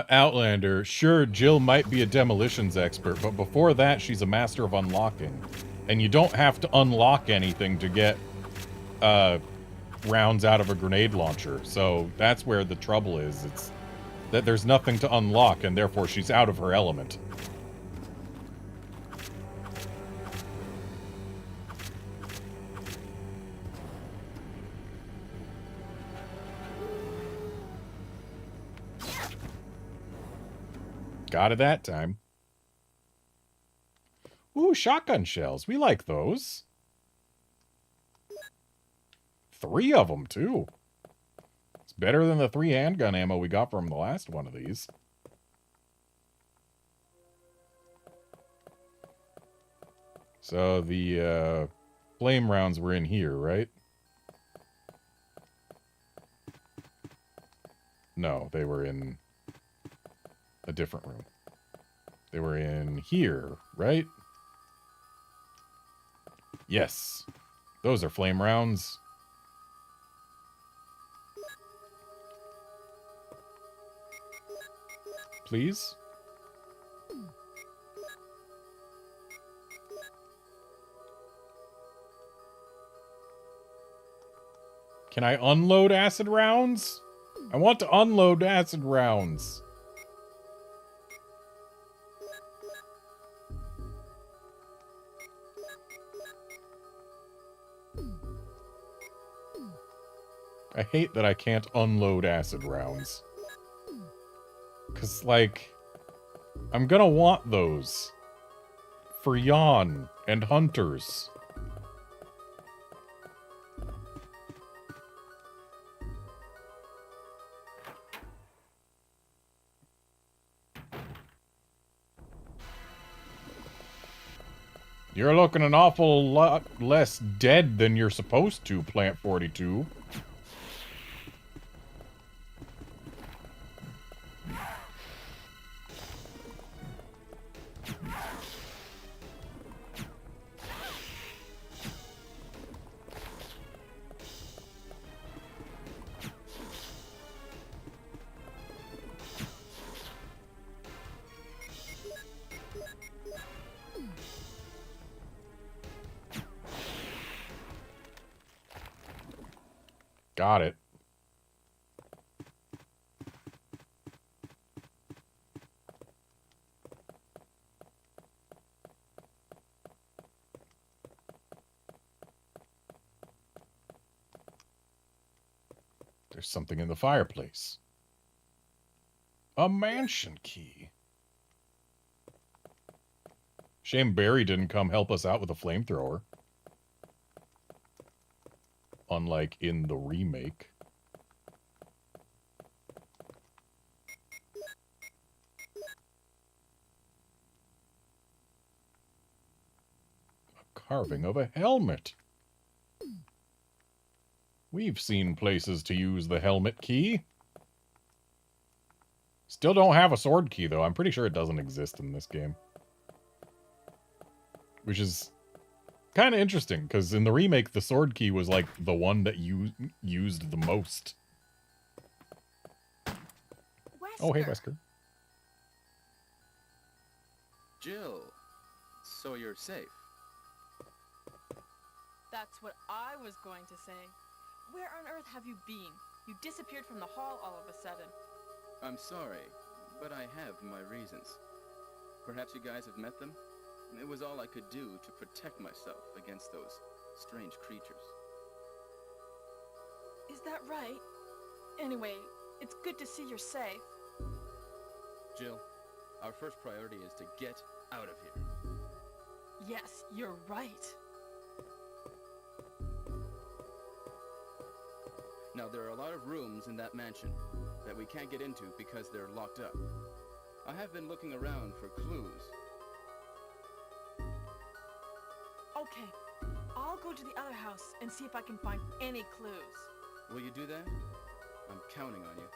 Outlander, sure, Jill might be a demolitions expert, but before that, she's a master of unlocking. And you don't have to unlock anything to get, rounds out of a grenade launcher. So that's where the trouble is. It's that there's nothing to unlock, and therefore she's out of her element. Got it that time. Ooh, shotgun shells. We like those. 3 of them, too. Let's better than the 3 handgun ammo we got from the last one of these. So the flame rounds were in here, right? No, they were in a different room. They were in here, right? Yes. Those are flame rounds. Please? Can I unload acid rounds? I want to unload acid rounds. I hate that I can't unload acid rounds. 'Cause, like, I'm gonna want those. For Yawn and Hunters. You're looking an awful lot less dead than you're supposed to, Plant 42. Got it. There's something in the fireplace. A mansion key. Shame Barry didn't come help us out with a flamethrower. Unlike in the remake. A carving of a helmet. We've seen places to use the helmet key. Still don't have a sword key, though. I'm pretty sure it doesn't exist in this game. Which is kind of interesting, because in the remake, the sword key was, like, the one that you used the most. Wesker. Oh, hey, Wesker. Jill, so you're safe. That's what I was going to say. Where on earth have you been? You disappeared from the hall all of a sudden. I'm sorry, but I have my reasons. Perhaps you guys have met them? It was all I could do to protect myself against those strange creatures. Is that right? Anyway, it's good to see you're safe. Jill, our first priority is to get out of here. Yes, you're right. Now, there are a lot of rooms in that mansion that we can't get into because they're locked up. I have been looking around for clues. Okay, I'll go to the other house and see if I can find any clues. Will you do that? I'm counting on you.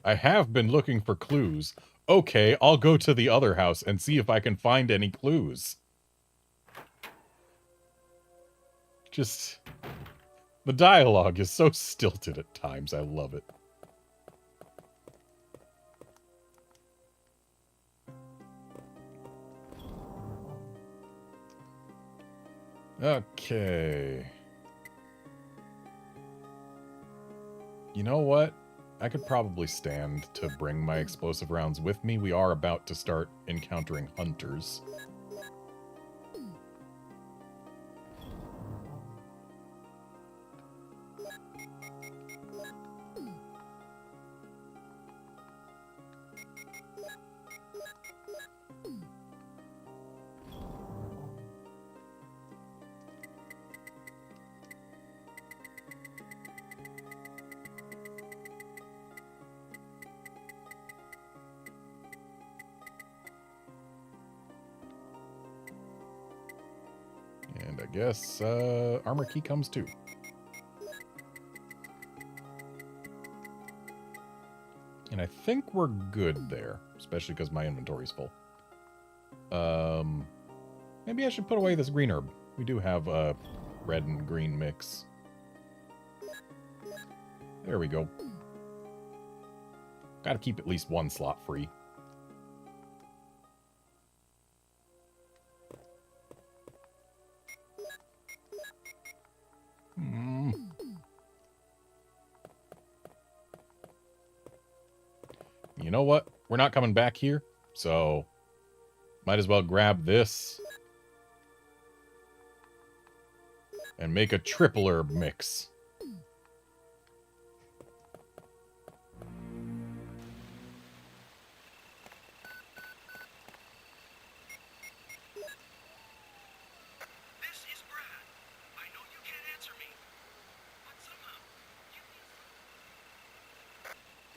I have been looking for clues. Okay, I'll go to the other house and see if I can find any clues. Just... the dialogue is so stilted at times. I love it. Okay. You know what? I could probably stand to bring my explosive rounds with me. We are about to start encountering hunters. And I guess armor key comes too. And I think we're good there, especially because my inventory's full. Maybe I should put away this green herb. We do have a red and green mix. There we go. Gotta keep at least one slot free. You know what? We're not coming back here, so might as well grab this and make a triple herb mix. This is Brad. I know you can't answer me, but somehow you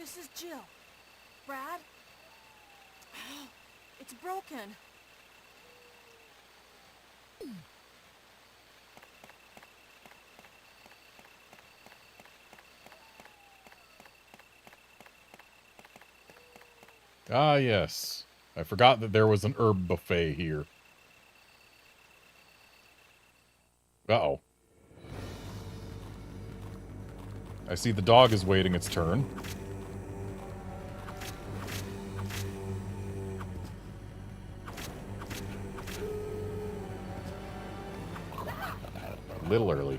This is Jill. Brad? It's broken. Ah, yes. I forgot that there was an herb buffet here. Uh-oh. I see the dog is waiting its turn. A little early.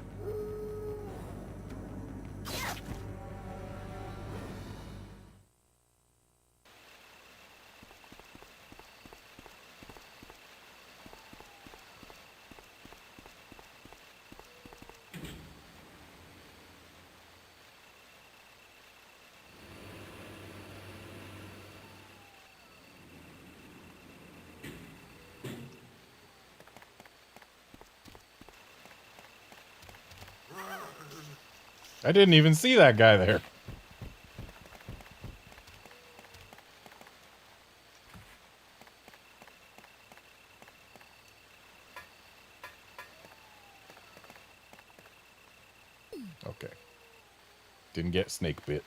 I didn't even see that guy there. Okay. Didn't get snake bit.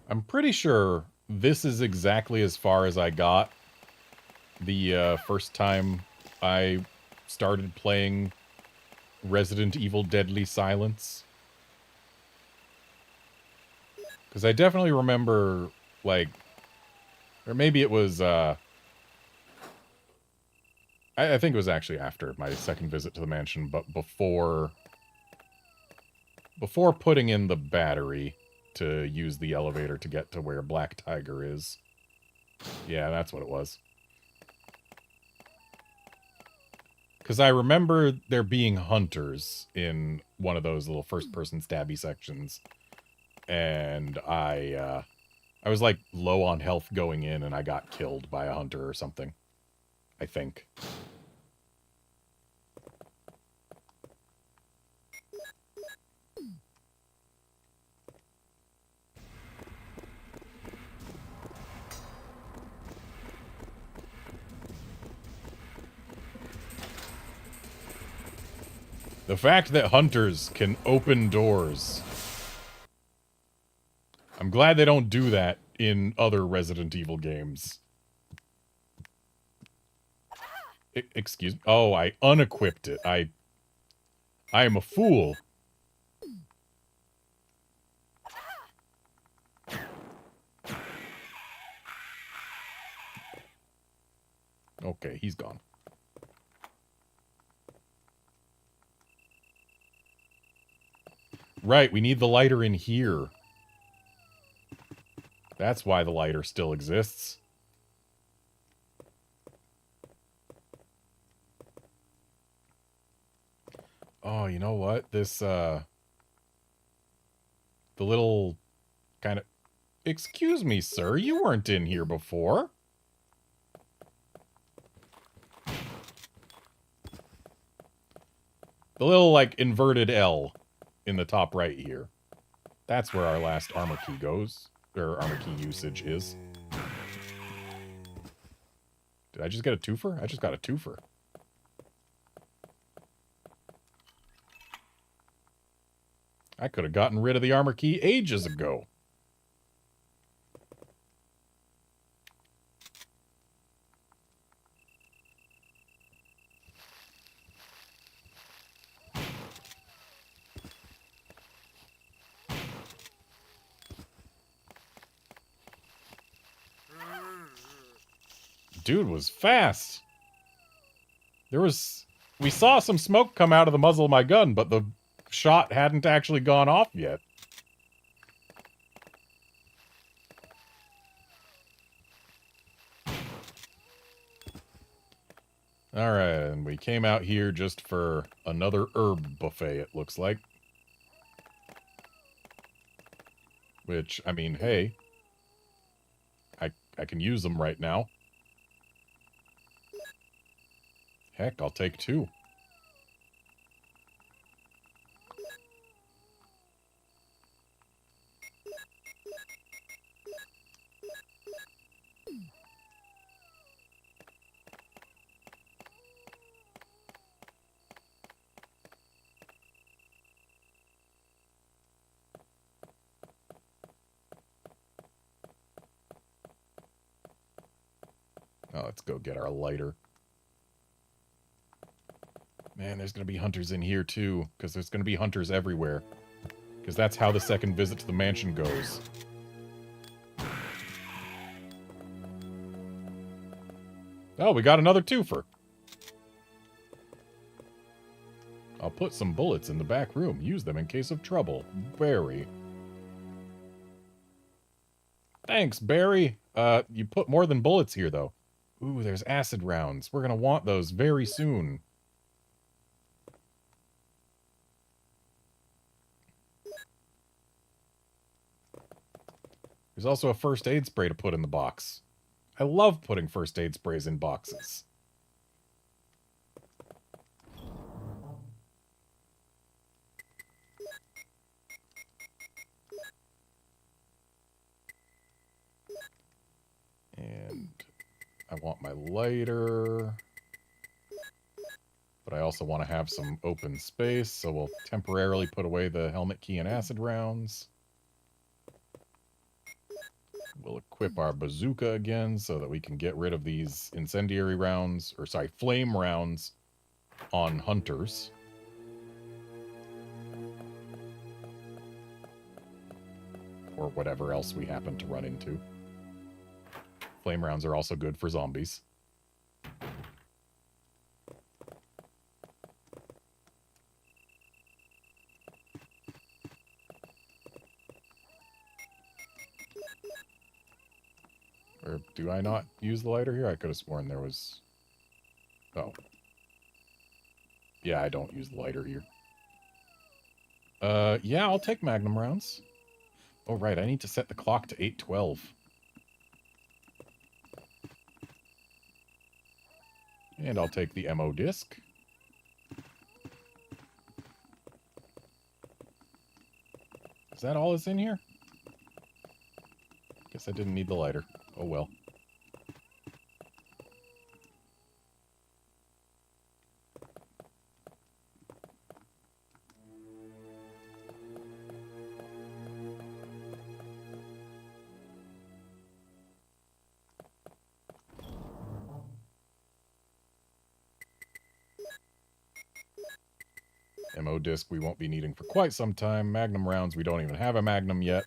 I'm pretty sure this is exactly as far as I got the first time I started playing Resident Evil Deadly Silence. Because I definitely remember, like, or maybe it was, I think it was actually after my second visit to the mansion, but before putting in the battery to use the elevator to get to where Black Tiger is. Yeah, that's what it was. Because I remember there being hunters in one of those little first-person stabby sections. And I was, like, low on health going in, and I got killed by a hunter or something. I think. The fact that hunters can open doors. I'm glad they don't do that in other Resident Evil games. Excuse me. Oh, I unequipped it. I am a fool. Okay, he's gone. Right, we need the lighter in here. That's why the lighter still exists. Oh, you know what? This, the little kind of... Excuse me, sir, you weren't in here before. The little, like, inverted L in the top right here. That's where our last armor key goes. Or armor key usage is. Did I just get a twofer? I just got a twofer. I could have gotten rid of the armor key ages ago. Dude was fast. We saw some smoke come out of the muzzle of my gun, but the shot hadn't actually gone off yet. Alright, and we came out here just for another herb buffet, it looks like. Which, I mean, hey. I can use them right now. Heck, I'll take 2. Oh, let's go get our lighter. Man, there's going to be hunters in here, too. Because there's going to be hunters everywhere. Because that's how the second visit to the mansion goes. Oh, we got another twofer. I'll put some bullets in the back room. Use them in case of trouble. Barry. Thanks, Barry. You put more than bullets here, though. Ooh, there's acid rounds. We're going to want those very soon. There's also a first aid spray to put in the box. I love putting first aid sprays in boxes. And I want my lighter. But I also want to have some open space, so we'll temporarily put away the helmet key and acid rounds. We'll equip our bazooka again so that we can get rid of these incendiary rounds, or sorry, flame rounds on hunters. Or whatever else we happen to run into. Flame rounds are also good for zombies. Or do I not use the lighter here? I could have sworn there was... Oh. Yeah, I don't use the lighter here. Yeah, I'll take magnum rounds. Oh, right, I need to set the clock to 8:12. And I'll take the MO disc. Is that all that's in here? Guess I didn't need the lighter. Oh well. MO disc we won't be needing for quite some time. Magnum rounds, we don't even have a magnum yet.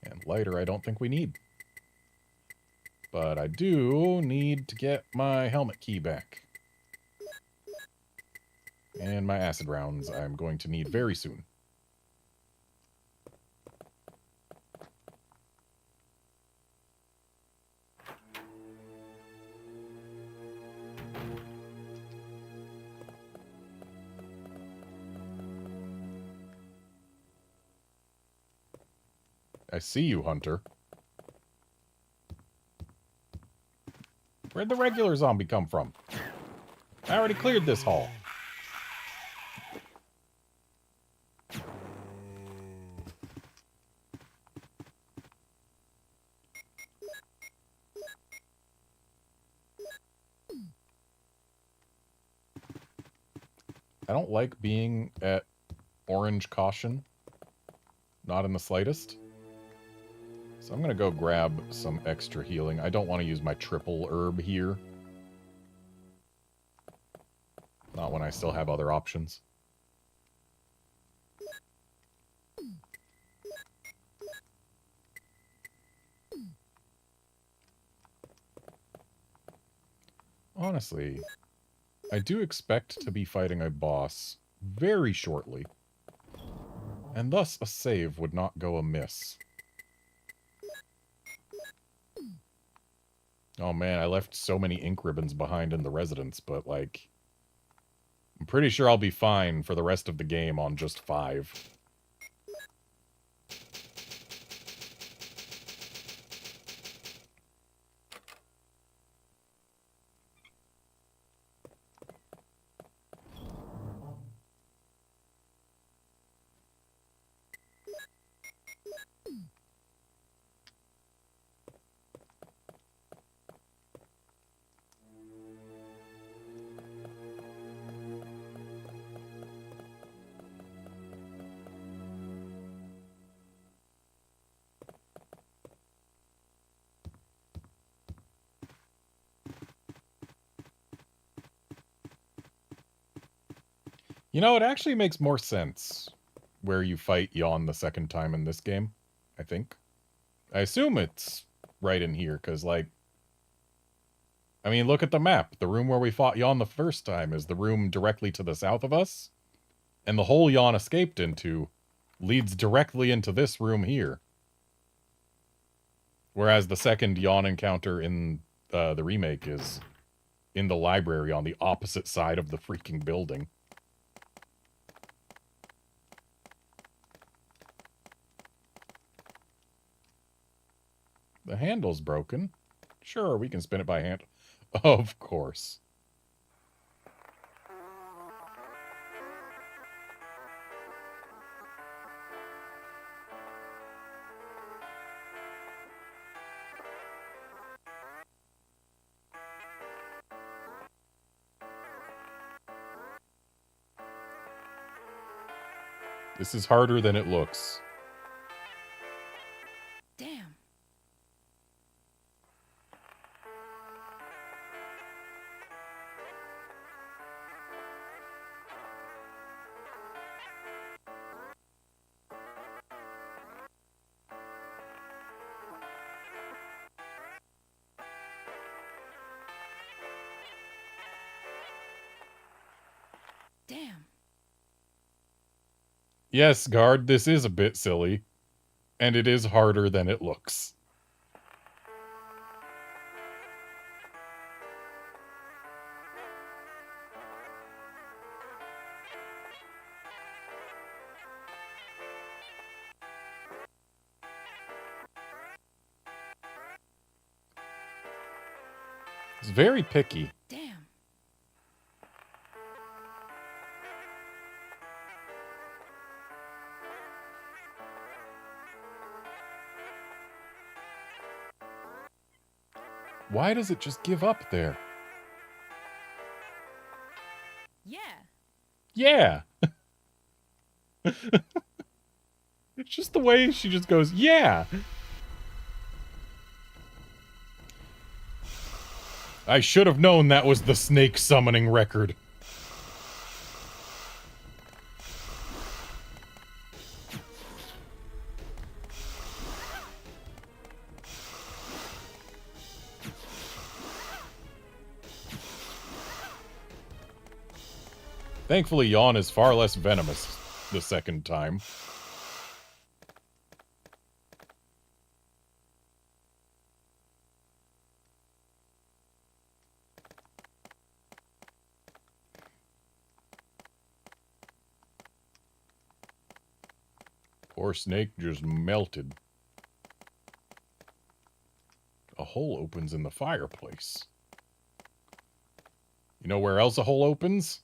And lighter I don't think we need. But I do need to get my helmet key back. And my acid rounds I'm going to need very soon. I see you, Hunter. Where'd the regular zombie come from? I already cleared this hall. I don't like being at orange caution. Not in the slightest. So I'm going to go grab some extra healing. I don't want to use my triple herb here. Not when I still have other options. Honestly, I do expect to be fighting a boss very shortly. And thus a save would not go amiss. Oh man, I left so many ink ribbons behind in the residence, but like... I'm pretty sure I'll be fine for the rest of the game on just 5. You know, it actually makes more sense where you fight Yawn the second time in this game, I think. I assume it's right in here, because, like... I mean, look at the map. The room where we fought Yawn the first time is the room directly to the south of us. And the hole Yawn escaped into leads directly into this room here. Whereas the second Yawn encounter in the remake is in the library on the opposite side of the freaking building. The handle's broken. Sure, we can spin it by hand. Of course. This is harder than it looks. Damn. Damn. Yes, guard, this is a bit silly. And it is harder than it looks. It's very picky. Damn. Why does it just give up there? Yeah. Yeah. It's just the way she just goes, yeah. I should have known that was the snake summoning record. Thankfully, Yawn is far less venomous the second time. Poor snake just melted. hole opens in the fireplace. You know where else a hole opens?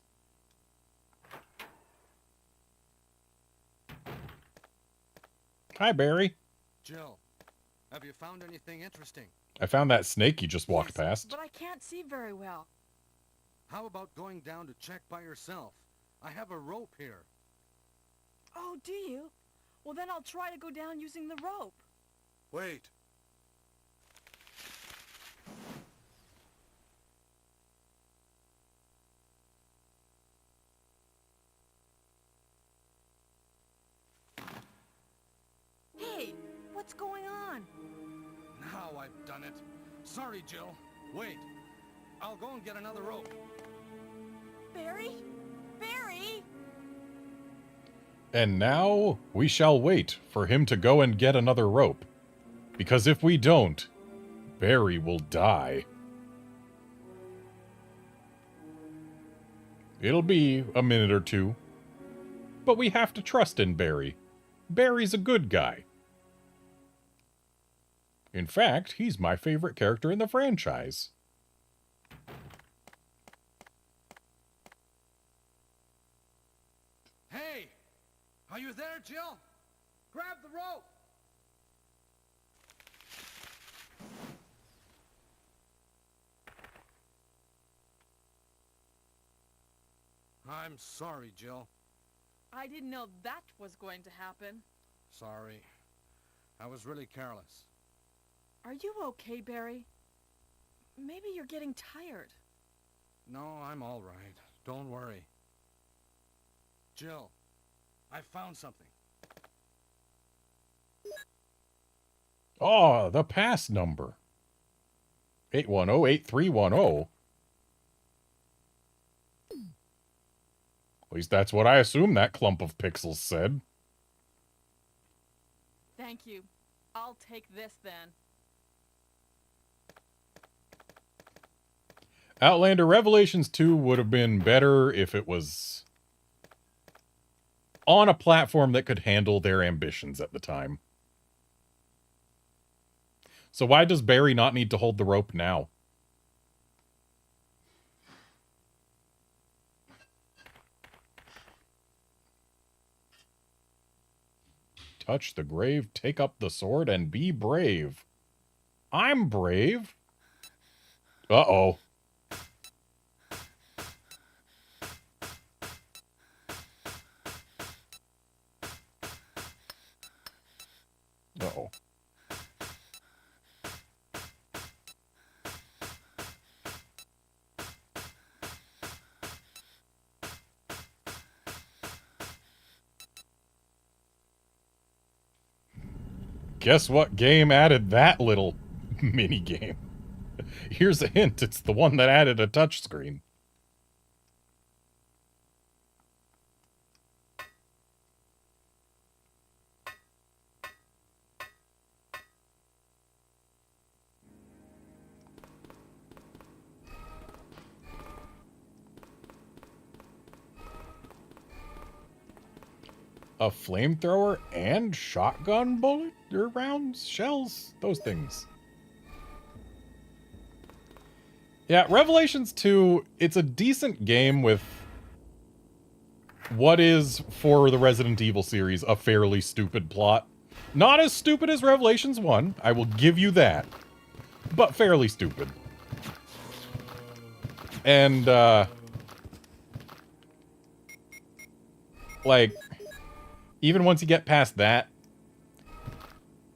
Hi, Barry. Jill, have you found anything interesting? I found that snake you just walked Yes, past. but I can't see very well. How about going down to check by yourself? I have a rope here. Oh, do you? Well, then I'll try to go down using the rope. Wait. Hey, what's going on? Now I've done it. Sorry, Jill. Wait. I'll go and get another rope. Barry? Barry? And now we shall wait for him to go and get another rope. Because if we don't, Barry will die. It'll be a minute or two. But we have to trust in Barry. Barry's a good guy. In fact, he's my favorite character in the franchise. Hey! Are you there, Jill? Grab the rope! I'm sorry, Jill. I didn't know that was going to happen. Sorry. I was really careless. Are you okay, Barry? Maybe you're getting tired. No, I'm all right. Don't worry. Jill, I found something. Oh, the pass number. 810-8310. At least that's what I assume that clump of pixels said. Thank you. I'll take this then. Outlander Revelations 2 would have been better if it was on a platform that could handle their ambitions at the time. So why does Barry not need to hold the rope now? Touch the grave, take up the sword, and be brave. I'm brave. Uh-oh. Uh-oh. Guess what game added that little mini game? Here's a hint, it's the one that added a touchscreen. A flamethrower and shotgun bullet or rounds, shells, those things. Yeah, Revelations 2, it's a decent game with what is, for the Resident Evil series, a fairly stupid plot. Not as stupid as Revelations 1, I will give you that, but fairly stupid. And, like, even once you get past that,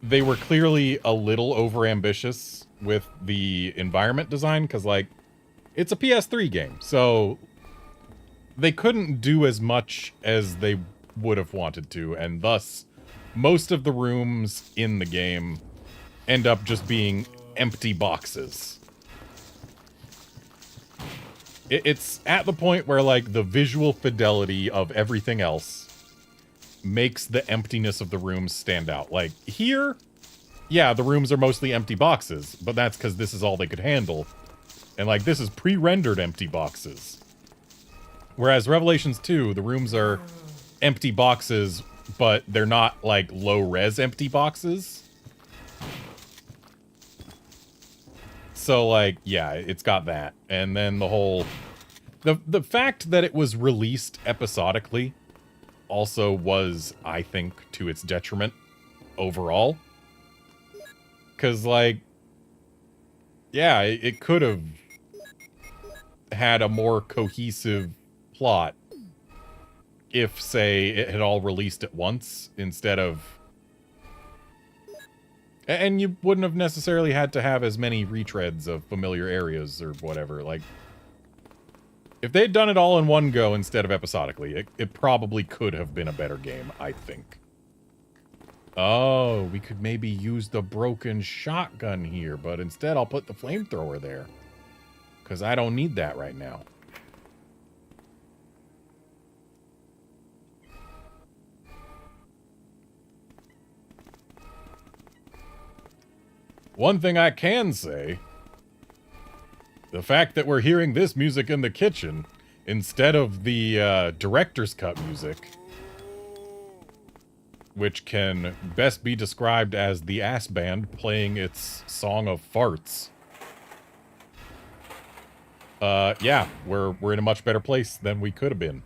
they were clearly a little overambitious with the environment design, because, like, it's a PS3 game, so they couldn't do as much as they would have wanted to, and thus, most of the rooms in the game end up just being empty boxes. It's at the point where, like, the visual fidelity of everything else makes the emptiness of the rooms stand out. Like, here, yeah, the rooms are mostly empty boxes, but that's because this is all they could handle. And, like, this is pre-rendered empty boxes. Whereas Revelations 2, the rooms are empty boxes, but they're not, like, low-res empty boxes. So, like, yeah, it's got that. And then the whole... The fact that it was released episodically also was, I think, to its detriment overall. Because, like, yeah, it could have had a more cohesive plot if, say, it had all released at once instead of... And you wouldn't have necessarily had to have as many retreads of familiar areas or whatever. Like, if they'd done it all in one go instead of episodically, it probably could have been a better game, I think. Oh, we could maybe use the broken shotgun here, but instead I'll put the flamethrower there. Because I don't need that right now. One thing I can say, the fact that we're hearing this music in the kitchen instead of the director's cut music, which can best be described as the ass band playing its song of farts. Yeah, we're in a much better place than we could have been.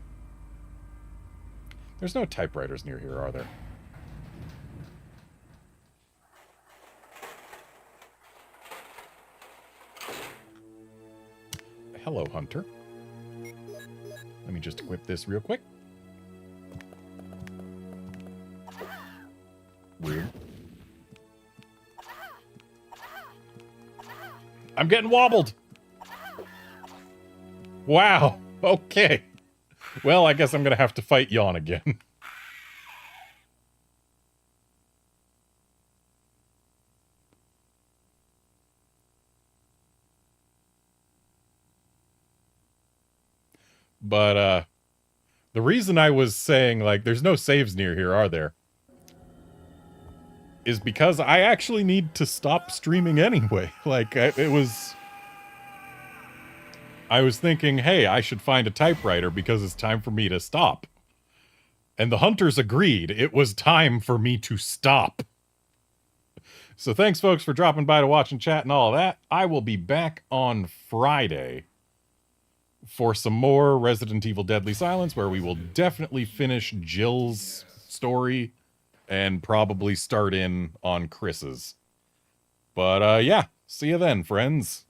There's no typewriters near here, are there? Hello, Hunter. Let me just equip this real quick. Weird. I'm getting wobbled! Wow, okay. Well, I guess I'm gonna have to fight Yawn again. But, the reason I was saying, like, there's no saves near here, are there? Is because I actually need to stop streaming anyway. Like, I was thinking, hey, I should find a typewriter because it's time for me to stop. And the hunters agreed it was time for me to stop. So thanks, folks, for dropping by to watch and chat and all of that. I will be back on Friday for some more Resident Evil Deadly Silence, where we will definitely finish Jill's story and probably start in on Chris's. But, yeah, see you then, friends.